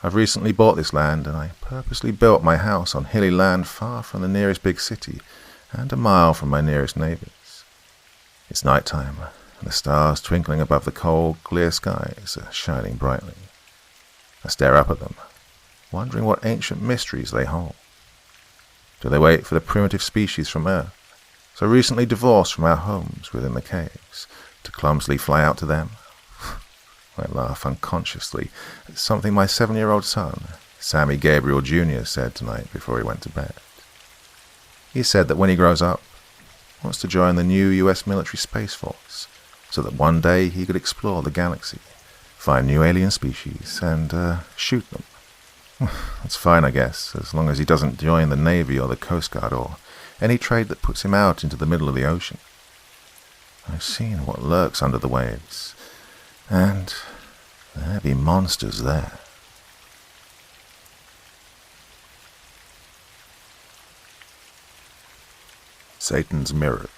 S2: I've recently bought this land, and I purposely built my house on hilly land far from the nearest big city and a mile from my nearest neighbors. It's nighttime, and the stars twinkling above the cold, clear skies are shining brightly. I stare up at them, wondering what ancient mysteries they hold. Do they wait for the primitive species from Earth, so recently divorced from our homes within the caves, to clumsily fly out to them? I laugh unconsciously at something my 7-year-old son, Sammy Gabriel Jr., said tonight before he went to bed. He said that when he grows up, he wants to join the new U.S. military space force, so that one day he could explore the galaxy, find new alien species, and shoot them. That's fine, I guess, as long as he doesn't join the Navy or the Coast Guard or any trade that puts him out into the middle of the ocean. I've seen what lurks under the waves, and there be monsters there. Satan's Mirrors.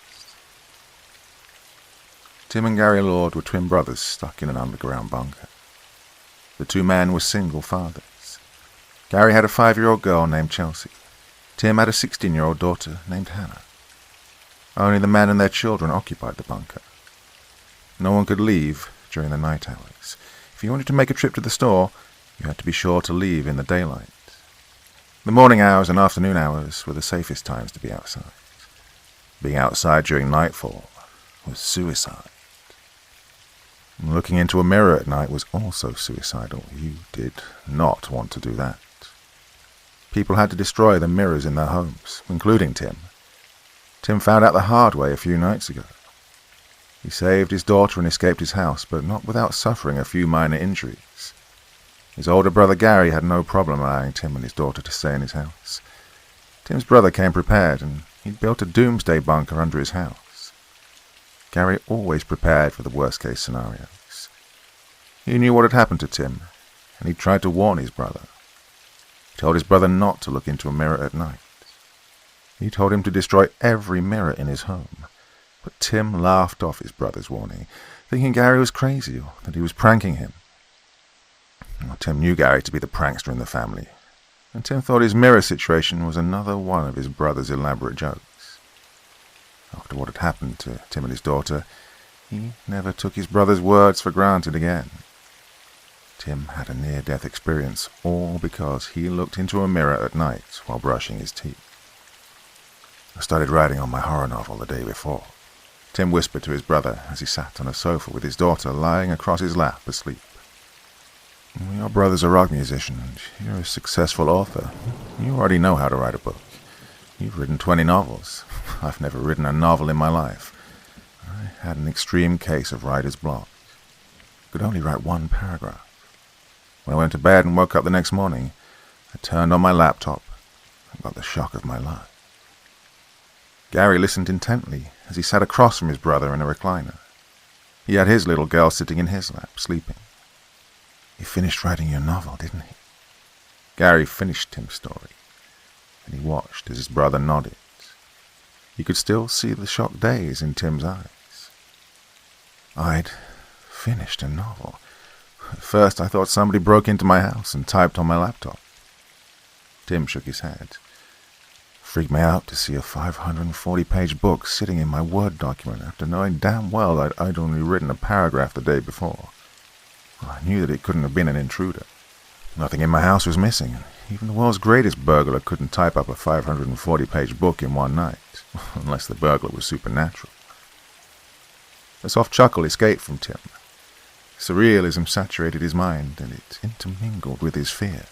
S2: Tim and Gary Lord were twin brothers stuck in an underground bunker. The two men were single fathers. Gary had a 5-year-old girl named Chelsea. Tim had a 16-year-old daughter named Hannah. Only the men and their children occupied the bunker. No one could leave during the night hours. If you wanted to make a trip to the store, you had to be sure to leave in the daylight. The morning hours and afternoon hours were the safest times to be outside. Being outside during nightfall was suicide. Looking into a mirror at night was also suicidal. You did not want to do that. People had to destroy the mirrors in their homes, including Tim. Tim found out the hard way a few nights ago. He saved his daughter and escaped his house, but not without suffering a few minor injuries. His older brother Gary had no problem allowing Tim and his daughter to stay in his house. Tim's brother came prepared, and he'd built a doomsday bunker under his house. Gary always prepared for the worst-case scenarios. He knew what had happened to Tim, and he tried to warn his brother. He told his brother not to look into a mirror at night. He told him to destroy every mirror in his home, but Tim laughed off his brother's warning, thinking Gary was crazy or that he was pranking him. Well, Tim knew Gary to be the prankster in the family, and Tim thought his mirror situation was another one of his brother's elaborate jokes. After what had happened to Tim and his daughter, he never took his brother's words for granted again. Tim had a near-death experience, all because he looked into a mirror at night while brushing his teeth. I started writing on my horror novel the day before. Tim whispered to his brother as he sat on a sofa with his daughter lying across his lap asleep. Your brother's a rock musician, and you're a successful author. You already know how to write a book. You've written 20 novels. I've never written a novel in my life. I had an extreme case of writer's block. Could only write one paragraph. When I went to bed and woke up the next morning, I turned on my laptop and got the shock of my life. Gary listened intently as he sat across from his brother in a recliner. He had his little girl sitting in his lap, sleeping. "You finished writing your novel, didn't he?" Gary finished Tim's story, and he watched as his brother nodded. He could still see the shocked daze in Tim's eyes. I'd finished a novel. At first I thought somebody broke into my house and typed on my laptop. Tim shook his head. Freaked me out to see a 540-page book sitting in my Word document after knowing damn well that I'd only written a paragraph the day before. Well, I knew that it couldn't have been an intruder. Nothing in my house was missing, and even the world's greatest burglar couldn't type up a 540-page book in one night, unless the burglar was supernatural. A soft chuckle escaped from Tim. Surrealism saturated his mind, and it intermingled with his fear.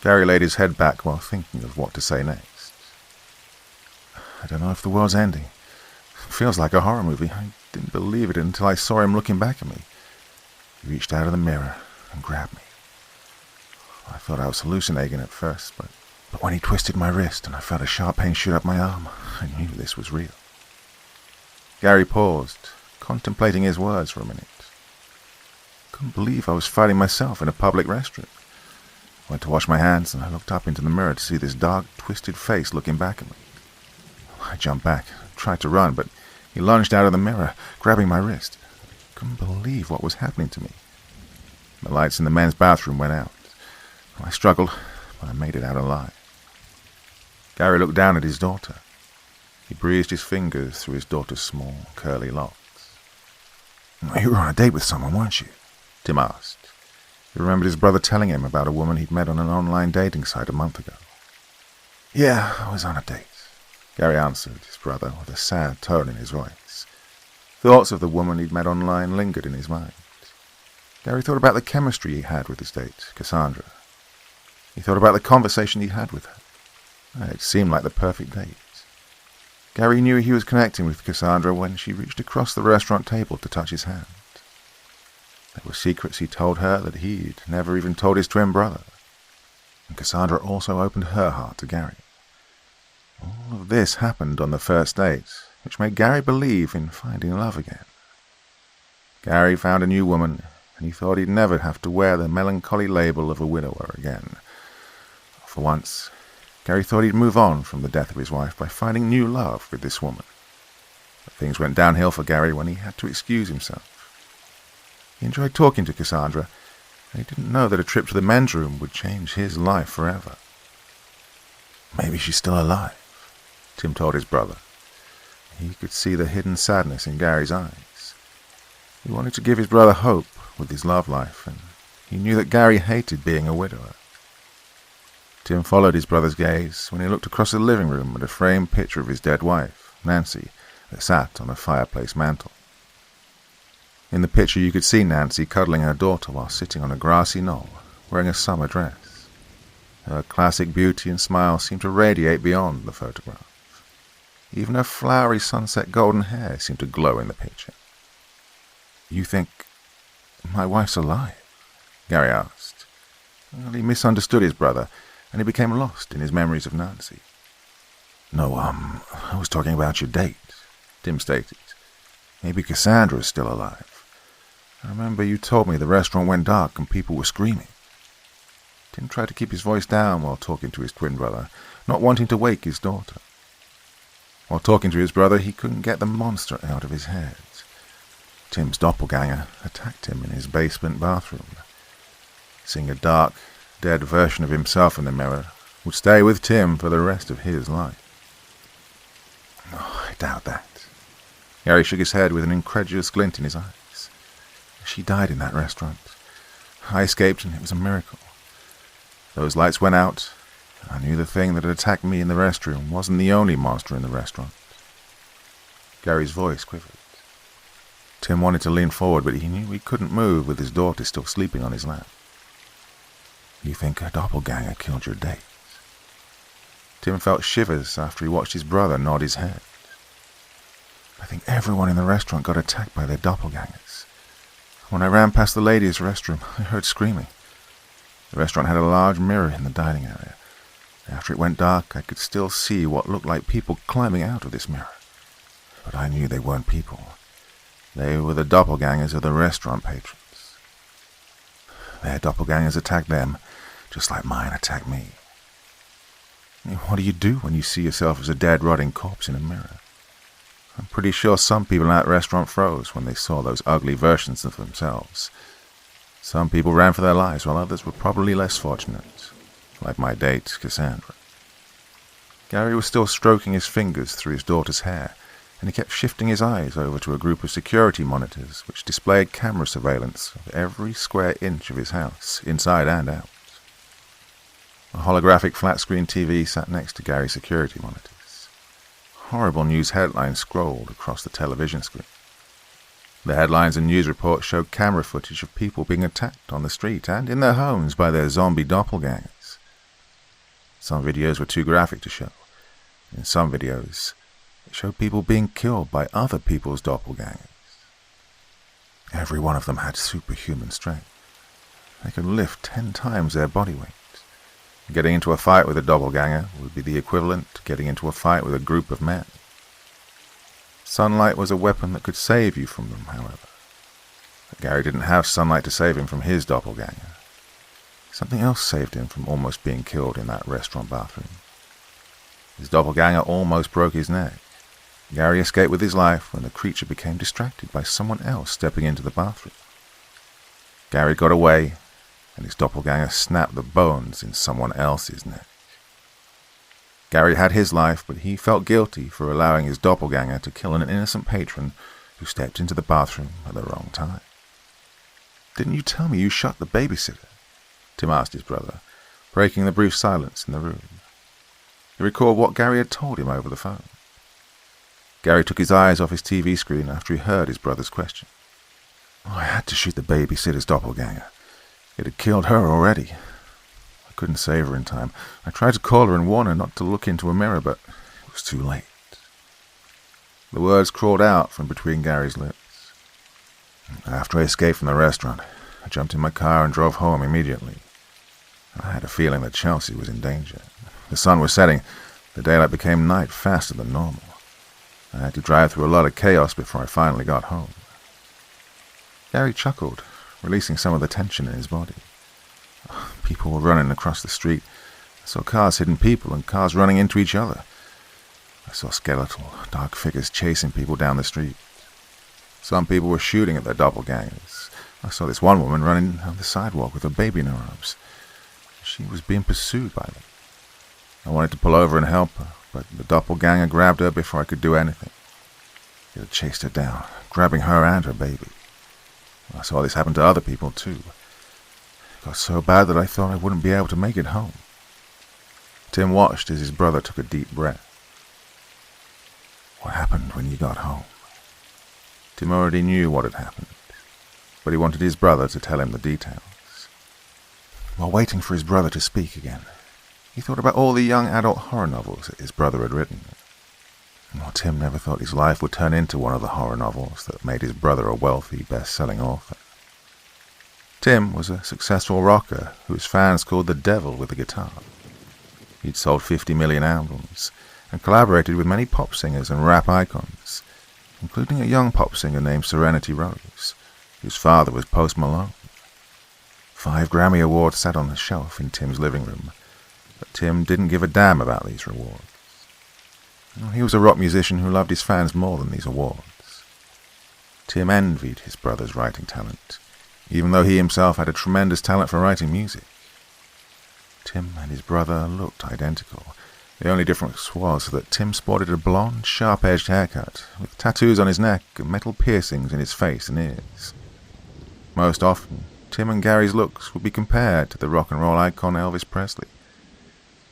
S2: Gary laid his head back while thinking of what to say next. I don't know if the world's ending. It feels like a horror movie. I didn't believe it until I saw him looking back at me. He reached out of the mirror and grabbed me. I thought I was hallucinating at first, but when he twisted my wrist and I felt a sharp pain shoot up my arm, I knew this was real. Gary paused, contemplating his words for a minute. I couldn't believe I was fighting myself in a public restroom. Went to wash my hands, and I looked up into the mirror to see this dark, twisted face looking back at me. I jumped back, tried to run, but he lunged out of the mirror, grabbing my wrist. I couldn't believe what was happening to me. The lights in the men's bathroom went out. I struggled, but I made it out alive. Gary looked down at his daughter. He breezed his fingers through his daughter's small, curly locks. "You were on a date with someone, weren't you?" Tim asked. He remembered his brother telling him about a woman he'd met on an online dating site a month ago. "Yeah, I was on a date," Gary answered his brother with a sad tone in his voice. Thoughts of the woman he'd met online lingered in his mind. Gary thought about the chemistry he had with his date, Cassandra. He thought about the conversation he had with her. It seemed like the perfect date. Gary knew he was connecting with Cassandra when she reached across the restaurant table to touch his hand. There were secrets he told her that he'd never even told his twin brother. And Cassandra also opened her heart to Gary. All of this happened on the first date, which made Gary believe in finding love again. Gary found a new woman, and he thought he'd never have to wear the melancholy label of a widower again. For once, Gary thought he'd move on from the death of his wife by finding new love with this woman. But things went downhill for Gary when he had to excuse himself. He enjoyed talking to Cassandra, and he didn't know that a trip to the men's room would change his life forever. "Maybe she's still alive," Tim told his brother. He could see the hidden sadness in Gary's eyes. He wanted to give his brother hope with his love life, and he knew that Gary hated being a widower. Tim followed his brother's gaze when he looked across the living room at a framed picture of his dead wife, Nancy, that sat on a fireplace mantel. In the picture you could see Nancy cuddling her daughter while sitting on a grassy knoll, wearing a summer dress. Her classic beauty and smile seemed to radiate beyond the photograph. Even her flowery sunset golden hair seemed to glow in the picture. "You think my wife's alive?" Gary asked. Well, he misunderstood his brother, and he became lost in his memories of Nancy. "No, I was talking about your date," Tim stated. "Maybe Cassandra's still alive. I remember you told me the restaurant went dark and people were screaming." Tim tried to keep his voice down while talking to his twin brother, not wanting to wake his daughter. While talking to his brother, he couldn't get the monster out of his head. Tim's doppelganger attacked him in his basement bathroom. Seeing a dark, dead version of himself in the mirror would stay with Tim for the rest of his life. "Oh, I doubt that." Gary shook his head with an incredulous glint in his eyes. "She died in that restaurant. I escaped, and it was a miracle. Those lights went out. I knew the thing that had attacked me in the restroom wasn't the only monster in the restaurant." Gary's voice quivered. Tim wanted to lean forward, but he knew he couldn't move with his daughter still sleeping on his lap. "You think a doppelganger killed your date?" Tim felt shivers after he watched his brother nod his head. "I think everyone in the restaurant got attacked by their doppelgangers. When I ran past the ladies' restroom, I heard screaming. The restaurant had a large mirror in the dining area. After it went dark, I could still see what looked like people climbing out of this mirror. But I knew they weren't people. They were the doppelgangers of the restaurant patrons. Their doppelgangers attacked them, just like mine attacked me." "What do you do when you see yourself as a dead, rotting corpse in a mirror?" I'm pretty sure some people in that restaurant froze when they saw those ugly versions of themselves. Some people ran for their lives, while others were probably less fortunate, like my date, Cassandra. Gary was still stroking his fingers through his daughter's hair, and he kept shifting his eyes over to a group of security monitors which displayed camera surveillance of every square inch of his house, inside and out. A holographic flat-screen TV sat next to Gary's security monitors. Horrible news headlines scrolled across the television screen. The headlines and news reports showed camera footage of people being attacked on the street and in their homes by their zombie doppelgangers. Some videos were too graphic to show. In some videos, it showed people being killed by other people's doppelgangers. Every one of them had superhuman strength. They could lift 10 times their body weight. Getting into a fight with a doppelganger would be the equivalent to getting into a fight with a group of men. Sunlight was a weapon that could save you from them, however. But Gary didn't have sunlight to save him from his doppelganger. Something else saved him from almost being killed in that restaurant bathroom. His doppelganger almost broke his neck. Gary escaped with his life when the creature became distracted by someone else stepping into the bathroom. Gary got away, and his doppelganger snapped the bones in someone else's neck. Gary had his life, but he felt guilty for allowing his doppelganger to kill an innocent patron who stepped into the bathroom at the wrong time. "Didn't you tell me you shot the babysitter?" Tim asked his brother, breaking the brief silence in the room. He recalled what Gary had told him over the phone. Gary took his eyes off his TV screen after he heard his brother's question. "I had to shoot the babysitter's doppelganger. It had killed her already. I couldn't save her in time. I tried to call her and warn her not to look into a mirror, but it was too late." The words crawled out from between Gary's lips. "After I escaped from the restaurant, I jumped in my car and drove home immediately. I had a feeling that Chelsea was in danger. The sun was setting. The daylight became night faster than normal. I had to drive through a lot of chaos before I finally got home." Gary chuckled, releasing some of the tension in his body. People were running across the street. I saw cars hitting people and cars running into each other. I saw skeletal, dark figures chasing people down the street. Some people were shooting at their doppelgangers. I saw this one woman running down the sidewalk with a baby in her arms. She was being pursued by them. I wanted to pull over and help her, but the doppelganger grabbed her before I could do anything. He had chased her down, grabbing her and her baby. I saw this happen to other people, too. It got so bad that I thought I wouldn't be able to make it home. Tim watched as his brother took a deep breath. "What happened when you got home?" Tim already knew what had happened, but he wanted his brother to tell him the details. While waiting for his brother to speak again, he thought about all the young adult horror novels that his brother had written. Well, Tim never thought his life would turn into one of the horror novels that made his brother a wealthy, best-selling author. Tim was a successful rocker whose fans called the devil with a guitar. He'd sold 50 million albums and collaborated with many pop singers and rap icons, including a young pop singer named Serenity Rose, whose father was Post Malone. 5 Grammy Awards sat on the shelf in Tim's living room, but Tim didn't give a damn about these rewards. He was a rock musician who loved his fans more than these awards. Tim envied his brother's writing talent, even though he himself had a tremendous talent for writing music. Tim and his brother looked identical. The only difference was that Tim sported a blonde, sharp-edged haircut, with tattoos on his neck and metal piercings in his face and ears. Most often, Tim and Gary's looks would be compared to the rock and roll icon Elvis Presley.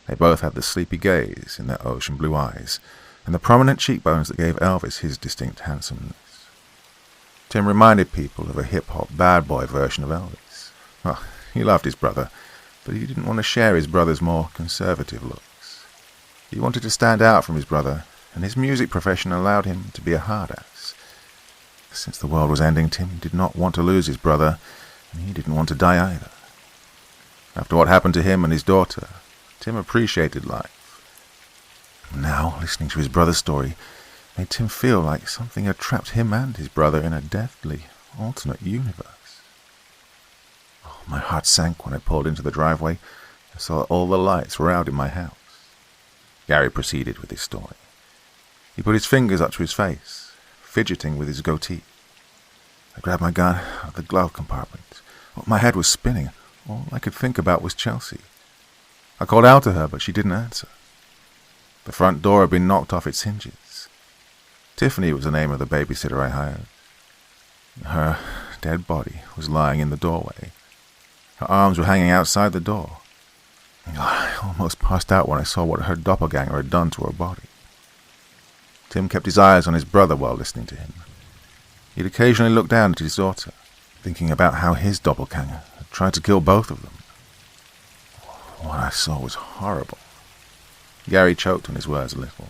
S2: They both had the sleepy gaze in their ocean blue eyes, and the prominent cheekbones that gave Elvis his distinct handsomeness. Tim reminded people of a hip-hop bad boy version of Elvis. Well, he loved his brother, but he didn't want to share his brother's more conservative looks. He wanted to stand out from his brother, and his music profession allowed him to be a hard-ass. Since the world was ending, Tim did not want to lose his brother, and he didn't want to die either. After what happened to him and his daughter, Tim appreciated life. Now, listening to his brother's story made Tim feel like something had trapped him and his brother in a deathly, alternate universe. Oh, my heart sank when I pulled into the driveway and saw that all the lights were out in my house. Gary proceeded with his story. He put his fingers up to his face, fidgeting with his goatee. I grabbed my gun out of the glove compartment. My head was spinning. All I could think about was Chelsea. I called out to her, but she didn't answer. The front door had been knocked off its hinges. Tiffany was the name of the babysitter I hired. Her dead body was lying in the doorway. Her arms were hanging outside the door. I almost passed out when I saw what her doppelganger had done to her body. Tim kept his eyes on his brother while listening to him. He'd occasionally look down at his daughter, thinking about how his doppelganger had tried to kill both of them. What I saw was horrible. Gary choked on his words a little.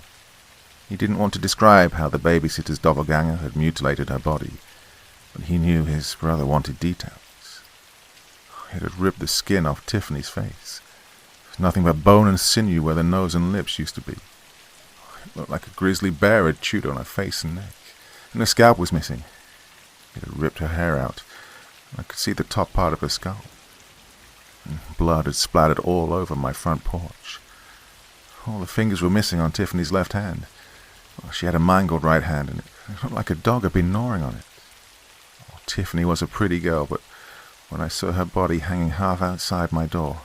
S2: He didn't want to describe how the babysitter's doppelganger had mutilated her body, but he knew his brother wanted details. It had ripped the skin off Tiffany's face. There was nothing but bone and sinew where the nose and lips used to be. It looked like a grizzly bear had chewed on her face and neck, and her scalp was missing. It had ripped her hair out, and I could see the top part of her skull. Blood had splattered all over my front porch. All the fingers were missing on Tiffany's left hand. Well, she had a mangled right hand, and it looked like a dog had been gnawing on it. Oh, Tiffany was a pretty girl, but when I saw her body hanging half outside my door,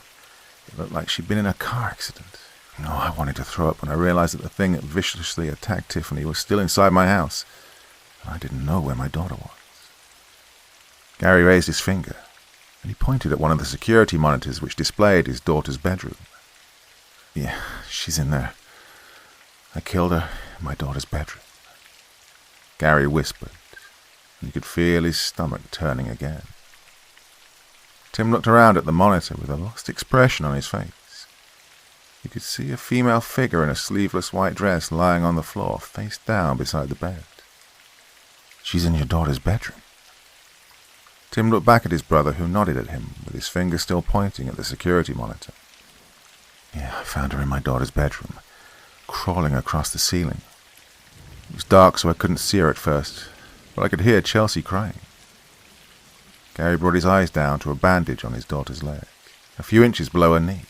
S2: it looked like she'd been in a car accident. No, I wanted to throw up when I realized that the thing that viciously attacked Tiffany was still inside my house, and I didn't know where my daughter was. Gary raised his finger, and he pointed at one of the security monitors which displayed his daughter's bedroom. Yeah, she's in there. I killed her in my daughter's bedroom. Gary whispered, and you could feel his stomach turning again. Tim looked around at the monitor with a lost expression on his face. He could see a female figure in a sleeveless white dress lying on the floor, face down beside the bed. She's in your daughter's bedroom. Tim looked back at his brother, who nodded at him, with his finger still pointing at the security monitor. Yeah, I found her in my daughter's bedroom, crawling across the ceiling. It was dark, so I couldn't see her at first, but I could hear Chelsea crying. Gary brought his eyes down to a bandage on his daughter's leg, a few inches below her knee.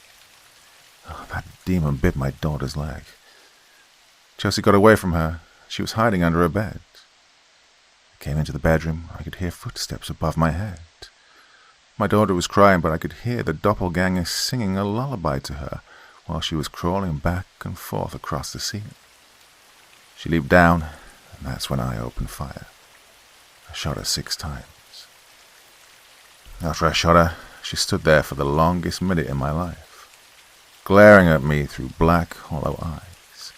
S2: Oh, that demon bit my daughter's leg. Chelsea got away from her. She was hiding under her bed. I came into the bedroom. I could hear footsteps above my head. My daughter was crying, but I could hear the doppelganger singing a lullaby to her while she was crawling back and forth across the ceiling. She leaped down, and that's when I opened fire. I shot her 6 times. After I shot her, she stood there for the longest minute in my life, glaring at me through black, hollow eyes.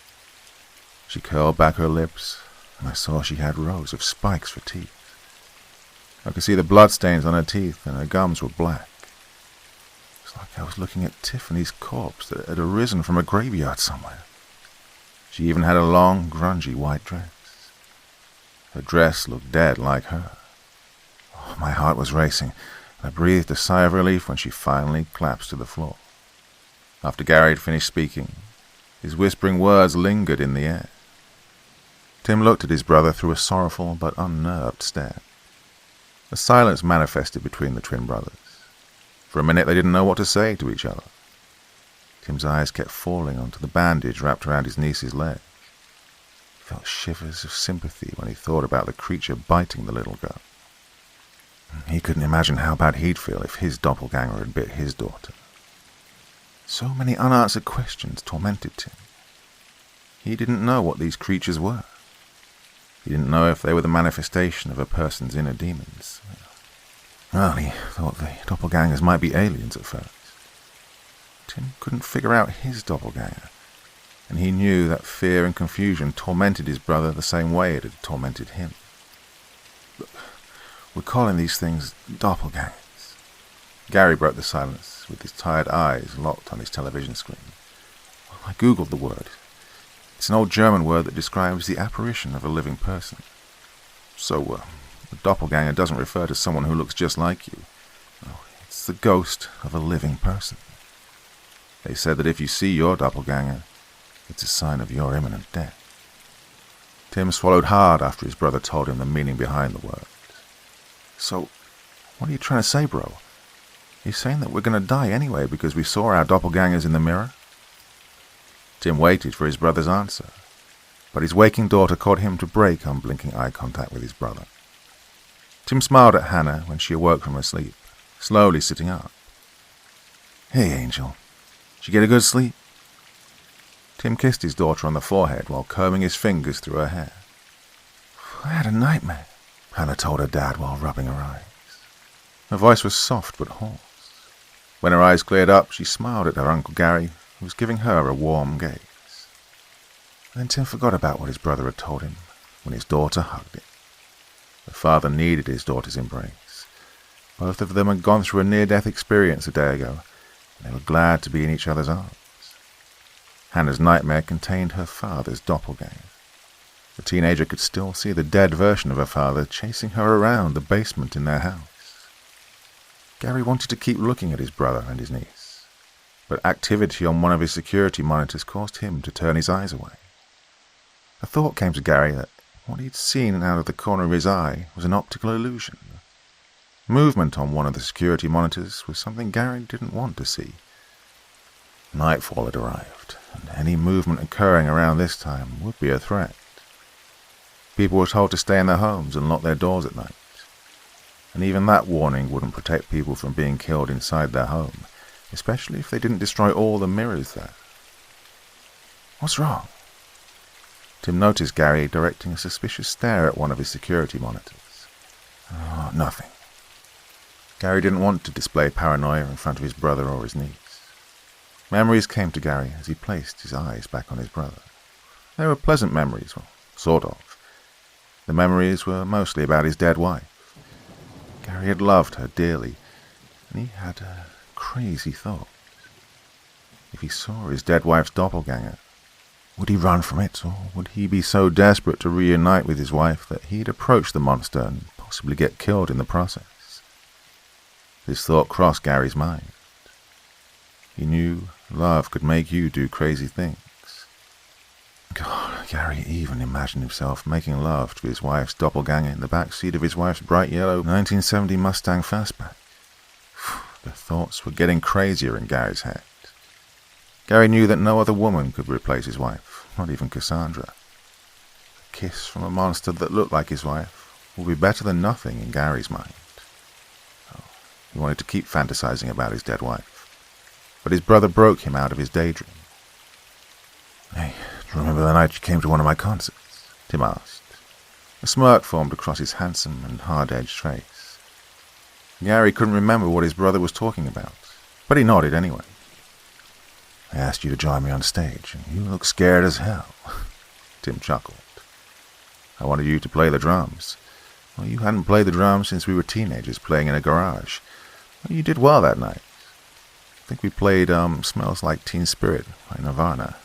S2: She curled back her lips, and I saw she had rows of spikes for teeth. I could see the bloodstains on her teeth, and her gums were black. It was like I was looking at Tiffany's corpse that had arisen from a graveyard somewhere. She even had a long, grungy white dress. Her dress looked dead like her. Oh, my heart was racing. I breathed a sigh of relief when she finally collapsed to the floor. After Gary had finished speaking, his whispering words lingered in the air. Tim looked at his brother through a sorrowful but unnerved stare. A silence manifested between the twin brothers. For a minute they didn't know what to say to each other. Tim's eyes kept falling onto the bandage wrapped around his niece's leg. He felt shivers of sympathy when he thought about the creature biting the little girl. He couldn't imagine how bad he'd feel if his doppelganger had bit his daughter. So many unanswered questions tormented Tim. He didn't know what these creatures were. He didn't know if they were the manifestation of a person's inner demons. Well, he thought the doppelgangers might be aliens at first. Tim couldn't figure out his doppelganger, and he knew that fear and confusion tormented his brother the same way it had tormented him. But we're calling these things doppelgangers. Gary broke the silence with his tired eyes locked on his television screen. I googled the word. It's an old German word that describes the apparition of a living person. So, a doppelganger doesn't refer to someone who looks just like you. No, it's the ghost of a living person. They said that if you see your doppelganger, it's a sign of your imminent death. Tim swallowed hard after his brother told him the meaning behind the word. So, what are you trying to say, bro? You're saying that we're going to die anyway because we saw our doppelgangers in the mirror? Tim waited for his brother's answer, but his waking daughter caught him to break unblinking eye contact with his brother. Tim smiled at Hannah when she awoke from her sleep, slowly sitting up. Hey, Angel. Did you get a good sleep? Tim kissed his daughter on the forehead while combing his fingers through her hair. I had a nightmare, Hannah told her dad while rubbing her eyes. Her voice was soft but hoarse. When her eyes cleared up, she smiled at her Uncle Gary, who was giving her a warm gaze. Then Tim forgot about what his brother had told him when his daughter hugged him. The father needed his daughter's embrace. Both of them had gone through a near-death experience a day ago, and they were glad to be in each other's arms. Hannah's nightmare contained her father's doppelganger. The teenager could still see the dead version of her father chasing her around the basement in their house. Gary wanted to keep looking at his brother and his niece, but activity on one of his security monitors caused him to turn his eyes away. A thought came to Gary that what he'd seen out of the corner of his eye was an optical illusion. Movement on one of the security monitors was something Gary didn't want to see. Nightfall had arrived, and any movement occurring around this time would be a threat. People were told to stay in their homes and lock their doors at night. And even that warning wouldn't protect people from being killed inside their home, especially if they didn't destroy all the mirrors there. What's wrong? Tim noticed Gary directing a suspicious stare at one of his security monitors. Oh, nothing. Gary didn't want to display paranoia in front of his brother or his niece. Memories came to Gary as he placed his eyes back on his brother. They were pleasant memories, well, sort of. The memories were mostly about his dead wife. Gary had loved her dearly, and he had a crazy thought. If he saw his dead wife's doppelganger, would he run from it, or would he be so desperate to reunite with his wife that he'd approach the monster and possibly get killed in the process? This thought crossed Gary's mind. He knew love could make you do crazy things. God, Gary even imagined himself making love to his wife's doppelganger in the back seat of his wife's bright yellow 1970 Mustang Fastback. The thoughts were getting crazier in Gary's head. Gary knew that no other woman could replace his wife, not even Cassandra. A kiss from a monster that looked like his wife would be better than nothing in Gary's mind. Oh, he wanted to keep fantasizing about his dead wife, but his brother broke him out of his daydream. Hey, do you remember the night you came to one of my concerts? Tim asked. A smirk formed across his handsome and hard-edged face. Gary couldn't remember what his brother was talking about, but he nodded anyway. I asked you to join me on stage, and you look scared as hell. Tim chuckled. I wanted you to play the drums. Well, you hadn't played the drums since we were teenagers playing in a garage. Well, you did well that night. I think we played Smells Like Teen Spirit by Nirvana.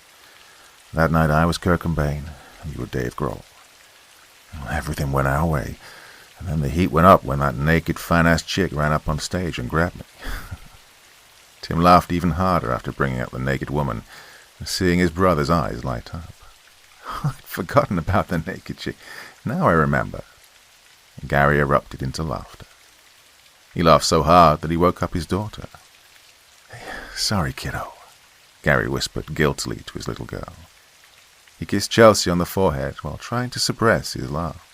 S2: That night I was Kurt Cobain, and you were Dave Grohl. Well, everything went our way, and then the heat went up when that naked, fine-ass chick ran up on stage and grabbed me. Tim laughed even harder after bringing up the naked woman and seeing his brother's eyes light up. I'd forgotten about the naked chick. Now I remember. And Gary erupted into laughter. He laughed so hard that he woke up his daughter. Sorry, kiddo, Gary whispered guiltily to his little girl. He kissed Chelsea on the forehead while trying to suppress his laugh.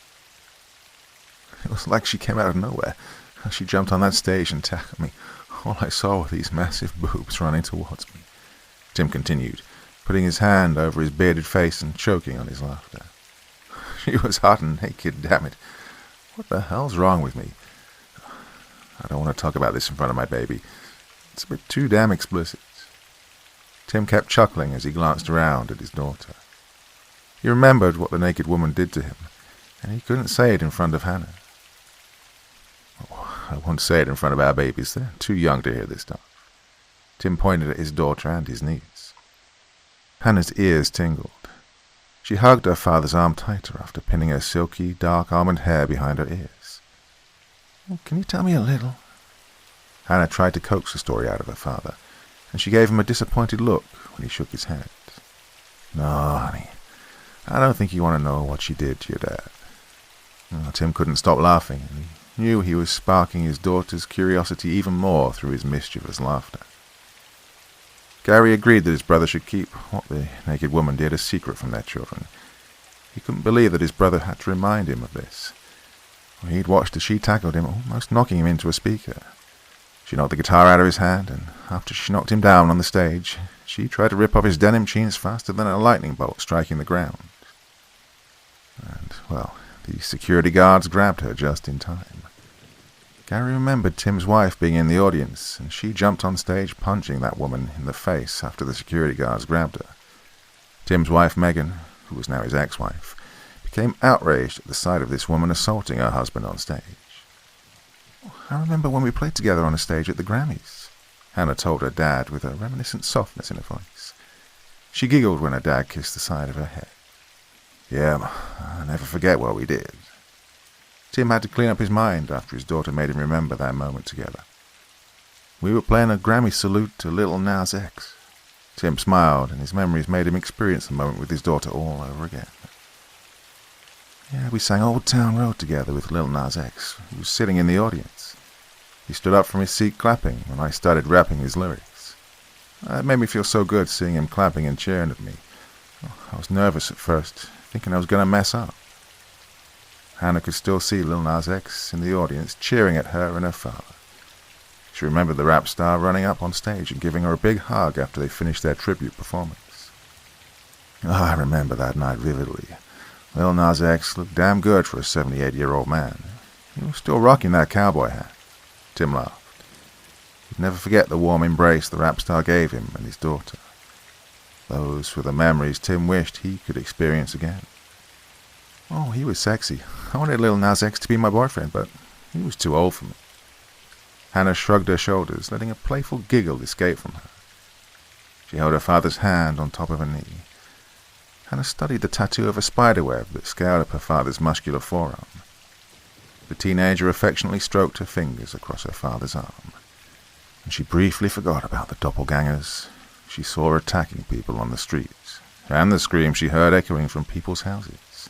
S2: It was like she came out of nowhere. She jumped on that stage and tackled me. All I saw were these massive boobs running towards me. Tim continued, putting his hand over his bearded face and choking on his laughter. She was hot and naked, damn it. What the hell's wrong with me? I don't want to talk about this in front of my baby. It's a bit too damn explicit. Tim kept chuckling as he glanced around at his daughter. He remembered what the naked woman did to him, and he couldn't say it in front of Hannah. Oh, I won't say it in front of our babies. They're too young to hear this stuff. Tim pointed at his daughter and his niece. Hannah's ears tingled. She hugged her father's arm tighter after pinning her silky, dark almond hair behind her ears. Can you tell me a little? Hannah tried to coax the story out of her father, and she gave him a disappointed look when he shook his head. No, honey, I don't think you want to know what she did to your dad. Well, Tim couldn't stop laughing, and he knew he was sparking his daughter's curiosity even more through his mischievous laughter. Gary agreed that his brother should keep what the naked woman did a secret from their children. He couldn't believe that his brother had to remind him of this. He'd watched as she tackled him, almost knocking him into a speaker. She knocked the guitar out of his hand, and after she knocked him down on the stage, she tried to rip off his denim jeans faster than a lightning bolt striking the ground. And, well, the security guards grabbed her just in time. Gary remembered Tim's wife being in the audience, and she jumped on stage punching that woman in the face after the security guards grabbed her. Tim's wife, Megan, who was now his ex-wife, became outraged at the sight of this woman assaulting her husband on stage. I remember when we played together on a stage at the Grammys, Hannah told her dad with a reminiscent softness in her voice. She giggled when her dad kissed the side of her head. Yeah, I'll never forget what we did. Tim had to clean up his mind after his daughter made him remember that moment together. We were playing a Grammy salute to Lil Nas X. Tim smiled, and his memories made him experience the moment with his daughter all over again. Yeah, we sang Old Town Road together with Lil Nas X, who was sitting in the audience. He stood up from his seat clapping when I started rapping his lyrics. It made me feel so good seeing him clapping and cheering at me. I was nervous at first, thinking I was going to mess up. Hannah could still see Lil Nas X in the audience cheering at her and her father. She remembered the rap star running up on stage and giving her a big hug after they finished their tribute performance. I remember that night vividly. Lil Nas X looked damn good for a 78-year-old man. He was still rocking that cowboy hat. Tim laughed. He'd never forget the warm embrace the rap star gave him and his daughter. Those were the memories Tim wished he could experience again. Oh, he was sexy. I wanted Lil Nas X to be my boyfriend, but he was too old for me. Hannah shrugged her shoulders, letting a playful giggle escape from her. She held her father's hand on top of her knee. Hannah studied the tattoo of a spiderweb that scaled up her father's muscular forearm. The teenager affectionately stroked her fingers across her father's arm, and she briefly forgot about the doppelgangers she saw attacking people on the streets, and the screams she heard echoing from people's houses.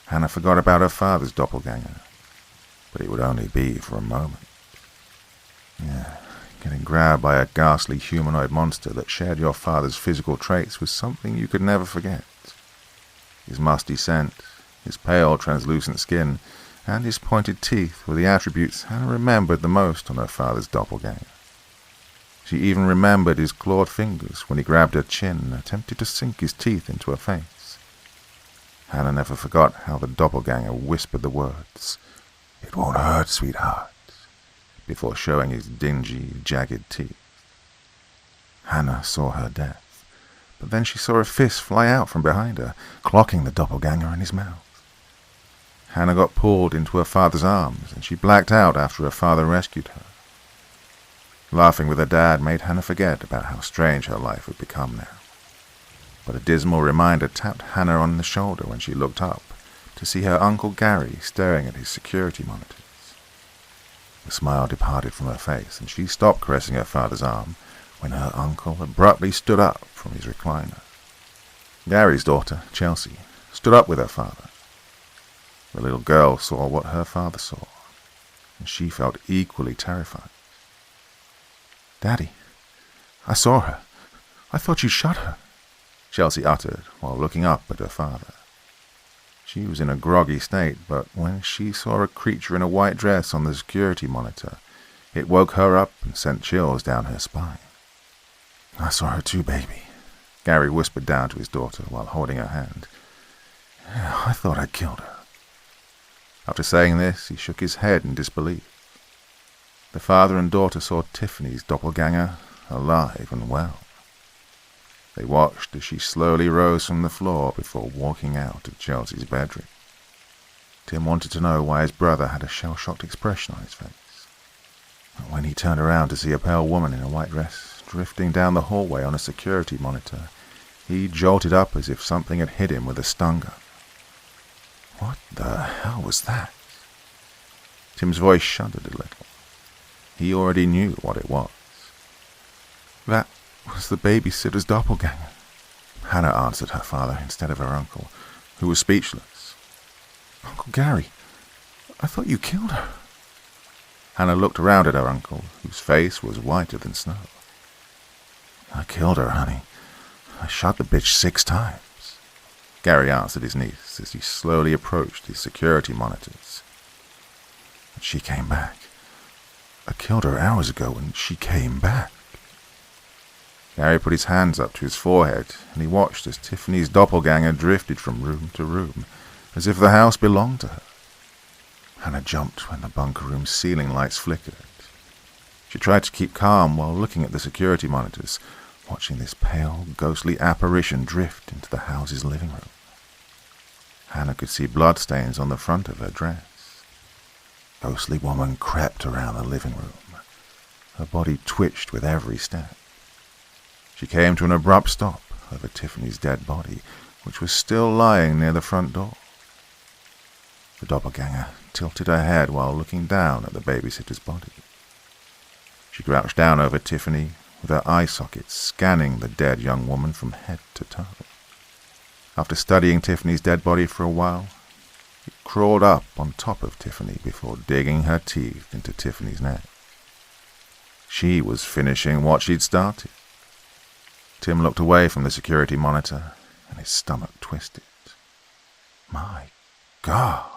S2: Hannah forgot about her father's doppelganger, but it would only be for a moment. Yeah, getting grabbed by a ghastly humanoid monster that shared your father's physical traits was something you could never forget. His musty scent, his pale, translucent skin, and his pointed teeth were the attributes Hannah remembered the most on her father's doppelganger. She even remembered his clawed fingers when he grabbed her chin and attempted to sink his teeth into her face. Hannah never forgot how the doppelganger whispered the words, "It won't hurt, sweetheart," before showing his dingy, jagged teeth. Hannah saw her death, but then she saw a fist fly out from behind her, clocking the doppelganger in his mouth. Hannah got pulled into her father's arms, and she blacked out after her father rescued her. Laughing with her dad made Hannah forget about how strange her life had become now. But a dismal reminder tapped Hannah on the shoulder when she looked up to see her Uncle Gary staring at his security monitors. The smile departed from her face, and she stopped caressing her father's arm when her uncle abruptly stood up from his recliner. Gary's daughter, Chelsea, stood up with her father. The little girl saw what her father saw, and she felt equally terrified. "Daddy, I saw her. I thought you shot her," Chelsea uttered while looking up at her father. She was in a groggy state, but when she saw a creature in a white dress on the security monitor, it woke her up and sent chills down her spine. "I saw her too, baby," Gary whispered down to his daughter while holding her hand. "I thought I killed her." After saying this, he shook his head in disbelief. The father and daughter saw Tiffany's doppelganger alive and well. They watched as she slowly rose from the floor before walking out of Chelsea's bedroom. Tim wanted to know why his brother had a shell-shocked expression on his face. But when he turned around to see a pale woman in a white dress drifting down the hallway on a security monitor, he jolted up as if something had hit him with a stun gun. What the hell was that? Tim's voice shuddered a little. He already knew what it was. "That was the babysitter's doppelganger," Hannah answered her father instead of her uncle, who was speechless. "Uncle Gary, I thought you killed her." Hannah looked around at her uncle, whose face was whiter than snow. "I killed her, honey. I shot the bitch 6 times. Gary answered his niece as he slowly approached his security monitors. "But she came back. I killed her hours ago and she came back." Gary put his hands up to his forehead, and he watched as Tiffany's doppelganger drifted from room to room, as if the house belonged to her. Hannah jumped when the bunker room's ceiling lights flickered. She tried to keep calm while looking at the security monitors, watching this pale, ghostly apparition drift into the house's living room. Hannah could see bloodstains on the front of her dress. The ghostly woman crept around the living room. Her body twitched with every step. She came to an abrupt stop over Tiffany's dead body, which was still lying near the front door. The doppelganger tilted her head while looking down at the babysitter's body. She crouched down over Tiffany, with her eye sockets scanning the dead young woman from head to toe. After studying Tiffany's dead body for a while, crawled up on top of Tiffany before digging her teeth into Tiffany's neck. She was finishing what she'd started. Tim looked away from the security monitor, and his stomach twisted. "My God,"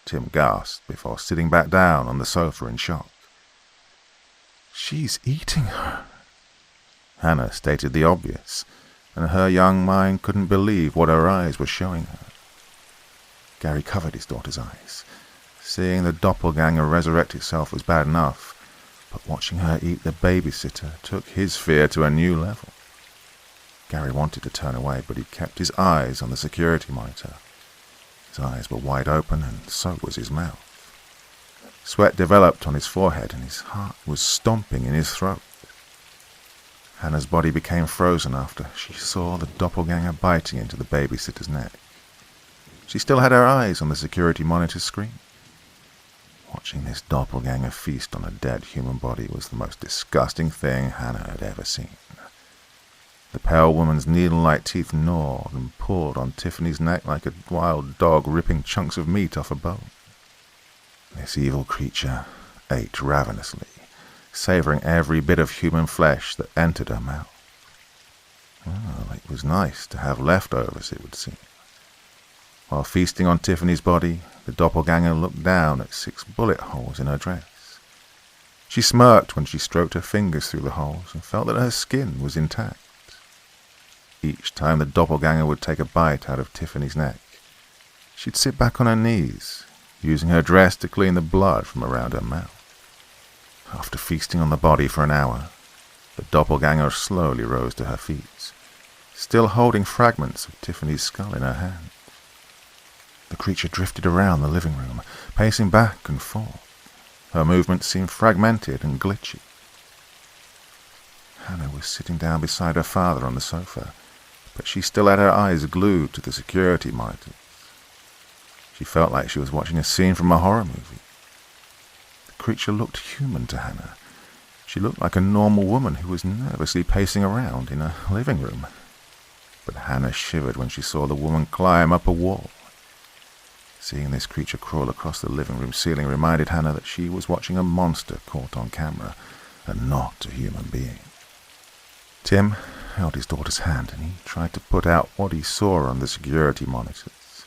S2: Tim gasped before sitting back down on the sofa in shock. "She's eating her." Hannah stated the obvious, and her young mind couldn't believe what her eyes were showing her. Gary covered his daughter's eyes. Seeing the doppelganger resurrect itself was bad enough, but watching her eat the babysitter took his fear to a new level. Gary wanted to turn away, but he kept his eyes on the security monitor. His eyes were wide open, and so was his mouth. Sweat developed on his forehead, and his heart was stomping in his throat. Hannah's body became frozen after she saw the doppelganger biting into the babysitter's neck. She still had her eyes on the security monitor screen. Watching this doppelganger feast on a dead human body was the most disgusting thing Hannah had ever seen. The pale woman's needle-like teeth gnawed and pulled on Tiffany's neck like a wild dog ripping chunks of meat off a bone. This evil creature ate ravenously, savoring every bit of human flesh that entered her mouth. Well, it was nice to have leftovers, it would seem. While feasting on Tiffany's body, the doppelganger looked down at 6 bullet holes in her dress. She smirked when she stroked her fingers through the holes and felt that her skin was intact. Each time the doppelganger would take a bite out of Tiffany's neck, she'd sit back on her knees, using her dress to clean the blood from around her mouth. After feasting on the body for an hour, the doppelganger slowly rose to her feet, still holding fragments of Tiffany's skull in her hand. The creature drifted around the living room, pacing back and forth. Her movements seemed fragmented and glitchy. Hannah was sitting down beside her father on the sofa, but she still had her eyes glued to the security monitors. She felt like she was watching a scene from a horror movie. The creature looked human to Hannah. She looked like a normal woman who was nervously pacing around in a living room. But Hannah shivered when she saw the woman climb up a wall. Seeing this creature crawl across the living room ceiling reminded Hannah that she was watching a monster caught on camera, and not a human being. Tim held his daughter's hand, and he tried to put out what he saw on the security monitors.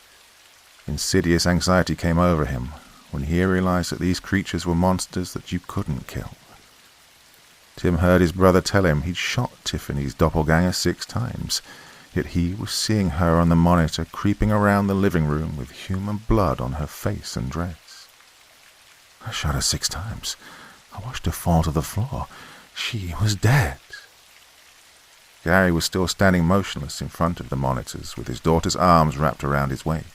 S2: Insidious anxiety came over him when he realized that these creatures were monsters that you couldn't kill. Tim heard his brother tell him he'd shot Tiffany's doppelganger 6 times, yet he was seeing her on the monitor creeping around the living room with human blood on her face and dress. "I shot her 6 times. I watched her fall to the floor. She was dead." Gary was still standing motionless in front of the monitors with his daughter's arms wrapped around his waist.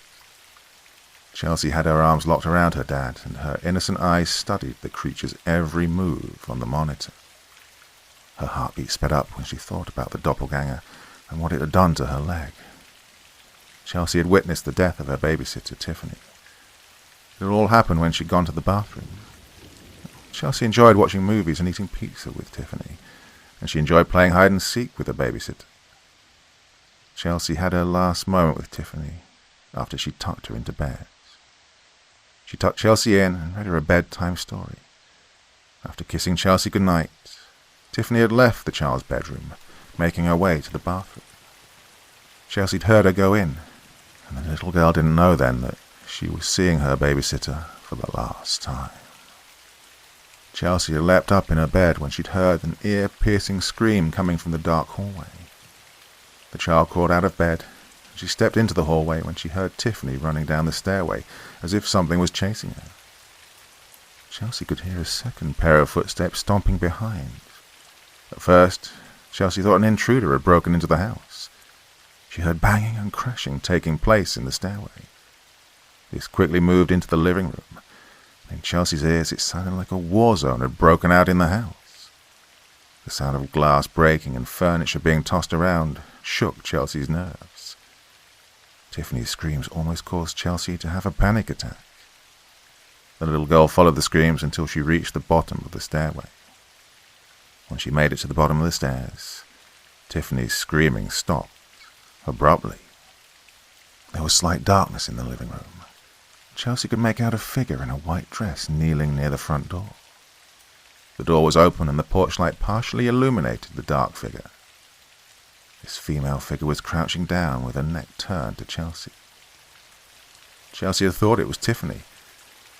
S2: Chelsea had her arms locked around her dad, and her innocent eyes studied the creature's every move on the monitor. Her heartbeat sped up when she thought about the doppelganger and what it had done to her leg. Chelsea had witnessed the death of her babysitter, Tiffany. It had all happened when she'd gone to the bathroom. Chelsea enjoyed watching movies and eating pizza with Tiffany, and she enjoyed playing hide-and-seek with her babysitter. Chelsea had her last moment with Tiffany after she tucked her into bed. She tucked Chelsea in and read her a bedtime story. After kissing Chelsea goodnight, Tiffany had left the child's bedroom, making her way to the bathroom. Chelsea'd heard her go in, and the little girl didn't know then that she was seeing her babysitter for the last time. Chelsea had leapt up in her bed when she'd heard an ear-piercing scream coming from the dark hallway. The child crawled out of bed, and she stepped into the hallway when she heard Tiffany running down the stairway as if something was chasing her. Chelsea could hear a second pair of footsteps stomping behind. At first, Chelsea thought an intruder had broken into the house. She heard banging and crashing taking place in the stairway. This quickly moved into the living room. In Chelsea's ears, it sounded like a war zone had broken out in the house. The sound of glass breaking and furniture being tossed around shook Chelsea's nerves. Tiffany's screams almost caused Chelsea to have a panic attack. The little girl followed the screams until she reached the bottom of the stairway. When she made it to the bottom of the stairs, Tiffany's screaming stopped abruptly. There was slight darkness in the living room. Chelsea could make out a figure in a white dress kneeling near the front door. The door was open and the porch light partially illuminated the dark figure. This female figure was crouching down with her neck turned to Chelsea. Chelsea had thought it was Tiffany,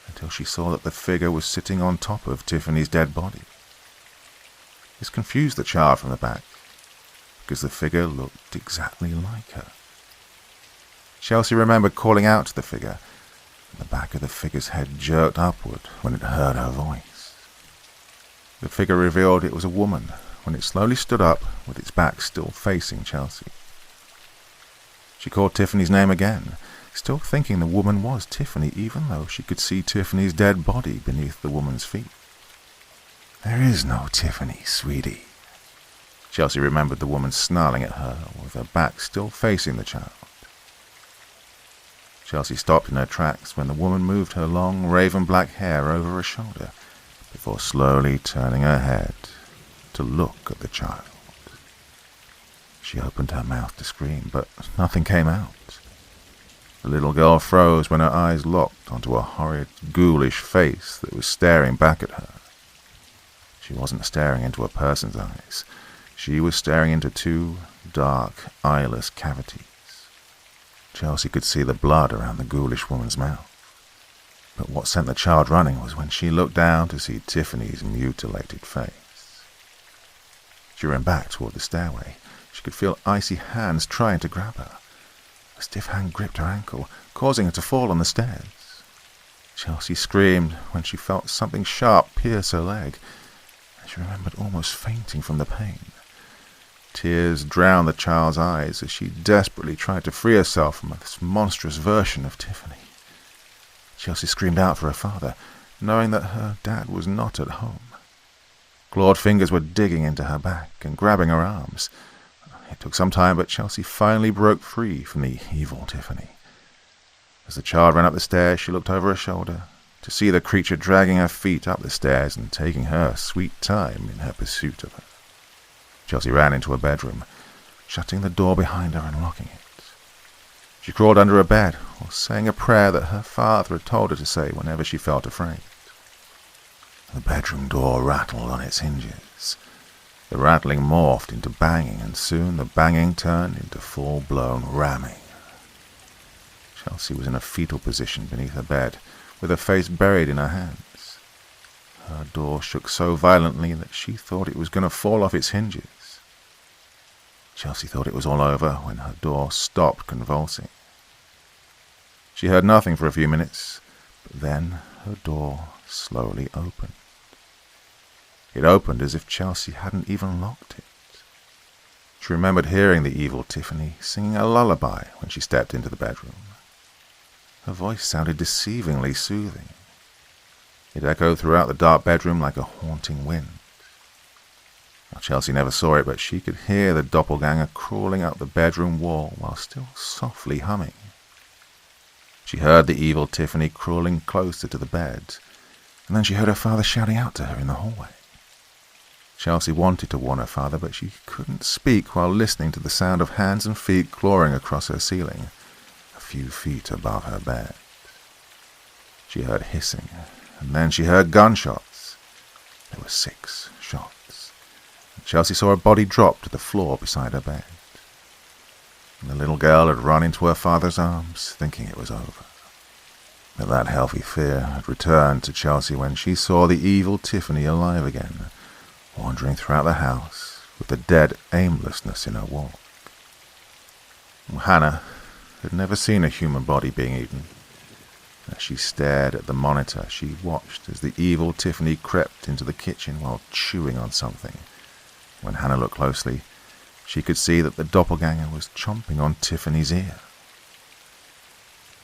S2: until she saw that the figure was sitting on top of Tiffany's dead body. This confused the child from the back, because the figure looked exactly like her. Chelsea remembered calling out to the figure, and the back of the figure's head jerked upward when it heard her voice. The figure revealed it was a woman when it slowly stood up with its back still facing Chelsea. She called Tiffany's name again, still thinking the woman was Tiffany, even though she could see Tiffany's dead body beneath the woman's feet. "There is no Tiffany, sweetie." Chelsea remembered the woman snarling at her with her back still facing the child. Chelsea stopped in her tracks when the woman moved her long, raven-black hair over her shoulder before slowly turning her head to look at the child. She opened her mouth to scream, but nothing came out. The little girl froze when her eyes locked onto a horrid, ghoulish face that was staring back at her. She wasn't staring into a person's eyes. She was staring into two dark, eyeless cavities. Chelsea could see the blood around the ghoulish woman's mouth. But what sent the child running was when she looked down to see Tiffany's mutilated face. She ran back toward the stairway. She could feel icy hands trying to grab her. A stiff hand gripped her ankle, causing her to fall on the stairs. Chelsea screamed when she felt something sharp pierce her leg, and she remembered almost fainting from the pain. Tears drowned the child's eyes as she desperately tried to free herself from this monstrous version of Tiffany. Chelsea screamed out for her father, knowing that her dad was not at home. Clawed fingers were digging into her back and grabbing her arms. It took some time, but Chelsea finally broke free from the evil Tiffany. As the child ran up the stairs, she looked over her shoulder to see the creature dragging her feet up the stairs and taking her sweet time in her pursuit of her. Chelsea ran into her bedroom, shutting the door behind her and locking it. She crawled under her bed, or saying a prayer that her father had told her to say whenever she felt afraid. The bedroom door rattled on its hinges. The rattling morphed into banging, and soon the banging turned into full-blown ramming. Chelsea was in a fetal position beneath her bed, with her face buried in her hands. Her door shook so violently that she thought it was going to fall off its hinges. Chelsea thought it was all over when her door stopped convulsing. She heard nothing for a few minutes, but then her door slowly opened. It opened as if Chelsea hadn't even locked it. She remembered hearing the evil Tiffany singing a lullaby when she stepped into the bedroom. Her voice sounded deceivingly soothing. It echoed throughout the dark bedroom like a haunting wind. Now, Chelsea never saw it, but she could hear the doppelganger crawling up the bedroom wall while still softly humming. She heard the evil Tiffany crawling closer to the bed, and then she heard her father shouting out to her in the hallway. Chelsea wanted to warn her father, but she couldn't speak while listening to the sound of hands and feet clawing across her ceiling, a few feet above her bed. She heard hissing, and then she heard gunshots. There were 6 shots. Chelsea saw a body drop to the floor beside her bed. And the little girl had run into her father's arms, thinking it was over. But that healthy fear had returned to Chelsea when she saw the evil Tiffany alive again, wandering throughout the house with the dead aimlessness in her walk. Hannah had never seen a human body being eaten. As she stared at the monitor, she watched as the evil Tiffany crept into the kitchen while chewing on something. When Hannah looked closely, she could see that the doppelganger was chomping on Tiffany's ear.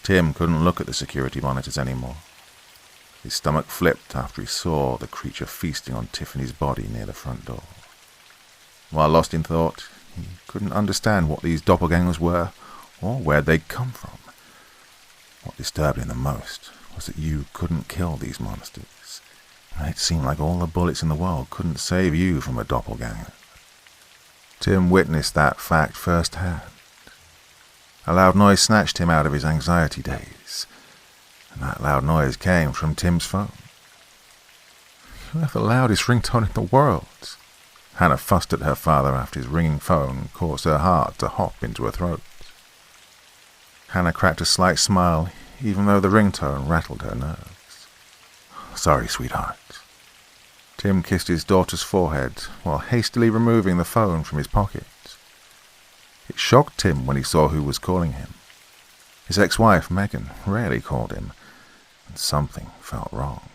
S2: Tim couldn't look at the security monitors anymore. His stomach flipped after he saw the creature feasting on Tiffany's body near the front door. While lost in thought, he couldn't understand what these doppelgangers were or where they'd come from. What disturbed him the most was that you couldn't kill these monsters. It seemed like all the bullets in the world couldn't save you from a doppelganger. Tim witnessed that fact firsthand. A loud noise snatched him out of his anxiety daze, and That loud noise came from Tim's phone. You have the loudest ringtone in the world. Hannah fussed at her father after his ringing phone caused her heart to hop into her throat. Hannah cracked a slight smile, even though the ringtone rattled her nerves. "Sorry, sweetheart." Tim kissed his daughter's forehead while hastily removing the phone from his pocket. It shocked Tim when he saw who was calling him. His ex-wife, Megan, rarely called him, and something felt wrong.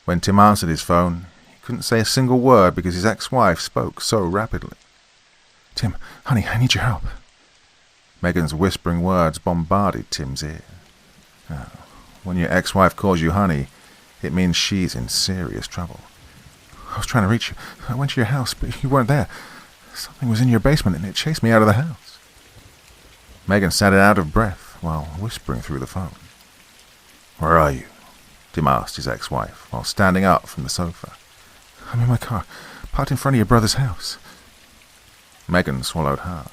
S2: When Tim answered his phone, he couldn't say a single word because his ex-wife spoke so rapidly. "Tim, honey, I need your help." Megan's whispering words bombarded Tim's ear. Now, when your ex-wife calls you honey, it means she's in serious trouble. "I was trying to reach you. I went to your house, but you weren't there. Something was in your basement, and it chased me out of the house." Megan sounded out of breath while whispering through the phone. "Where are you?" Tim asked his ex-wife while standing up from the sofa. "I'm in my car, parked in front of your brother's house." Megan swallowed hard.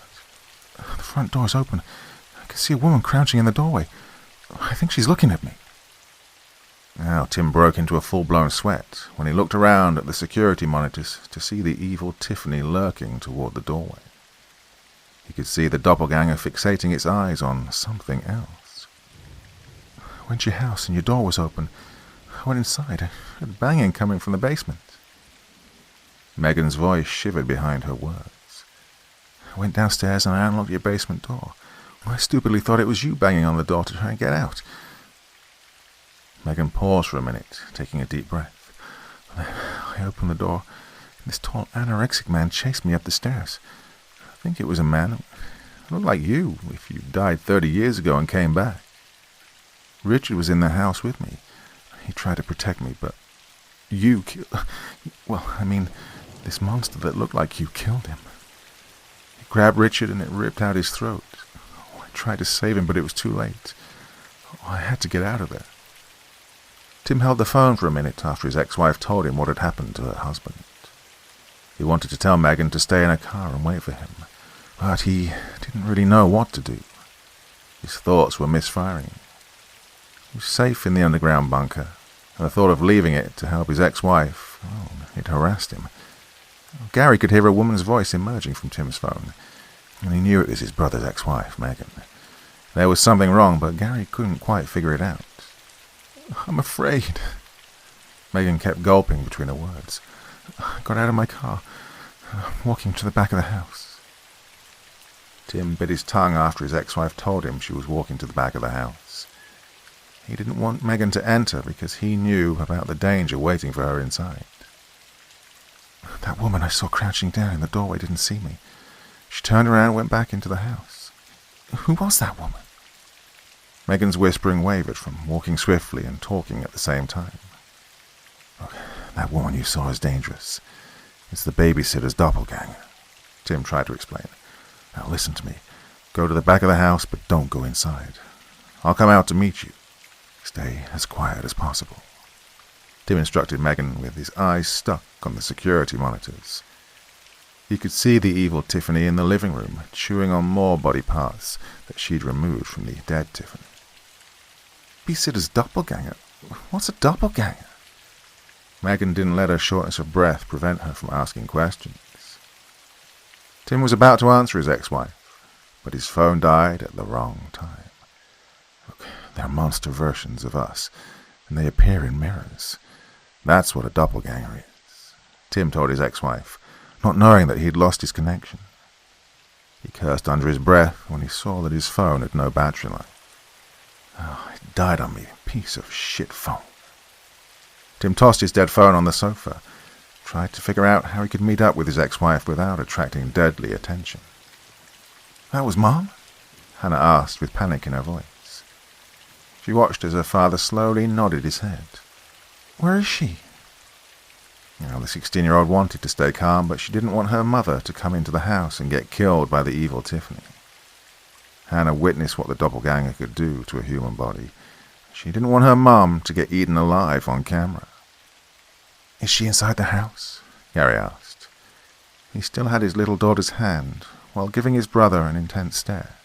S2: "The front door's open. I can see a woman crouching in the doorway. I think she's looking at me." Now Tim broke into a full-blown sweat when he looked around at the security monitors to see the evil Tiffany lurking toward the doorway. He could see the doppelganger fixating its eyes on something else. "I went to your house and your door was open. I went inside. I heard banging coming from the basement." Megan's voice shivered behind her words. "I went downstairs and I unlocked your basement door. I stupidly thought it was you banging on the door to try and get out." Megan paused for a minute, taking a deep breath. "I opened the door, and this tall anorexic man chased me up the stairs. I think it was a man. It looked like you, if you died 30 years ago and came back. Richard was in the house with me. He tried to protect me, but you this monster that looked like you killed him. It grabbed Richard and it ripped out his throat. I tried to save him, but it was too late. I had to get out of there." Tim held the phone for a minute after his ex-wife told him what had happened to her husband. He wanted to tell Megan to stay in her car and wait for him, but he didn't really know what to do. His thoughts were misfiring. He was safe in the underground bunker, and the thought of leaving it to help his ex-wife, it harassed him. Gary could hear a woman's voice emerging from Tim's phone, and he knew it was his brother's ex-wife, Megan. There was something wrong, but Gary couldn't quite figure it out. "I'm afraid." Megan kept gulping between her words. "I got out of my car, walking to the back of the house." Tim bit his tongue after his ex-wife told him she was walking to the back of the house. He didn't want Megan to enter because he knew about the danger waiting for her inside. "That woman I saw crouching down in the doorway didn't see me. She turned around and went back into the house." "Who was that woman?" Megan's whispering wavered from walking swiftly and talking at the same time. "Look, that woman you saw is dangerous. It's the babysitter's doppelganger," Tim tried to explain. "Now listen to me. Go to the back of the house, but don't go inside. I'll come out to meet you. Stay as quiet as possible." Tim instructed Megan with his eyes stuck on the security monitors. He could see the evil Tiffany in the living room, chewing on more body parts that she'd removed from the dead Tiffany. "Babysitter's doppelganger? What's a doppelganger?" Megan didn't let her shortness of breath prevent her from asking questions. Tim was about to answer his ex-wife, but his phone died at the wrong time. "Look, they're monster versions of us, and they appear in mirrors. That's what a doppelganger is," Tim told his ex-wife, not knowing that he'd lost his connection. He cursed under his breath when he saw that his phone had no battery life. "Oh, it died on me, piece of shit phone." Tim tossed his dead phone on the sofa, tried to figure out how he could meet up with his ex-wife without attracting deadly attention. "That was Mom?" Hannah asked with panic in her voice. She watched as her father slowly nodded his head. "Where is she?" Now, the 16-year-old wanted to stay calm, but she didn't want her mother to come into the house and get killed by the evil Tiffany. Hannah witnessed what the doppelganger could do to a human body. She didn't want her mom to get eaten alive on camera. "Is she inside the house?" Gary asked. He still had his little daughter's hand, while giving his brother an intense stare.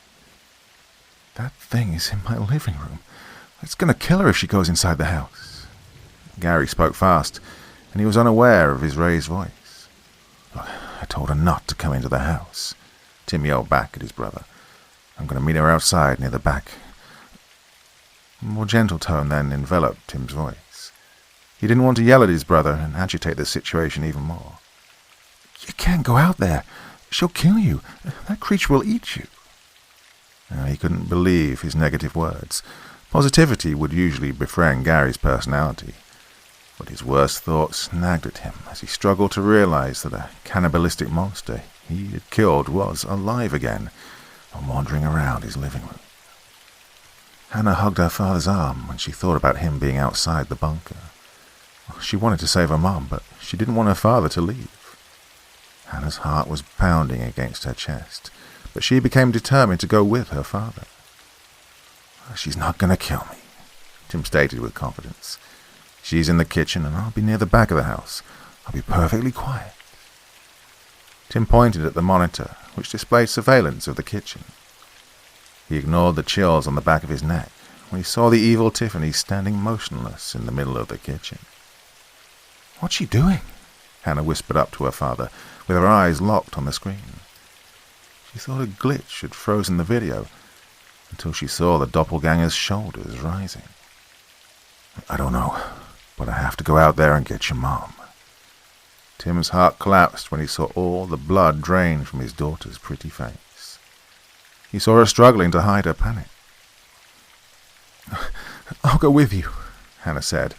S2: "That thing is in my living room. It's going to kill her if she goes inside the house. Gary spoke fast, and he was unaware of his raised voice. I told her not to come into the house, Tim yelled back at his brother. I'm going to meet her outside near the back. A more gentle tone then enveloped Tim's voice. He didn't want to yell at his brother and agitate the situation even more. You can't go out there. She'll kill you. That creature will eat you. He couldn't believe his negative words. Positivity would usually befriend Gary's personality. But his worst thoughts nagged at him as he struggled to realize that a cannibalistic monster he had killed was alive again and wandering around his living room. Hannah hugged her father's arm when she thought about him being outside the bunker. She wanted to save her mom, but she didn't want her father to leave. Hannah's heart was pounding against her chest, but she became determined to go with her father. She's not going to kill me, Tim stated with confidence. She's in the kitchen and I'll be near the back of the house. I'll be perfectly quiet. Tim pointed at the monitor, which displayed surveillance of the kitchen. He ignored the chills on the back of his neck when he saw the evil Tiffany standing motionless in the middle of the kitchen. What's she doing? Hannah whispered up to her father, with her eyes locked on the screen. She thought a glitch had frozen the video until she saw the doppelganger's shoulders rising. I don't know, but I have to go out there and get your mom. Tim's heart collapsed when he saw all the blood drain from his daughter's pretty face. He saw her struggling to hide her panic. I'll go with you, Hannah said,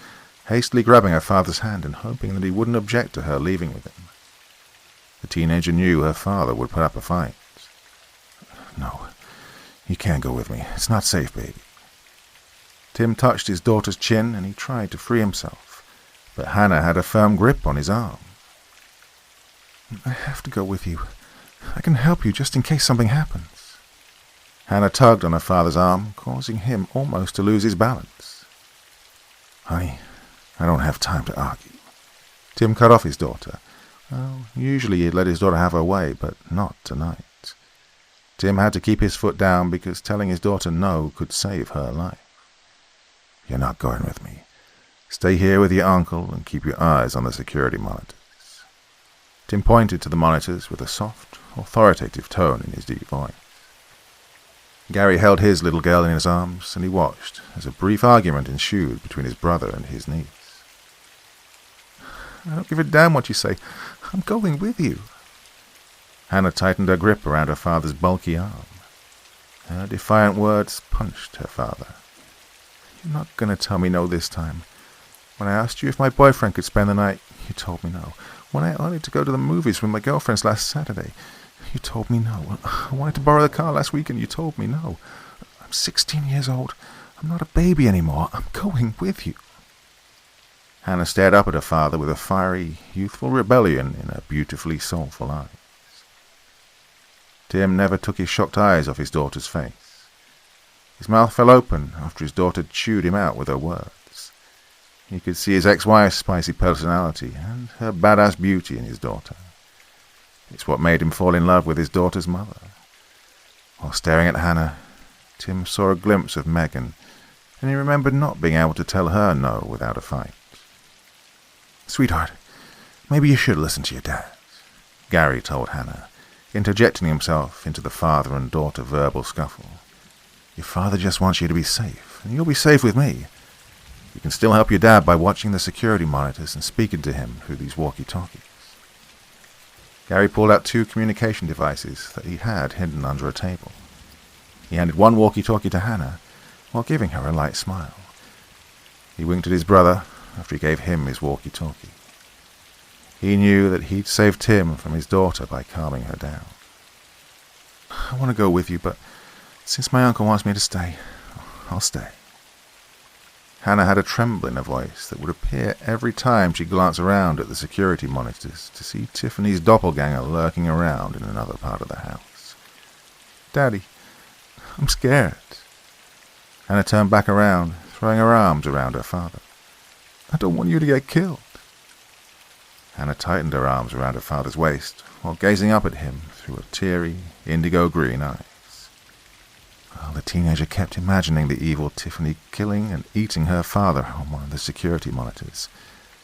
S2: hastily grabbing her father's hand and hoping that he wouldn't object to her leaving with him. The teenager knew her father would put up a fight. No, you can't go with me. It's not safe, baby. Tim touched his daughter's chin and he tried to free himself, but Hannah had a firm grip on his arm. I have to go with you. I can help you just in case something happens. Hannah tugged on her father's arm, causing him almost to lose his balance. Honey, I don't have time to argue. Tim cut off his daughter. Well, usually he'd let his daughter have her way, but not tonight. Tim had to keep his foot down because telling his daughter no could save her life. You're not going with me. Stay here with your uncle and keep your eyes on the security monitors. Tim pointed to the monitors with a soft, authoritative tone in his deep voice. Gary held his little girl in his arms, and he watched as a brief argument ensued between his brother and his niece. I don't give a damn what you say. I'm going with you. Hannah tightened her grip around her father's bulky arm. Her defiant words punched her father. You're not going to tell me no this time. When I asked you if my boyfriend could spend the night, you told me no. When I wanted to go to the movies with my girlfriends last Saturday, you told me no. I wanted to borrow the car last week and you told me no. I'm 16 years old. I'm not a baby anymore. I'm going with you. Hannah stared up at her father with a fiery, youthful rebellion in her beautifully soulful eyes. Tim never took his shocked eyes off his daughter's face. His mouth fell open after his daughter chewed him out with her words. He could see his ex-wife's spicy personality and her badass beauty in his daughter. It's what made him fall in love with his daughter's mother. While staring at Hannah, Tim saw a glimpse of Megan, and he remembered not being able to tell her no without a fight. Sweetheart, maybe you should listen to your dad, Gary told Hannah, interjecting himself into the father and daughter verbal scuffle. Your father just wants you to be safe, and you'll be safe with me. You can still help your dad by watching the security monitors and speaking to him through these walkie-talkies. Gary pulled out 2 communication devices that he had hidden under a table. He handed one walkie-talkie to Hannah, while giving her a light smile. He winked at his brother after he gave him his walkie-talkie. He knew that he'd saved Tim from his daughter by calming her down. I want to go with you, but since my uncle wants me to stay, I'll stay. Hannah had a tremble in her voice that would appear every time she glanced around at the security monitors to see Tiffany's doppelganger lurking around in another part of the house. Daddy, I'm scared. Hannah turned back around, throwing her arms around her father. I don't want you to get killed. Hannah tightened her arms around her father's waist while gazing up at him through her teary, indigo-green eyes. Well, the teenager kept imagining the evil Tiffany killing and eating her father on one of the security monitors.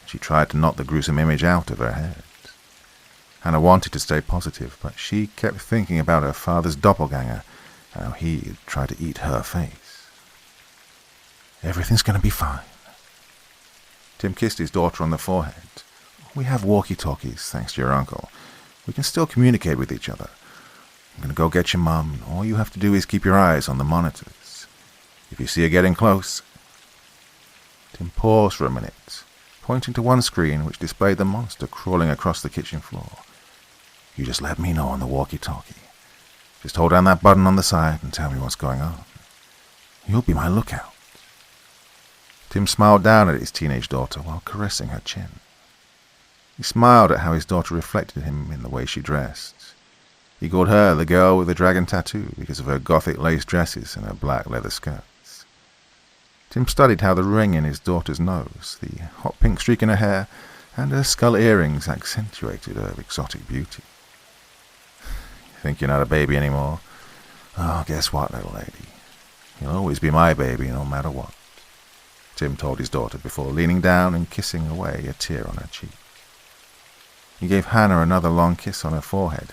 S2: She tried to knock the gruesome image out of her head. Hannah wanted to stay positive, but she kept thinking about her father's doppelganger, how he had tried to eat her face. Everything's going to be fine. Tim kissed his daughter on the forehead. We have walkie-talkies, thanks to your uncle. We can still communicate with each other. I'm going to go get your mum, and all you have to do is keep your eyes on the monitors. If you see her getting close... Tim paused for a minute, pointing to one screen which displayed the monster crawling across the kitchen floor. You just let me know on the walkie-talkie. Just hold down that button on the side and tell me what's going on. You'll be my lookout. Tim smiled down at his teenage daughter while caressing her chin. He smiled at how his daughter reflected him in the way she dressed. He called her the girl with the dragon tattoo because of her gothic lace dresses and her black leather skirts. Tim studied how the ring in his daughter's nose, the hot pink streak in her hair, and her skull earrings accentuated her exotic beauty. You think you're not a baby anymore? Oh, guess what, little lady? You'll always be my baby no matter what, Tim told his daughter before leaning down and kissing away a tear on her cheek. He gave Hannah another long kiss on her forehead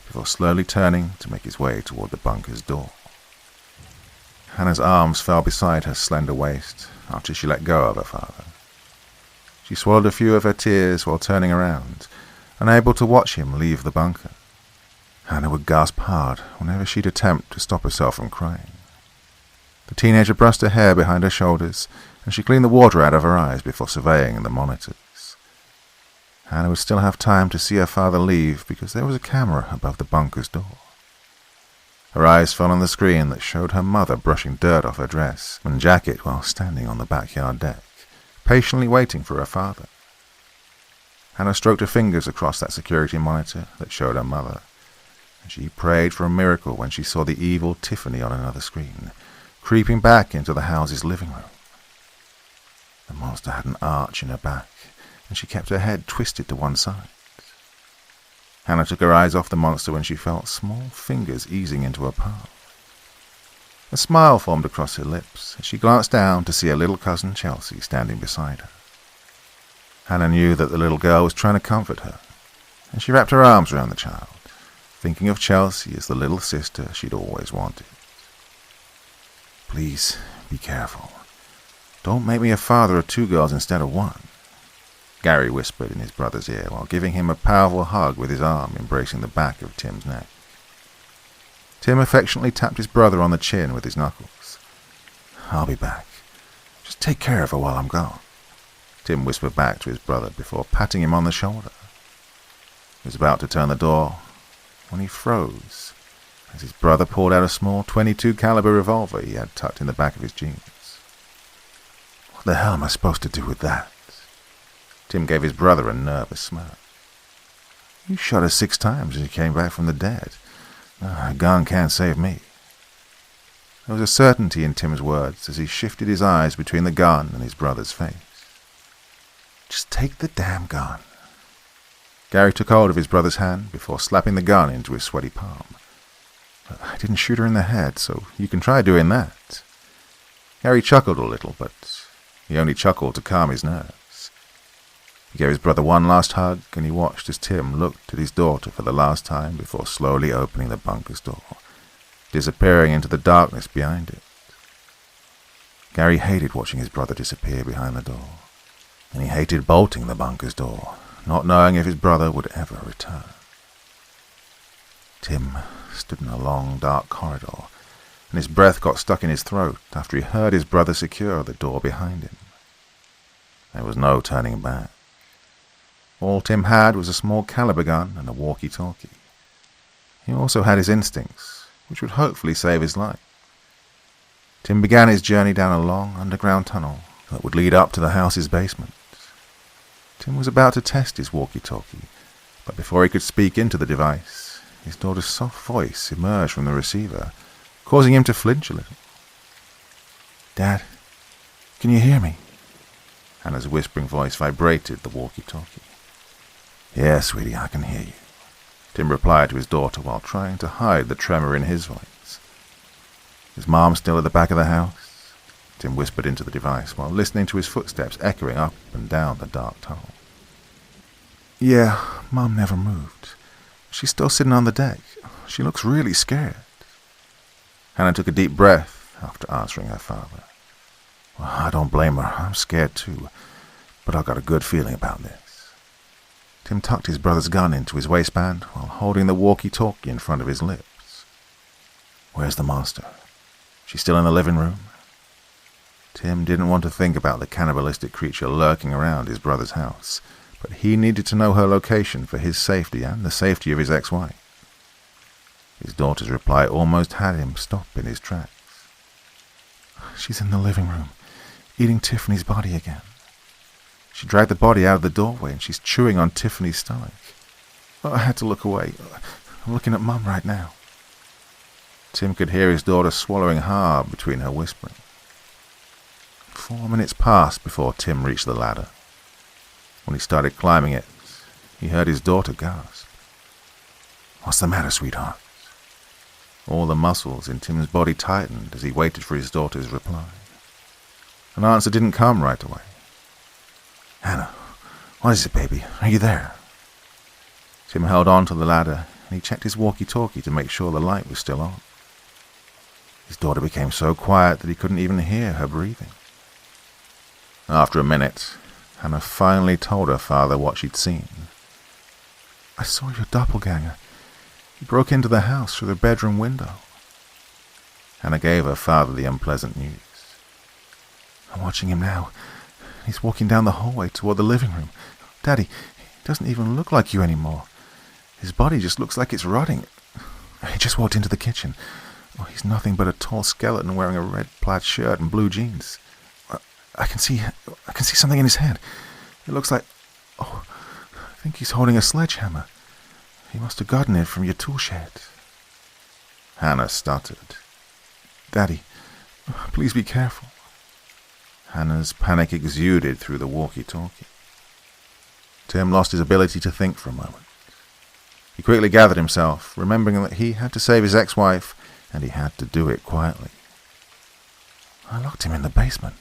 S2: before slowly turning to make his way toward the bunker's door. Hannah's arms fell beside her slender waist after she let go of her father. She swallowed a few of her tears while turning around, unable to watch him leave the bunker. Hannah would gasp hard whenever she'd attempt to stop herself from crying. The teenager brushed her hair behind her shoulders, and she cleaned the water out of her eyes before surveying the monitors. Hannah would still have time to see her father leave because there was a camera above the bunker's door. Her eyes fell on the screen that showed her mother brushing dirt off her dress and jacket while standing on the backyard deck, patiently waiting for her father. Hannah stroked her fingers across that security monitor that showed her mother, and she prayed for a miracle when she saw the evil Tiffany on another screen, creeping back into the house's living room. The monster had an arch in her back, and she kept her head twisted to one side. Hannah took her eyes off the monster when she felt small fingers easing into her palm. A smile formed across her lips as she glanced down to see her little cousin Chelsea standing beside her. Hannah knew that the little girl was trying to comfort her, and she wrapped her arms around the child, thinking of Chelsea as the little sister she'd always wanted. Please, be careful. Don't make me a father of two girls instead of one, Gary whispered in his brother's ear while giving him a powerful hug with his arm embracing the back of Tim's neck. Tim affectionately tapped his brother on the chin with his knuckles. I'll be back. Just take care of her while I'm gone, Tim whispered back to his brother before patting him on the shoulder. He was about to turn the door when he froze as his brother pulled out a small .22 caliber revolver he had tucked in the back of his jeans. What the hell am I supposed to do with that? Tim gave his brother a nervous smirk. You shot her 6 times as you came back from the dead. A gun can't save me. There was a certainty in Tim's words as he shifted his eyes between the gun and his brother's face. Just take the damn gun. Gary took hold of his brother's hand before slapping the gun into his sweaty palm. But I didn't shoot her in the head, so you can try doing that. Gary chuckled a little, but he only chuckled to calm his nerves. He gave his brother one last hug, and he watched as Tim looked at his daughter for the last time before slowly opening the bunker's door, disappearing into the darkness behind it. Gary hated watching his brother disappear behind the door, and he hated bolting the bunker's door, not knowing if his brother would ever return. Tim stood in a long, dark corridor, and his breath got stuck in his throat after he heard his brother secure the door behind him. There was no turning back. All Tim had was a small caliber gun and a walkie-talkie. He also had his instincts, which would hopefully save his life. Tim began his journey down a long underground tunnel that would lead up to the house's basement. Tim was about to test his walkie-talkie, but before he could speak into the device, his daughter's soft voice emerged from the receiver, causing him to flinch a little. Dad, can you hear me? Hannah's whispering voice vibrated the walkie-talkie. Yeah, sweetie, I can hear you, Tim replied to his daughter while trying to hide the tremor in his voice. Is Mom still at the back of the house? Tim whispered into the device while listening to his footsteps echoing up and down the dark tunnel. Yeah, Mom never moved. She's still sitting on the deck. She looks really scared. Hannah took a deep breath after answering her father. Well, I don't blame her. I'm scared too, but I've got a good feeling about this. Tim tucked his brother's gun into his waistband while holding the walkie-talkie in front of his lips. Where's the monster? She's still in the living room? Tim didn't want to think about the cannibalistic creature lurking around his brother's house, but he needed to know her location for his safety and the safety of his ex-wife. His daughter's reply almost had him stop in his tracks. She's in the living room, eating Tiffany's body again. She dragged the body out of the doorway and she's chewing on Tiffany's stomach. I had to look away. I'm looking at Mum right now. Tim could hear his daughter swallowing hard between her whispering. 4 minutes passed before Tim reached the ladder. When he started climbing it, he heard his daughter gasp. What's the matter, sweetheart? All the muscles in Tim's body tightened as he waited for his daughter's reply. An answer didn't come right away. Hannah, what is it, baby? Are you there? Tim held on to the ladder and he checked his walkie-talkie to make sure the light was still on. His daughter became so quiet that he couldn't even hear her breathing. After a minute, Hannah finally told her father what she'd seen. I saw your doppelganger. He broke into the house through the bedroom window. Hannah gave her father the unpleasant news. I'm watching him now. He's walking down the hallway toward the living room. Daddy, he doesn't even look like you anymore. His body just looks like it's rotting. He just walked into the kitchen. Oh, he's nothing but a tall skeleton wearing a red plaid shirt and blue jeans. I can see something in his hand. It looks like... Oh, I think he's holding a sledgehammer. He must have gotten it from your tool shed. Hannah stuttered. Daddy, please be careful. Hannah's panic exuded through the walkie-talkie. Tim lost his ability to think for a moment. He quickly gathered himself, remembering that he had to save his ex-wife, and he had to do it quietly. I locked him in the basement.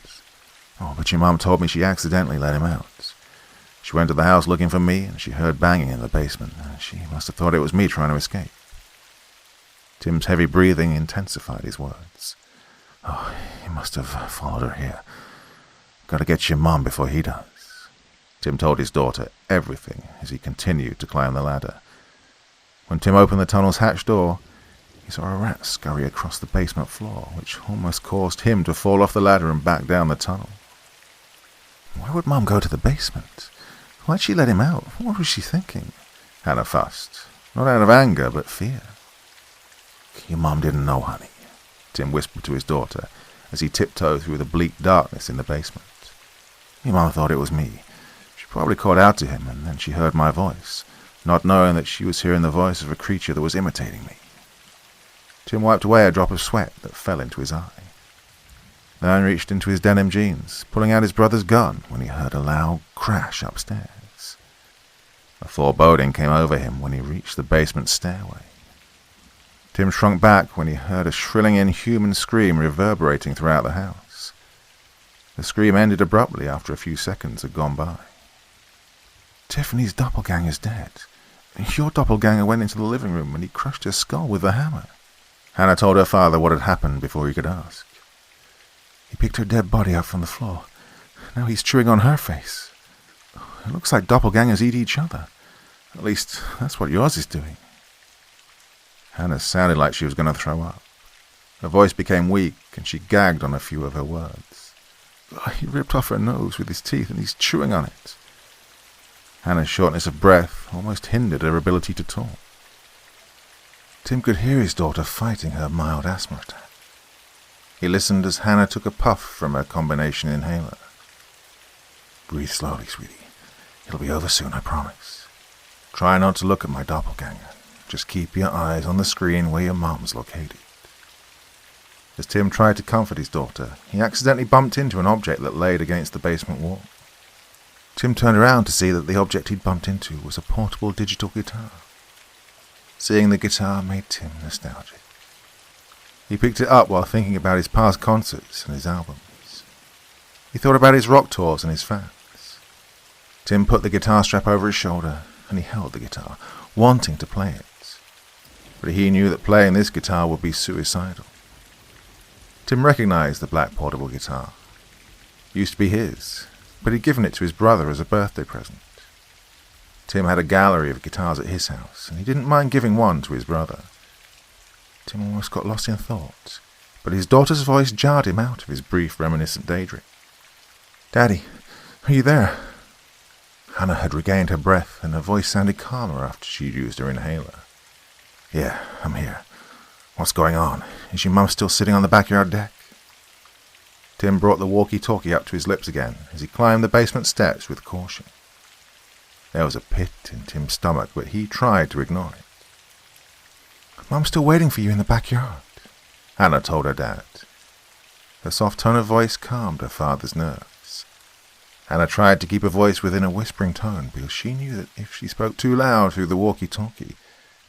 S2: Oh, but your mom told me she accidentally let him out. She went to the house looking for me, and she heard banging in the basement. She must have thought it was me trying to escape. Tim's heavy breathing intensified his words. Oh, he must have followed her here. Got to get your mom before he does. Tim told his daughter everything as he continued to climb the ladder. When Tim opened the tunnel's hatch door, he saw a rat scurry across the basement floor, which almost caused him to fall off the ladder and back down the tunnel. Why would Mom go to the basement? Why'd she let him out? What was she thinking? Hannah fussed, not out of anger, but fear. Your Mom didn't know, honey, Tim whispered to his daughter as he tiptoed through the bleak darkness in the basement. Your Mom thought it was me. She probably called out to him, and then she heard my voice, not knowing that she was hearing the voice of a creature that was imitating me. Tim wiped away a drop of sweat that fell into his eye. Then reached into his denim jeans, pulling out his brother's gun when he heard a loud crash upstairs. A foreboding came over him when he reached the basement stairway. Tim shrunk back when he heard a shrilling inhuman scream reverberating throughout the house. The scream ended abruptly after a few seconds had gone by. Tiffany's doppelganger's dead. Your doppelganger went into the living room and he crushed her skull with the hammer. Hannah told her father what had happened before he could ask. He picked her dead body up from the floor. Now he's chewing on her face. It looks like doppelgangers eat each other. At least, that's what yours is doing. Hannah sounded like she was going to throw up. Her voice became weak, and she gagged on a few of her words. He ripped off her nose with his teeth, and he's chewing on it. Hannah's shortness of breath almost hindered her ability to talk. Tim could hear his daughter fighting her mild asthma attack. He listened as Hannah took a puff from her combination inhaler. Breathe slowly, sweetie. It'll be over soon, I promise. Try not to look at my doppelganger. Just keep your eyes on the screen where your mom's located. As Tim tried to comfort his daughter, he accidentally bumped into an object that laid against the basement wall. Tim turned around to see that the object he'd bumped into was a portable digital guitar. Seeing the guitar made Tim nostalgic. He picked it up while thinking about his past concerts and his albums. He thought about his rock tours and his fans. Tim put the guitar strap over his shoulder and he held the guitar, wanting to play it. But he knew that playing this guitar would be suicidal. Tim recognized the black portable guitar. It used to be his, but he'd given it to his brother as a birthday present. Tim had a gallery of guitars at his house, and he didn't mind giving one to his brother. Tim almost got lost in thought, but his daughter's voice jarred him out of his brief reminiscent daydream. "Daddy, are you there?" Hannah had regained her breath, and her voice sounded calmer after she'd used her inhaler. "Yeah, I'm here. What's going on? Is your mum still sitting on the backyard deck?" Tim brought the walkie-talkie up to his lips again as he climbed the basement steps with caution. There was a pit in Tim's stomach, but he tried to ignore it. "Mum's still waiting for you in the backyard," Hannah told her dad. Her soft tone of voice calmed her father's nerves. Hannah tried to keep her voice within a whispering tone because she knew that if she spoke too loud through the walkie-talkie,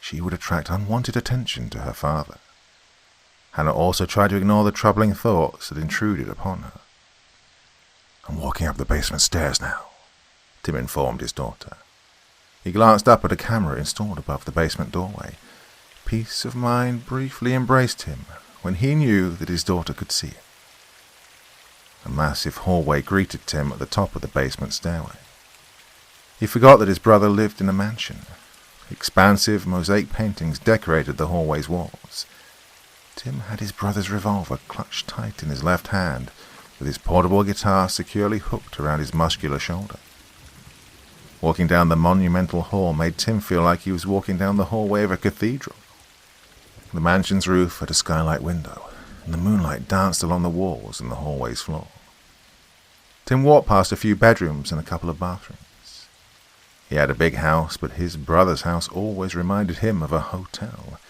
S2: she would attract unwanted attention to her father. Hannah also tried to ignore the troubling thoughts that intruded upon her. "I'm walking up the basement stairs now," Tim informed his daughter. He glanced up at a camera installed above the basement doorway. Peace of mind briefly embraced him when he knew that his daughter could see it. A massive hallway greeted Tim at the top of the basement stairway. He forgot that his brother lived in a mansion. Expansive mosaic paintings decorated the hallway's walls. Tim had his brother's revolver clutched tight in his left hand, with his portable guitar securely hooked around his muscular shoulder. Walking down the monumental hall made Tim feel like he was walking down the hallway of a cathedral. The mansion's roof had a skylight window, and the moonlight danced along the walls and the hallway's floor. Tim walked past a few bedrooms and a couple of bathrooms. He had a big house, but his brother's house always reminded him of a hotel.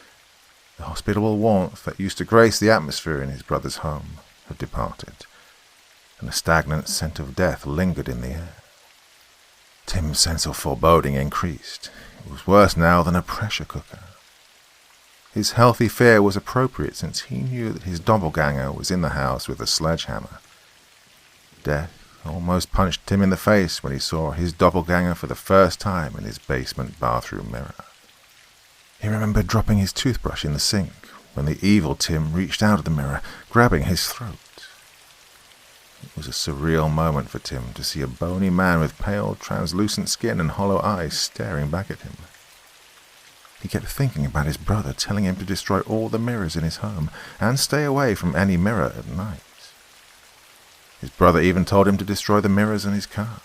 S2: The hospitable warmth that used to grace the atmosphere in his brother's home had departed, and a stagnant scent of death lingered in the air. Tim's sense of foreboding increased. It was worse now than a pressure cooker. His healthy fear was appropriate since he knew that his doppelganger was in the house with a sledgehammer. Death almost punched Tim in the face when he saw his doppelganger for the first time in his basement bathroom mirror. He remembered dropping his toothbrush in the sink when the evil Tim reached out of the mirror, grabbing his throat. It was a surreal moment for Tim to see a bony man with pale, translucent skin and hollow eyes staring back at him. He kept thinking about his brother telling him to destroy all the mirrors in his home and stay away from any mirror at night. His brother even told him to destroy the mirrors in his car.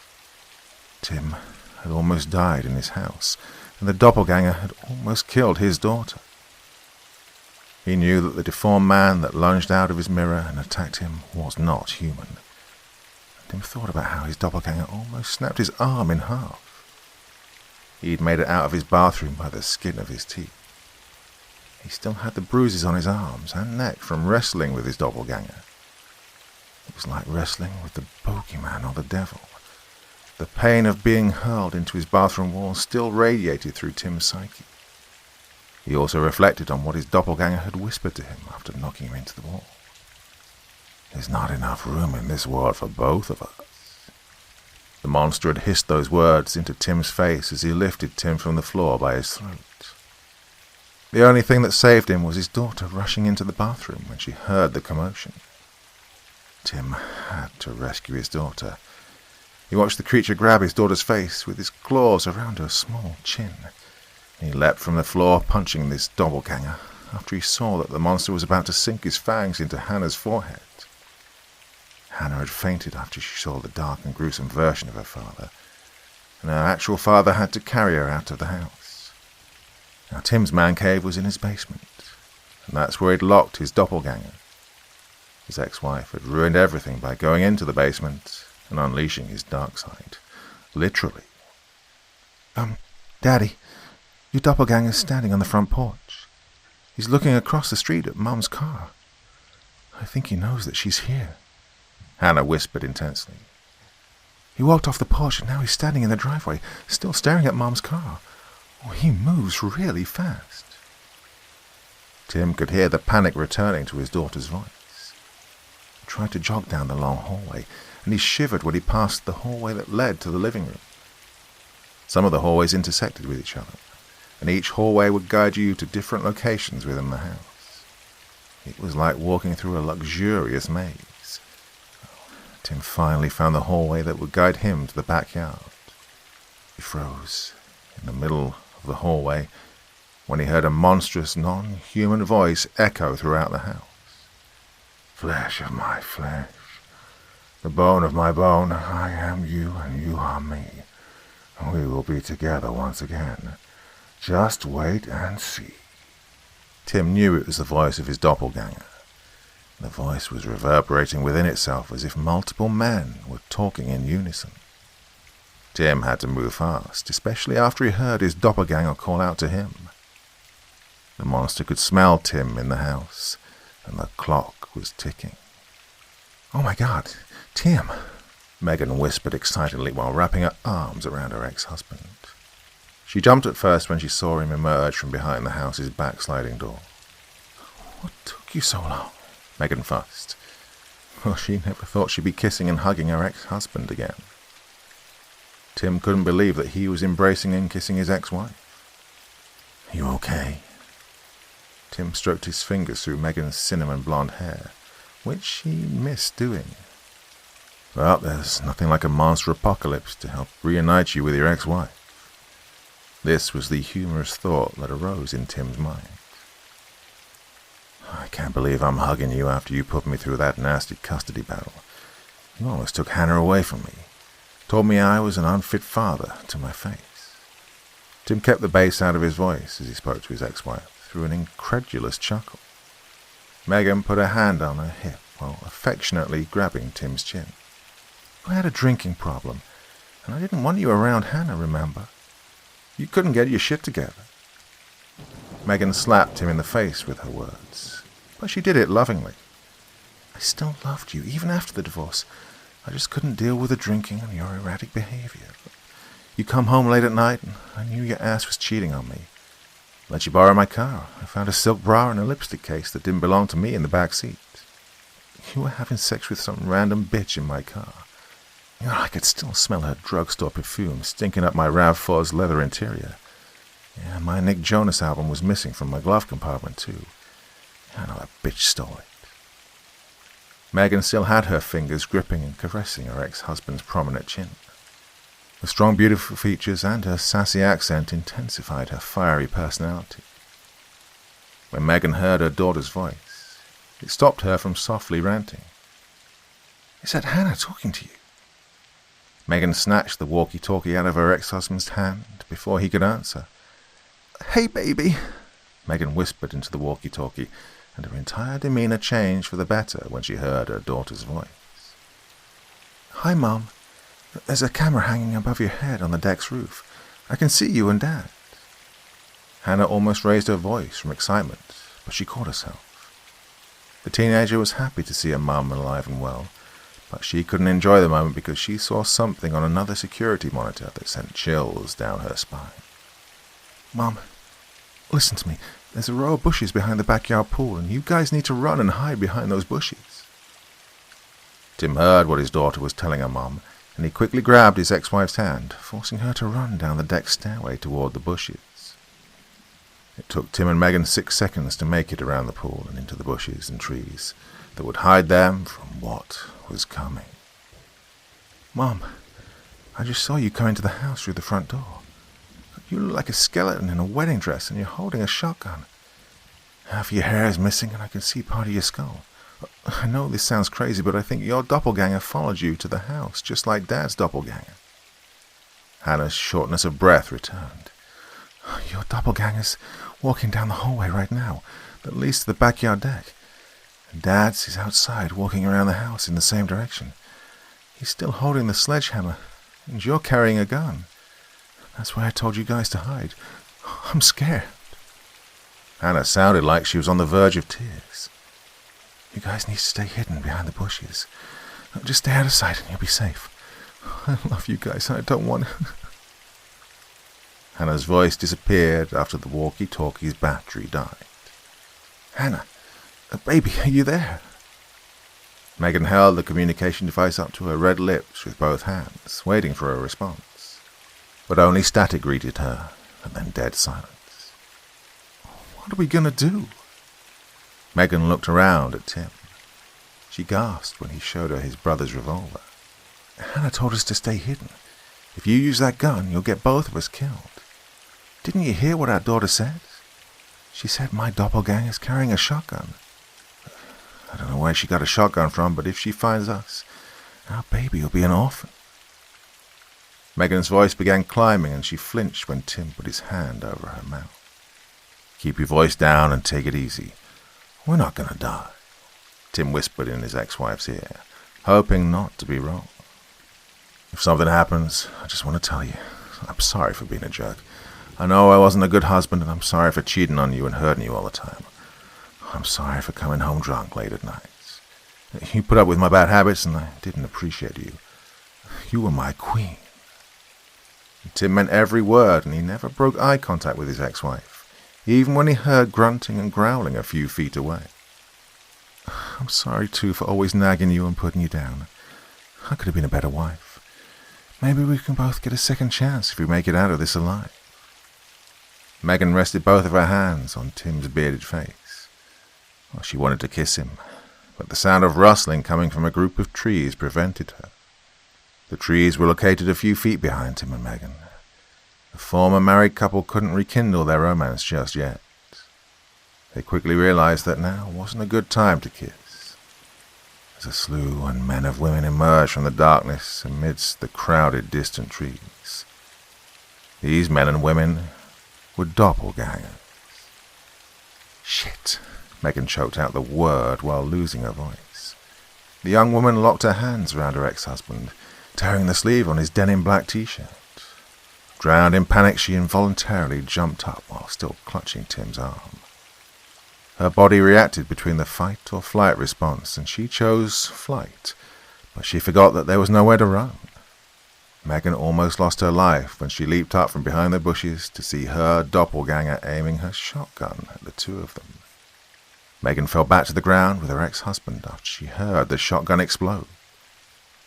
S2: Tim had almost died in his house, and the doppelganger had almost killed his daughter. He knew that the deformed man that lunged out of his mirror and attacked him was not human. Tim thought about how his doppelganger almost snapped his arm in half. He'd made it out of his bathroom by the skin of his teeth. He still had the bruises on his arms and neck from wrestling with his doppelganger. It was like wrestling with the bogeyman or the devil. The pain of being hurled into his bathroom wall still radiated through Tim's psyche. He also reflected on what his doppelganger had whispered to him after knocking him into the wall. "There's not enough room in this world for both of us." The monster had hissed those words into Tim's face as he lifted Tim from the floor by his throat. The only thing that saved him was his daughter rushing into the bathroom when she heard the commotion. Tim had to rescue his daughter. He watched the creature grab his daughter's face with his claws around her small chin. He leapt from the floor, punching this doppelganger, after he saw that the monster was about to sink his fangs into Hannah's forehead. Hannah had fainted after she saw the dark and gruesome version of her father, and her actual father had to carry her out of the house. Now Tim's man cave was in his basement, and that's where he'd locked his doppelganger. His ex-wife had ruined everything by going into the basement and unleashing his dark side. Literally. Daddy, your doppelganger's standing on the front porch. He's looking across the street at Mum's car. I think he knows that she's here," Hannah whispered intensely. "He walked off the porch and now he's standing in the driveway, still staring at Mum's car. Oh, he moves really fast." Tim could hear the panic returning to his daughter's voice. He tried to jog down the long hallway, and he shivered when he passed the hallway that led to the living room. Some of the hallways intersected with each other, and each hallway would guide you to different locations within the house. It was like walking through a luxurious maze. Tim finally found the hallway that would guide him to the backyard. He froze in the middle of the hallway when he heard a monstrous, non-human voice echo throughout the house. Flesh of my flesh, the bone of my bone, I am you and you are me. We will be together once again. Just wait and see. Tim knew it was the voice of his doppelganger. The voice was reverberating within itself as if multiple men were talking in unison. Tim had to move fast, especially after he heard his doppelganger call out to him. The monster could smell Tim in the house, and the clock was ticking. "Oh my God, Tim!" Megan whispered excitedly while wrapping her arms around her ex-husband. She jumped at first when she saw him emerge from behind the house's backsliding door. "What took you so long?" Megan fussed. Well, she never thought she'd be kissing and hugging her ex-husband again. Tim couldn't believe that he was embracing and kissing his ex-wife. "You okay?" Tim stroked his fingers through Megan's cinnamon blonde hair, which she missed doing. Well, there's nothing like a monster apocalypse to help reunite you with your ex-wife. This was the humorous thought that arose in Tim's mind. "I can't believe I'm hugging you after you put me through that nasty custody battle. You almost took Hannah away from me. Told me I was an unfit father to my face." Tim kept the bass out of his voice as he spoke to his ex-wife through an incredulous chuckle. Megan put her hand on her hip while affectionately grabbing Tim's chin. "I had a drinking problem, and I didn't want you around Hannah, remember? You couldn't get your shit together." Megan slapped him in the face with her words, but she did it lovingly. "I still loved you, even after the divorce. I just couldn't deal with the drinking and your erratic behavior. You come home late at night, and I knew your ass was cheating on me. Let you borrow my car. I found a silk bra and a lipstick case that didn't belong to me in the back seat. You were having sex with some random bitch in my car. I could still smell her drugstore perfume stinking up my RAV4's leather interior. Yeah, my Nick Jonas album was missing from my glove compartment, too. I know that bitch stole it." Megan still had her fingers gripping and caressing her ex-husband's prominent chin. The strong, beautiful features and her sassy accent intensified her fiery personality. When Megan heard her daughter's voice, it stopped her from softly ranting. "Is that Hannah talking to you?" Megan snatched the walkie-talkie out of her ex-husband's hand before he could answer. "Hey, baby," Megan whispered into the walkie-talkie, and her entire demeanor changed for the better when she heard her daughter's voice. "Hi, Mom. There's a camera hanging above your head on the deck's roof. I can see you and Dad." Hannah almost raised her voice from excitement, but she caught herself. The teenager was happy to see her mum alive and well, but she couldn't enjoy the moment because she saw something on another security monitor that sent chills down her spine. "Mom, listen to me. There's a row of bushes behind the backyard pool, and you guys need to run and hide behind those bushes." Tim heard what his daughter was telling her mom, and he quickly grabbed his ex-wife's hand, forcing her to run down the deck stairway toward the bushes. It took Tim and Megan 6 seconds to make it around the pool and into the bushes and trees that would hide them from what was coming. "Mom, I just saw you coming to the house through the front door. You look like a skeleton in a wedding dress, and you're holding a shotgun. Half your hair is missing, and I can see part of your skull. I know this sounds crazy, but I think your doppelganger followed you to the house, just like Dad's doppelganger." Hannah's shortness of breath returned. "Your doppelganger's walking down the hallway right now, that leads to the backyard deck. And Dad's is outside, walking around the house in the same direction. He's still holding the sledgehammer, and you're carrying a gun. That's why I told you guys to hide. I'm scared." Hannah sounded like she was on the verge of tears. "You guys need to stay hidden behind the bushes. Just stay out of sight and you'll be safe. I love you guys. I don't want..." Hannah's voice disappeared after the walkie-talkie's battery died. Hannah, baby, are you there? Megan held the communication device up to her red lips with both hands, waiting for a response. But only static greeted her, and then dead silence. What are we going to do? Megan looked around at Tim. She gasped when he showed her his brother's revolver. Hannah told us to stay hidden. If you use that gun, you'll get both of us killed. Didn't you hear what our daughter said? She said my doppelganger's carrying a shotgun. I don't know where she got a shotgun from, but if she finds us, our baby will be an orphan. Megan's voice began climbing, and she flinched when Tim put his hand over her mouth. Keep your voice down and take it easy. We're not going to die, Tim whispered in his ex-wife's ear, hoping not to be wrong. If something happens, I just want to tell you, I'm sorry for being a jerk. I know I wasn't a good husband, and I'm sorry for cheating on you and hurting you all the time. I'm sorry for coming home drunk late at nights. You put up with my bad habits, and I didn't appreciate you. You were my queen. Tim meant every word, and he never broke eye contact with his ex-wife, even when he heard grunting and growling a few feet away. I'm sorry, too, for always nagging you and putting you down. I could have been a better wife. Maybe we can both get a second chance if we make it out of this alive. Megan rested both of her hands on Tim's bearded face. Well, she wanted to kiss him, but the sound of rustling coming from a group of trees prevented her. The trees were located a few feet behind Tim and Megan. The former married couple couldn't rekindle their romance just yet. They quickly realized that now wasn't a good time to kiss. As a slew and men of women emerged from the darkness amidst the crowded distant trees. These men and women were doppelgangers. Shit, Megan choked out the word while losing her voice. The young woman locked her hands around her ex-husband, tearing the sleeve on his denim black t-shirt. Drowned in panic, she involuntarily jumped up while still clutching Tim's arm. Her body reacted between the fight or flight response, and she chose flight, but she forgot that there was nowhere to run. Megan almost lost her life when she leaped up from behind the bushes to see her doppelganger aiming her shotgun at the two of them. Megan fell back to the ground with her ex-husband after she heard the shotgun explode.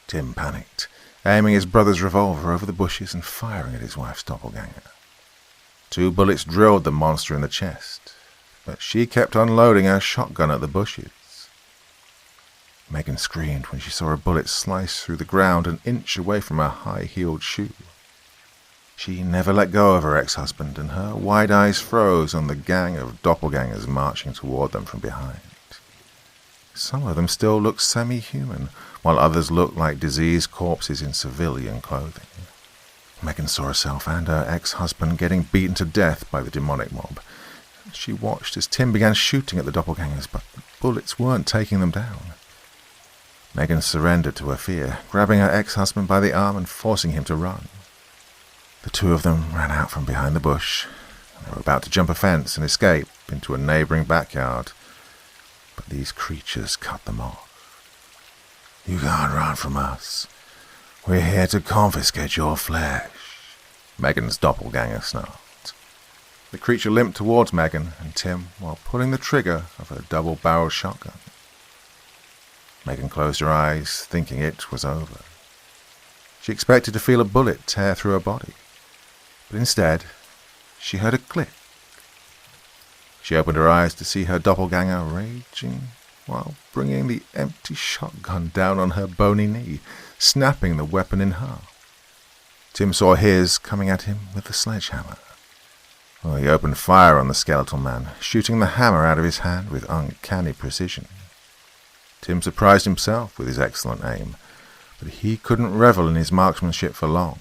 S2: Tim panicked, aiming his brother's revolver over the bushes and firing at his wife's doppelganger. 2 bullets drilled the monster in the chest, but she kept unloading her shotgun at the bushes. Megan screamed when she saw a bullet slice through the ground an inch away from her high-heeled shoe. She never let go of her ex-husband, and her wide eyes froze on the gang of doppelgangers marching toward them from behind. Some of them still looked semi-human, while others looked like diseased corpses in civilian clothing. Megan saw herself and her ex-husband getting beaten to death by the demonic mob. She watched as Tim began shooting at the doppelgangers, but the bullets weren't taking them down. Megan surrendered to her fear, grabbing her ex-husband by the arm and forcing him to run. The two of them ran out from behind the bush. They were about to jump a fence and escape into a neighboring backyard, but these creatures cut them off. You can't run from us. We're here to confiscate your flesh, Megan's doppelganger snarled. The creature limped towards Megan and Tim while pulling the trigger of her double-barreled shotgun. Megan closed her eyes, thinking it was over. She expected to feel a bullet tear through her body, but instead, she heard a click. She opened her eyes to see her doppelganger raging while bringing the empty shotgun down on her bony knee, snapping the weapon in half. Tim saw his coming at him with the sledgehammer. Well, he opened fire on the skeletal man, shooting the hammer out of his hand with uncanny precision. Tim surprised himself with his excellent aim, but he couldn't revel in his marksmanship for long.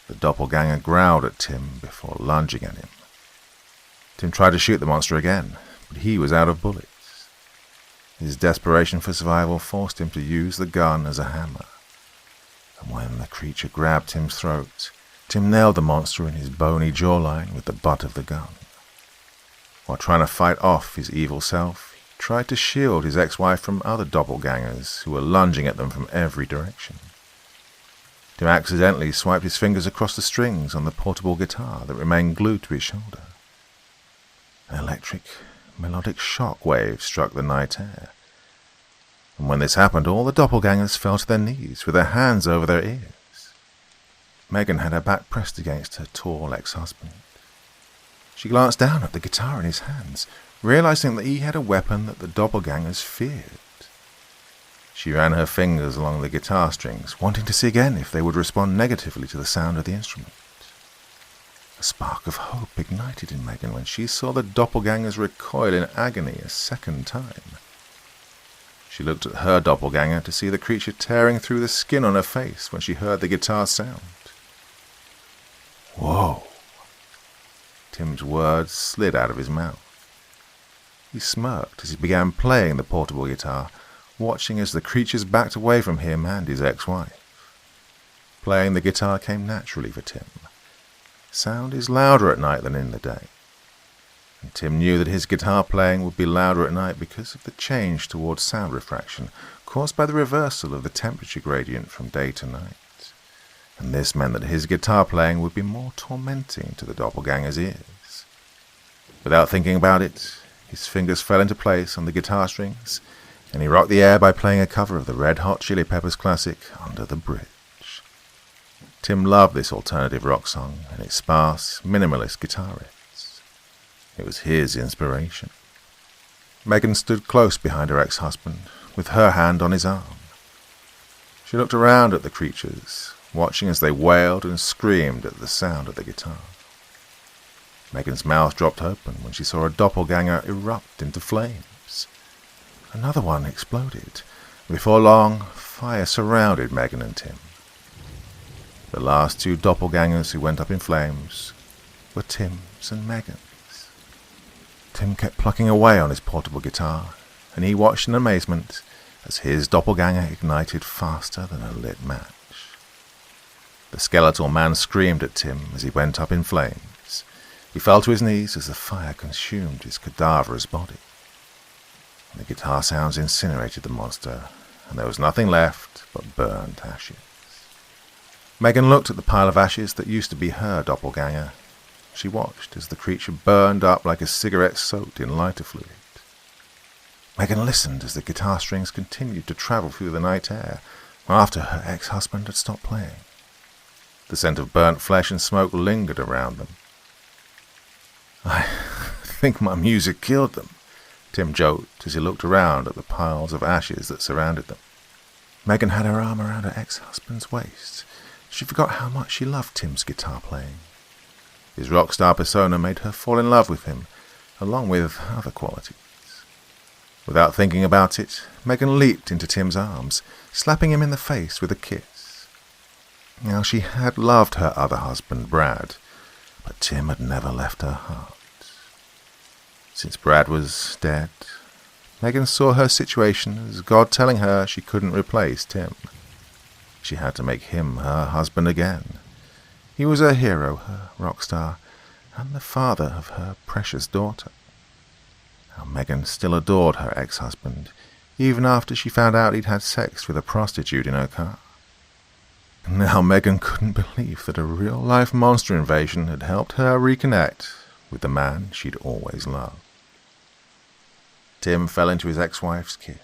S2: The doppelganger growled at Tim before lunging at him. Tim tried to shoot the monster again, but he was out of bullets. His desperation for survival forced him to use the gun as a hammer. And when the creature grabbed Tim's throat, Tim nailed the monster in his bony jawline with the butt of the gun. While trying to fight off his evil self, he tried to shield his ex-wife from other doppelgangers who were lunging at them from every direction. Tim accidentally swiped his fingers across the strings on the portable guitar that remained glued to his shoulder. An electric, melodic shock waves struck the night air. And when this happened, all the doppelgangers fell to their knees with their hands over their ears. Megan had her back pressed against her tall ex-husband. She glanced down at the guitar in his hands, realizing that he had a weapon that the doppelgangers feared. She ran her fingers along the guitar strings, wanting to see again if they would respond negatively to the sound of the instrument. A spark of hope ignited in Megan when she saw the doppelgangers recoil in agony a second time. She looked at her doppelganger to see the creature tearing through the skin on her face when she heard the guitar sound. "Whoa!" Tim's words slid out of his mouth. He smirked as he began playing the portable guitar, watching as the creatures backed away from him and his ex-wife. Playing the guitar came naturally for Tim. Sound is louder at night than in the day. And Tim knew that his guitar playing would be louder at night because of the change towards sound refraction caused by the reversal of the temperature gradient from day to night. And this meant that his guitar playing would be more tormenting to the doppelganger's ears. Without thinking about it, his fingers fell into place on the guitar strings, and he rocked the air by playing a cover of the Red Hot Chili Peppers classic, Under the Bridge. Tim loved this alternative rock song and its sparse, minimalist guitar riffs. It was his inspiration. Megan stood close behind her ex-husband, with her hand on his arm. She looked around at the creatures, watching as they wailed and screamed at the sound of the guitar. Megan's mouth dropped open when she saw a doppelganger erupt into flames. Another one exploded. Before long, fire surrounded Megan and Tim. The last two doppelgangers who went up in flames were Tim's and Megan's. Tim kept plucking away on his portable guitar, and he watched in amazement as his doppelganger ignited faster than a lit match. The skeletal man screamed at Tim as he went up in flames. He fell to his knees as the fire consumed his cadaverous body. The guitar sounds incinerated the monster, and there was nothing left but burnt ashes. Megan looked at the pile of ashes that used to be her doppelganger. She watched as the creature burned up like a cigarette soaked in lighter fluid. Megan listened as the guitar strings continued to travel through the night air after her ex-husband had stopped playing. The scent of burnt flesh and smoke lingered around them. "I think my music killed them," Tim joked as he looked around at the piles of ashes that surrounded them. Megan had her arm around her ex-husband's waist. She forgot how much she loved Tim's guitar playing. His rock star persona made her fall in love with him, along with other qualities. Without thinking about it, Megan leaped into Tim's arms, slapping him in the face with a kiss. Now she had loved her other husband, Brad, but Tim had never left her heart. Since Brad was dead, Megan saw her situation as God telling her she couldn't replace Tim. She had to make him her husband again. He was her hero, her rock star, and the father of her precious daughter. Now Megan still adored her ex-husband, even after she found out he'd had sex with a prostitute in her car. Now Megan couldn't believe that a real-life monster invasion had helped her reconnect with the man she'd always loved. Tim fell into his ex-wife's kiss.